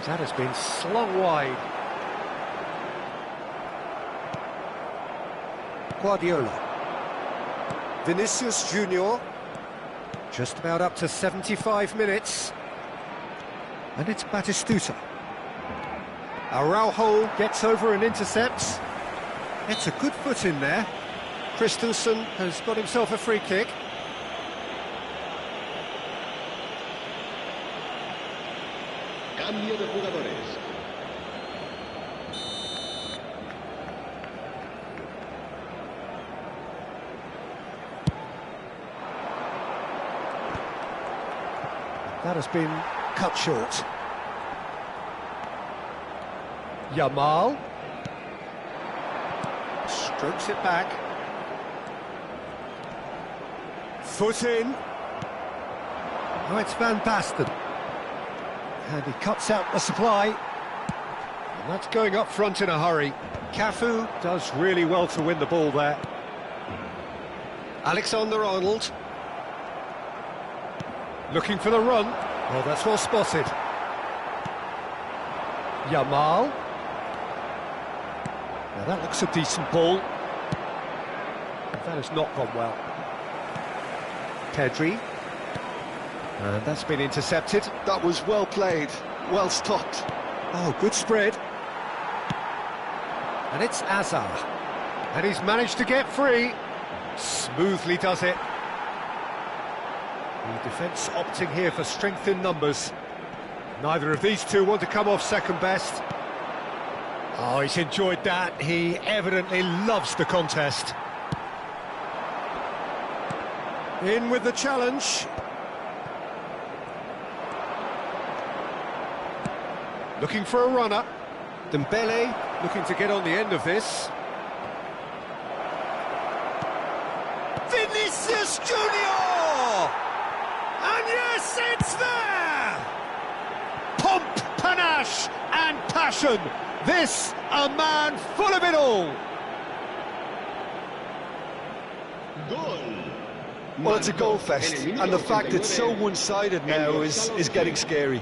That has been slung wide. Guardiola. Vinicius Junior. Just about up to 75 minutes. And it's Batistuta. Araujo gets over and intercepts. It's a good foot in there. Christensen has got himself a free kick. Cambio de jugadores. That has been cut short. Yamal. Strokes it back. Foot in. Oh, it's Van Basten. And he cuts out the supply. And that's going up front in a hurry. Cafu does really well to win the ball there. Alexander-Arnold. Looking for the run. Oh, that's well spotted. Yamal. Now that looks a decent ball. That has not gone well. Pedri. And that's been intercepted. That was well played, well stopped. Oh, good spread. And it's Azar. And he's managed to get free. Smoothly does it. The defence opting here for strength in numbers. Neither of these two want to come off second best. Oh, he's enjoyed that. He evidently loves the contest. In with the challenge. Looking for a runner. Dembele looking to get on the end of this. Vinicius Junior! And yes, it's there! Pomp, panache and passion. This, a man full of it all. Gol. Well, it's a goal fest, and the fact it's so one-sided now is getting scary.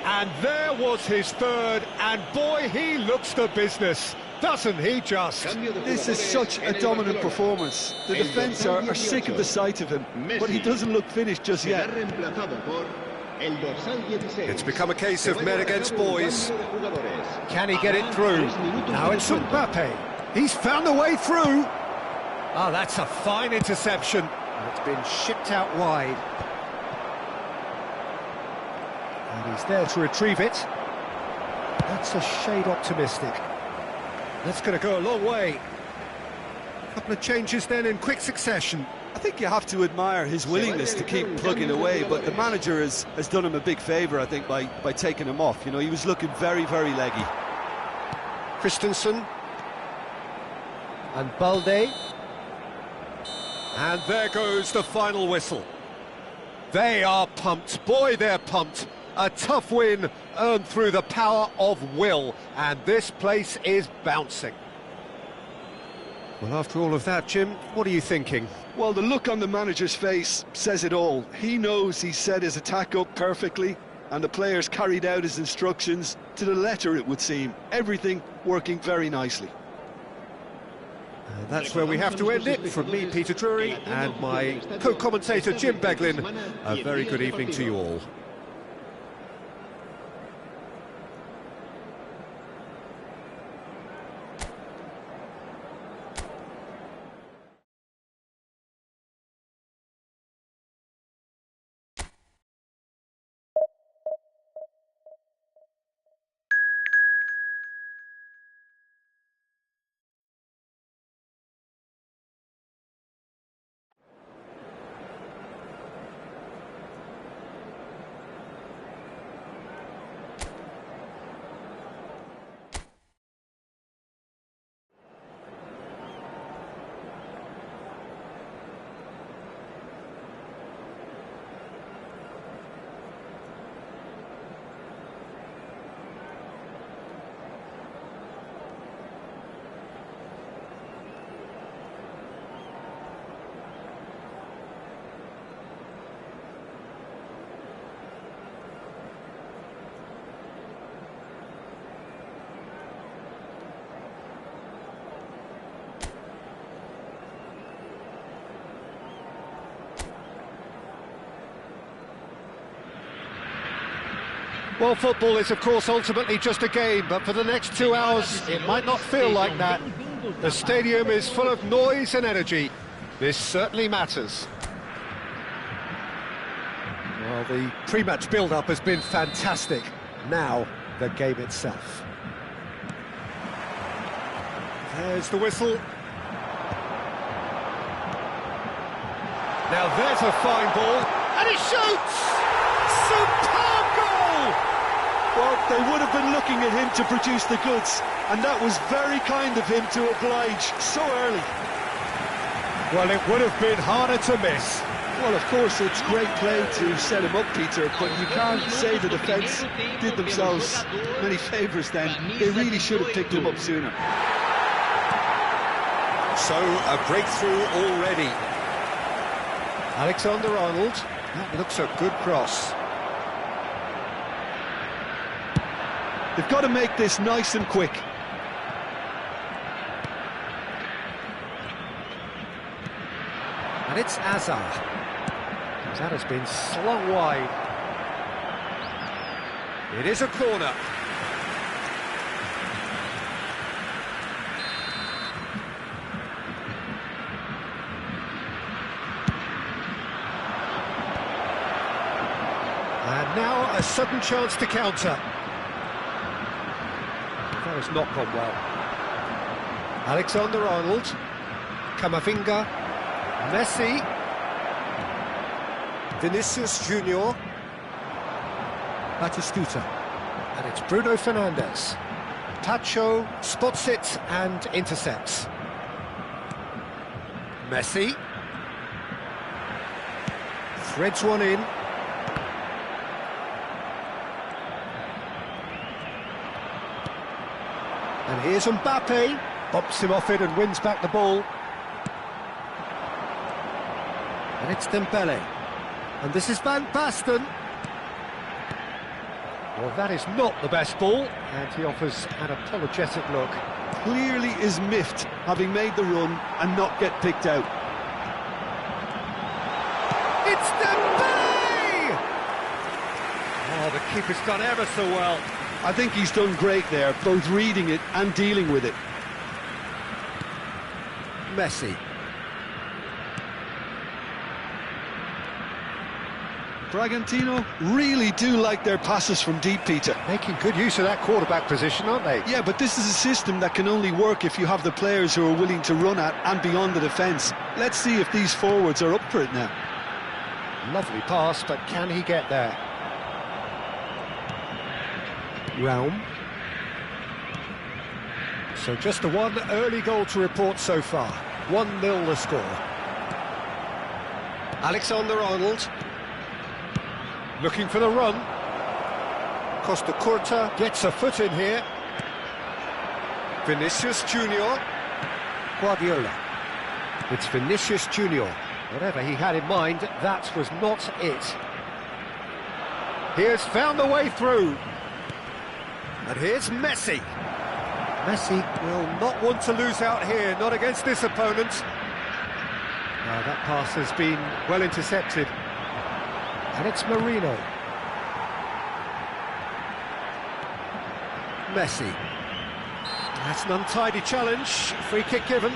And there was his third, and boy, he looks the business, doesn't he just? This is such a dominant performance. The defence are sick of the sight of him, but he doesn't look finished just yet. It's become a case of men against boys. Can he get it through? Now it's Mbappe. He's found the way through. Oh, that's a fine interception. And it's been shipped out wide. And he's there to retrieve it. That's a shade optimistic. That's going to go a long way. A couple of changes then in quick succession. I think you have to admire his willingness to keep plugging away, but the manager has done him a big favour, I think, by taking him off. You know, he was looking very, very leggy. Christensen. And Balde. And there goes the final whistle. They are pumped. Boy, they're pumped. A tough win earned through the power of will, and this place is bouncing. Well, after all of that, Jim, what are you thinking? Well, the look on the manager's face says it all. He knows he set his attack up perfectly, and the players carried out his instructions to the letter, it would seem. Everything working very nicely. That's where we have to end it. From me, Peter Drury, and my co-commentator, Jim Beglin, a very good evening to you all. Well, football is, of course, ultimately just a game, but for the next 2 hours, it might not feel like that. The stadium is full of noise and energy. This certainly matters. Well, the pre-match build-up has been fantastic. Now, the game itself. There's the whistle. Now there's a fine ball, and he shoots! Superb goal! Well, they would have been looking at him to produce the goods, and that was very kind of him to oblige so early. Well, it would have been harder to miss. Well, of course, it's great play to set him up, Peter, but you can't say the defence did themselves many favours then. They really should have picked him up sooner. So, a breakthrough already. Alexander-Arnold, that looks a good cross. They've got to make this nice and quick. And it's Azar. That has been slung wide. It is a corner. And now a sudden chance to counter. That has not gone well. Alexander-Arnold, Camavinga, Messi, Vinicius Junior, Batistuta, and it's Bruno Fernandes. Tacho spots it and intercepts. Messi threads one in. And here's Mbappe, bumps him off it and wins back the ball. And it's Dembele. And this is Van Basten. Well, that is not the best ball, and he offers an apologetic look. Clearly is miffed, having made the run and not get picked out. It's Dembele! Oh, the keeper's done ever so well. I think he's done great there, both reading it and dealing with it. Messi. Bragantino really do like their passes from deep, Peter. Making good use of that quarterback position, aren't they? Yeah, but this is a system that can only work if you have the players who are willing to run at and beyond the defence. Let's see if these forwards are up for it now. Lovely pass, but can he get there? Realm. So just the one early goal to report so far. 1-0 the score. Alexander-Arnold. Looking for the run. Costa Curta gets a foot in here. Vinicius Junior. Guardiola. It's Vinicius Junior. Whatever he had in mind, that was not it. He has found the way through. And here's Messi. Messi will not want to lose out here, not against this opponent. Now that pass has been well intercepted. And it's Marino. Messi. That's an untidy challenge. Free kick given.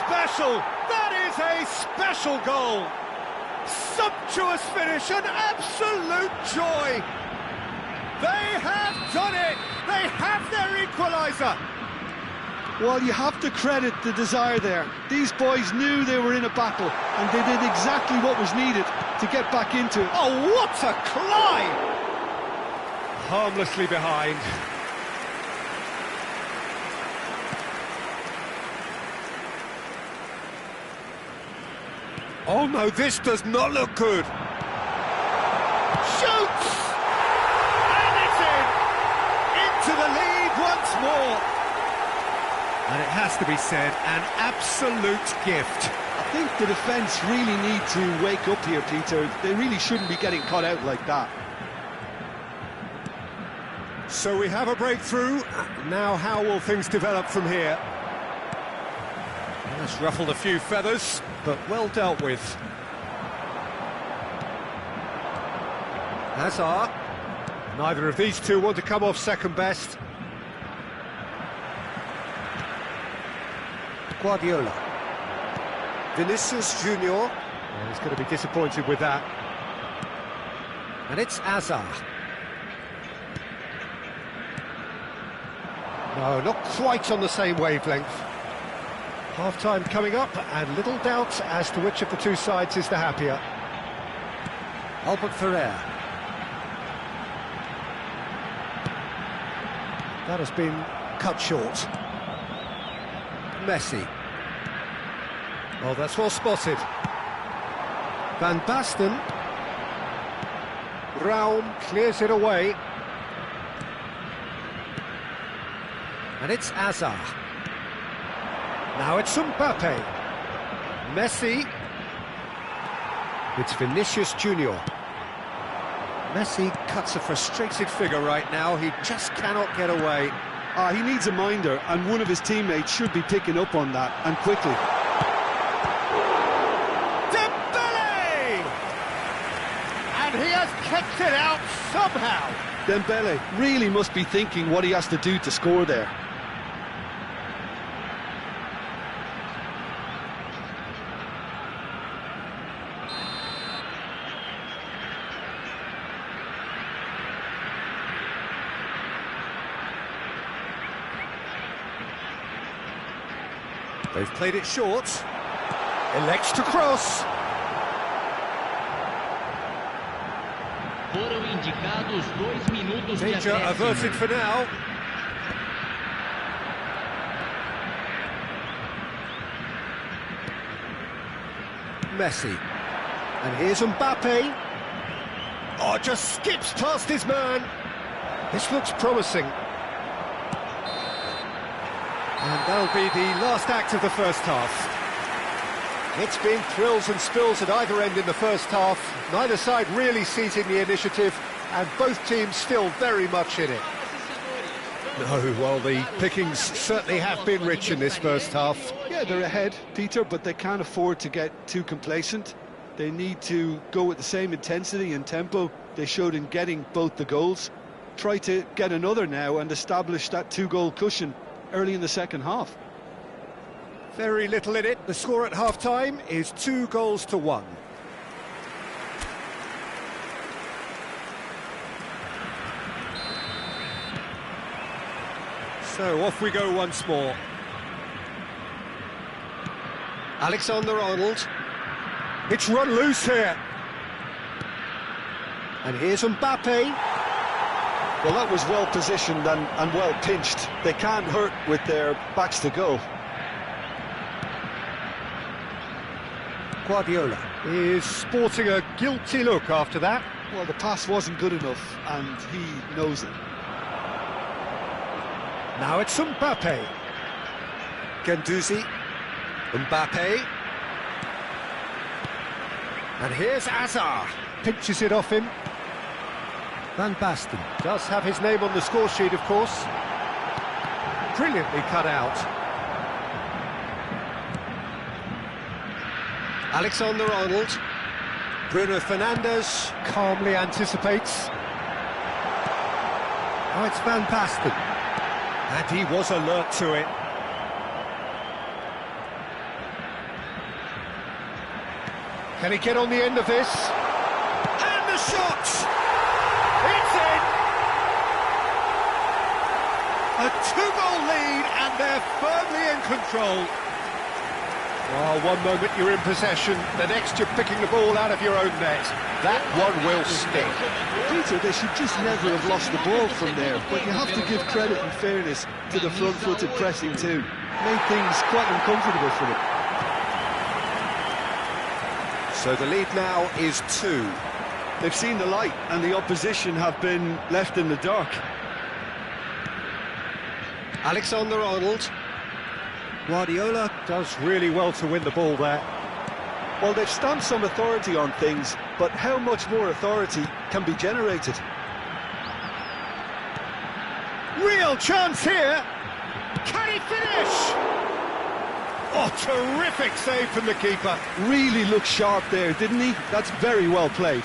Special! That is a special goal! Sumptuous finish, an absolute joy! They have done it! They have their equaliser! Well, you have to credit the desire there. These boys knew they were in a battle, and they did exactly what was needed to get back into it. Oh, what a climb! Harmlessly behind. Oh no, this does not look good. Shoots! And it's in! Into the lead once more. And it has to be said, an absolute gift. I think the defence really need to wake up here, Peter. They really shouldn't be getting caught out like that. So we have a breakthrough. Now how will things develop from here? That's ruffled a few feathers, but well dealt with. Hazard. Neither of these two want to come off second best. Guardiola. Vinicius Junior. Well, he's going to be disappointed with that. And it's Hazard. No, not quite on the same wavelength. Half-time coming up, and little doubt as to which of the two sides is the happier. Albert Ferrer. That has been cut short. Messi. Oh, that's well spotted. Van Basten. Raum clears it away. And it's Hazard. Now it's Mbappe. Messi. It's Vinicius Junior. Messi cuts a frustrated figure right now. He just cannot get away. He needs a minder, and one of his teammates should be picking up on that, and quickly. Dembele! And he has kept it out somehow. Dembele really must be thinking what he has to do to score there. They've played it short. Elects to cross. Foram indicados 2 minutos de Danger acréscimo. averted for now. Messi. And here's Mbappe. Oh, just skips past his man. This looks promising. And that'll be the last act of the first half. It's been thrills and spills at either end in the first half. Neither side really seizing the initiative, and both teams still very much in it. No, well, the pickings certainly have been rich in this first half. Yeah, they're ahead, Peter, but they can't afford to get too complacent. They need to go with the same intensity and tempo they showed in getting both the goals. Try to get another now and establish that 2-goal cushion early in the second half. Very little in it. The score at half-time is 2-1. So off we go once more. Alexander-Arnold. It's run loose here. And here's Mbappe. Well, that was well positioned and well pinched. They can't hurt with their backs to goal. Guardiola is sporting a guilty look after that. Well, the pass wasn't good enough, and he knows it. Now it's Mbappe. Guendouzi. Mbappe. And here's Hazard. Pinches it off him. Van Basten does have his name on the score sheet, of course. Brilliantly cut out. Alexander-Arnold. Bruno Fernandes calmly anticipates. Now it's Van Basten. And he was alert to it. Can he get on the end of this? And the shot! It's in! A 2-goal lead, and they're firmly in control. Oh, one moment you're in possession, the next you're picking the ball out of your own net. That one will stick. Peter, they should just never have lost the ball from there, but you have to give credit and fairness to the front-footed pressing too. Made things quite uncomfortable for them. So the lead now is 2. They've seen the light, and the opposition have been left in the dark. Alexander-Arnold. Guardiola does really well to win the ball there. Well, they've stamped some authority on things, but how much more authority can be generated? Real chance here. Can he finish? Oh, terrific save from the keeper. Really looked sharp there, didn't he? That's very well played.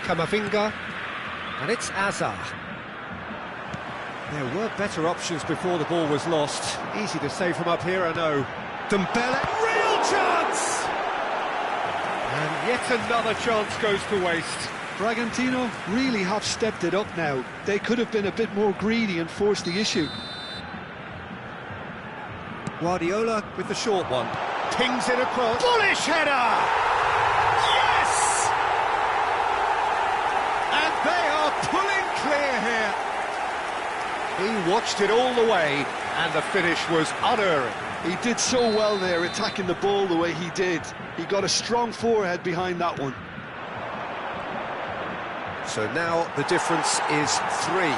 Camavinga, and it's Azar. There were better options before the ball was lost. Easy to save from up here, I know. Dembele, real chance! And yet another chance goes to waste. Bragantino really have stepped it up now. They could have been a bit more greedy and forced the issue. Guardiola with the short one. Pings it across. Bullish header! Yes! And they are pulling clear here. He watched it all the way, and the finish was unerring. He did so well there, attacking the ball the way he did. He got a strong forehead behind that one. So now the difference is 3.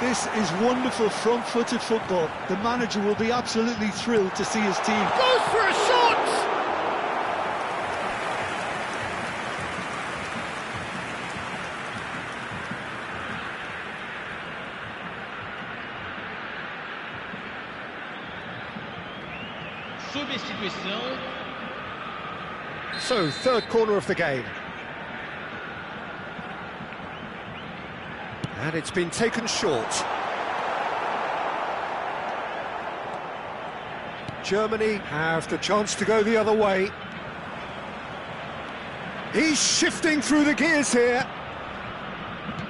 This is wonderful front-footed football. The manager will be absolutely thrilled to see his team. Goes for a shot! Substituição. So, third corner of the game. And it's been taken short. Germany have the chance to go the other way. He's shifting through the gears here.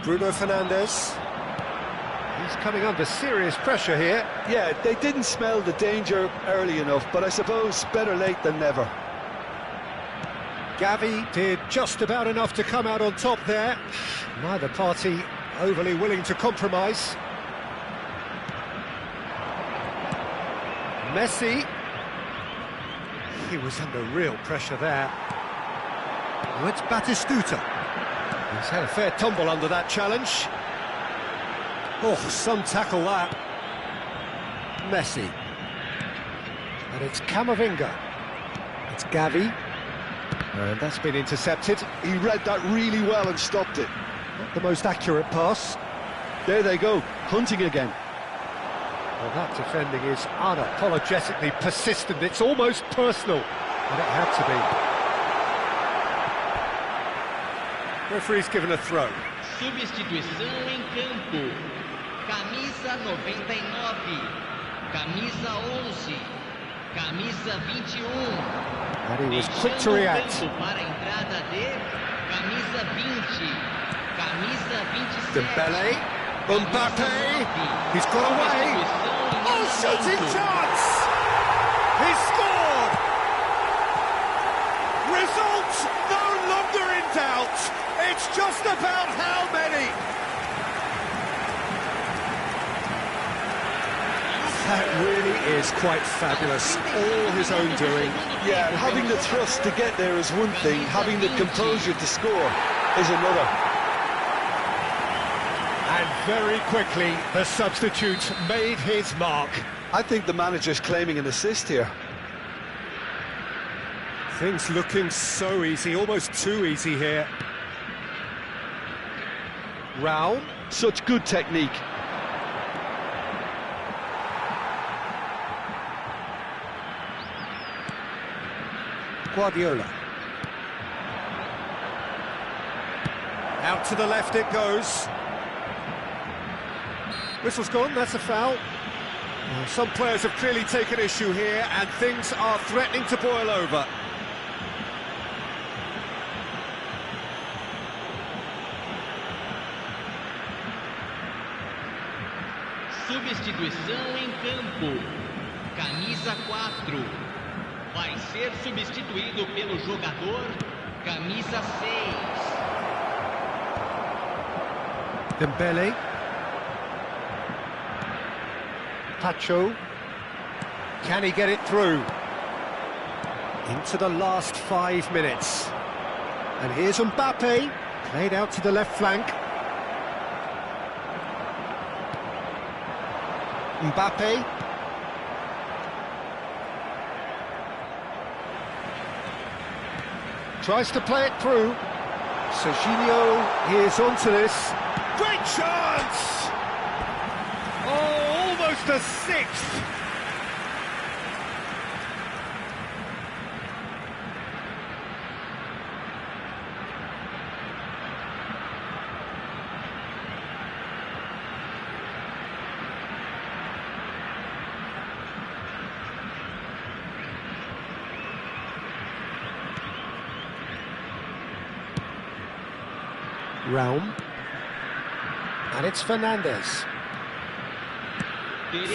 Bruno Fernandes. He's coming under serious pressure here. Yeah, they didn't smell the danger early enough, but I suppose better late than never. Gavi did just about enough to come out on top there. Neither party overly willing to compromise. Messi. He was under real pressure there. Oh, it's Batistuta. He's had a fair tumble under that challenge. Oh, some tackle that. Messi. And it's Camavinga. It's Gavi. And that's been intercepted. He read that really well and stopped it. Not the most accurate pass. There they go, hunting again. Well, that defending is unapologetically persistent. It's almost personal. And it had to be. Referee's given a throw. Substituição em campo. Camisa 99. Camisa 11. Camisa 21. And he was quick to react. Para a entrada de camisa 20. Camisa 27. Dembele. Mbappe. He's got away. Oh, shooting chance! He scored! Result no longer in doubt. It's just about how many. That really is quite fabulous. All his own doing. Yeah, having the thrust to get there is one thing, having the composure to score is another. And very quickly, the substitute made his mark. I think the manager's claiming an assist here. Things looking so easy, almost too easy here. Raul. Such good technique. Guardiola. Out to the left it goes. Whistle's gone, that's a foul. Well, some players have clearly taken issue here, and things are threatening to boil over. Substituição em campo. Camisa 4. Vai ser substituído pelo jogador camisa 6. Dembele. Pacho. Can he get it through? Into the last 5 minutes. And here's Mbappe. Played out to the left flank. Mbappe. Tries to play it through. Serginho is onto this. Great chance! Oh, almost a sixth! Realm. And it's Fernandes.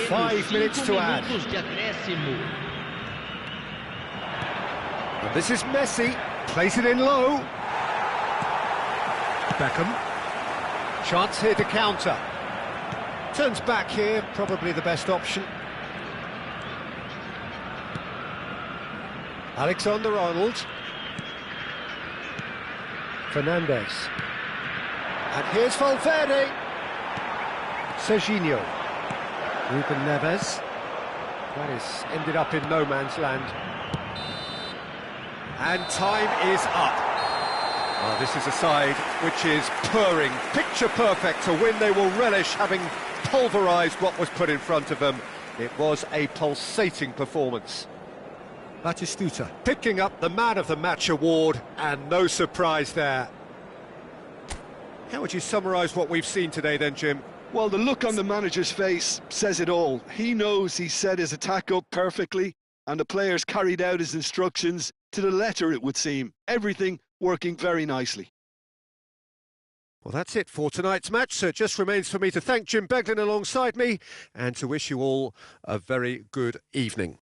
5 minutes to add. And this is Messi. Plays it in low. Beckham. Chance here to counter. Turns back here, probably the best option. Alexander-Arnold. Fernandes. And here's Valverde. Serginho. Ruben Neves. That is ended up in no man's land. And time is up. Oh, this is a side which is purring, picture perfect, a win they will relish, having pulverised what was put in front of them. It was a pulsating performance. Batistuta picking up the Man of the Match award, and no surprise there. How would you summarise what we've seen today then, Jim? Well, the look on the manager's face says it all. He knows he set his attack up perfectly, and the players carried out his instructions to the letter, it would seem. Everything working very nicely. Well, that's it for tonight's match, so it just remains for me to thank Jim Beglin alongside me and to wish you all a very good evening.